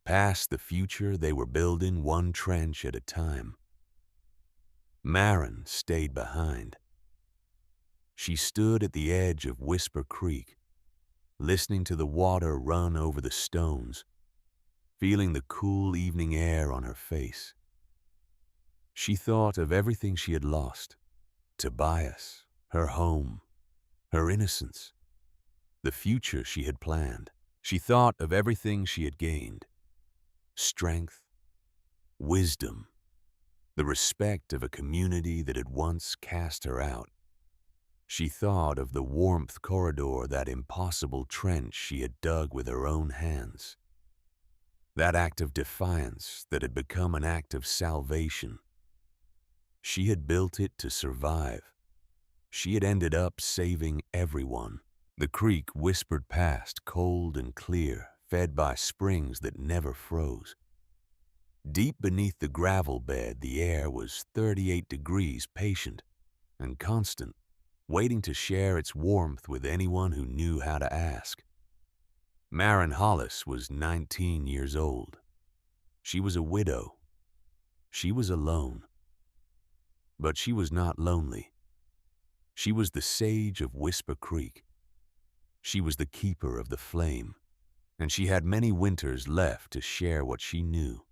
past the future they were building one trench at a time. Marin stayed behind. She stood at the edge of Whisper Creek, listening to the water run over the stones, feeling the cool evening air on her face. She thought of everything she had lost: Tobias, her home, her innocence, the future she had planned. She thought of everything she had gained: strength, wisdom, the respect of a community that had once cast her out. She thought of the warmth corridor, that impossible trench she had dug with her own hands, that act of defiance that had become an act of salvation. She had built it to survive. She had ended up saving everyone. The creek whispered past, cold and clear, fed by springs that never froze. Deep beneath the gravel bed, the air was 38 degrees, patient and constant, waiting to share its warmth with anyone who knew how to ask. Marin Hollis was 19 years old. She was a widow. She was alone. But she was not lonely. She was the sage of Whisper Creek. She was the keeper of the flame, and she had many winters left to share what she knew.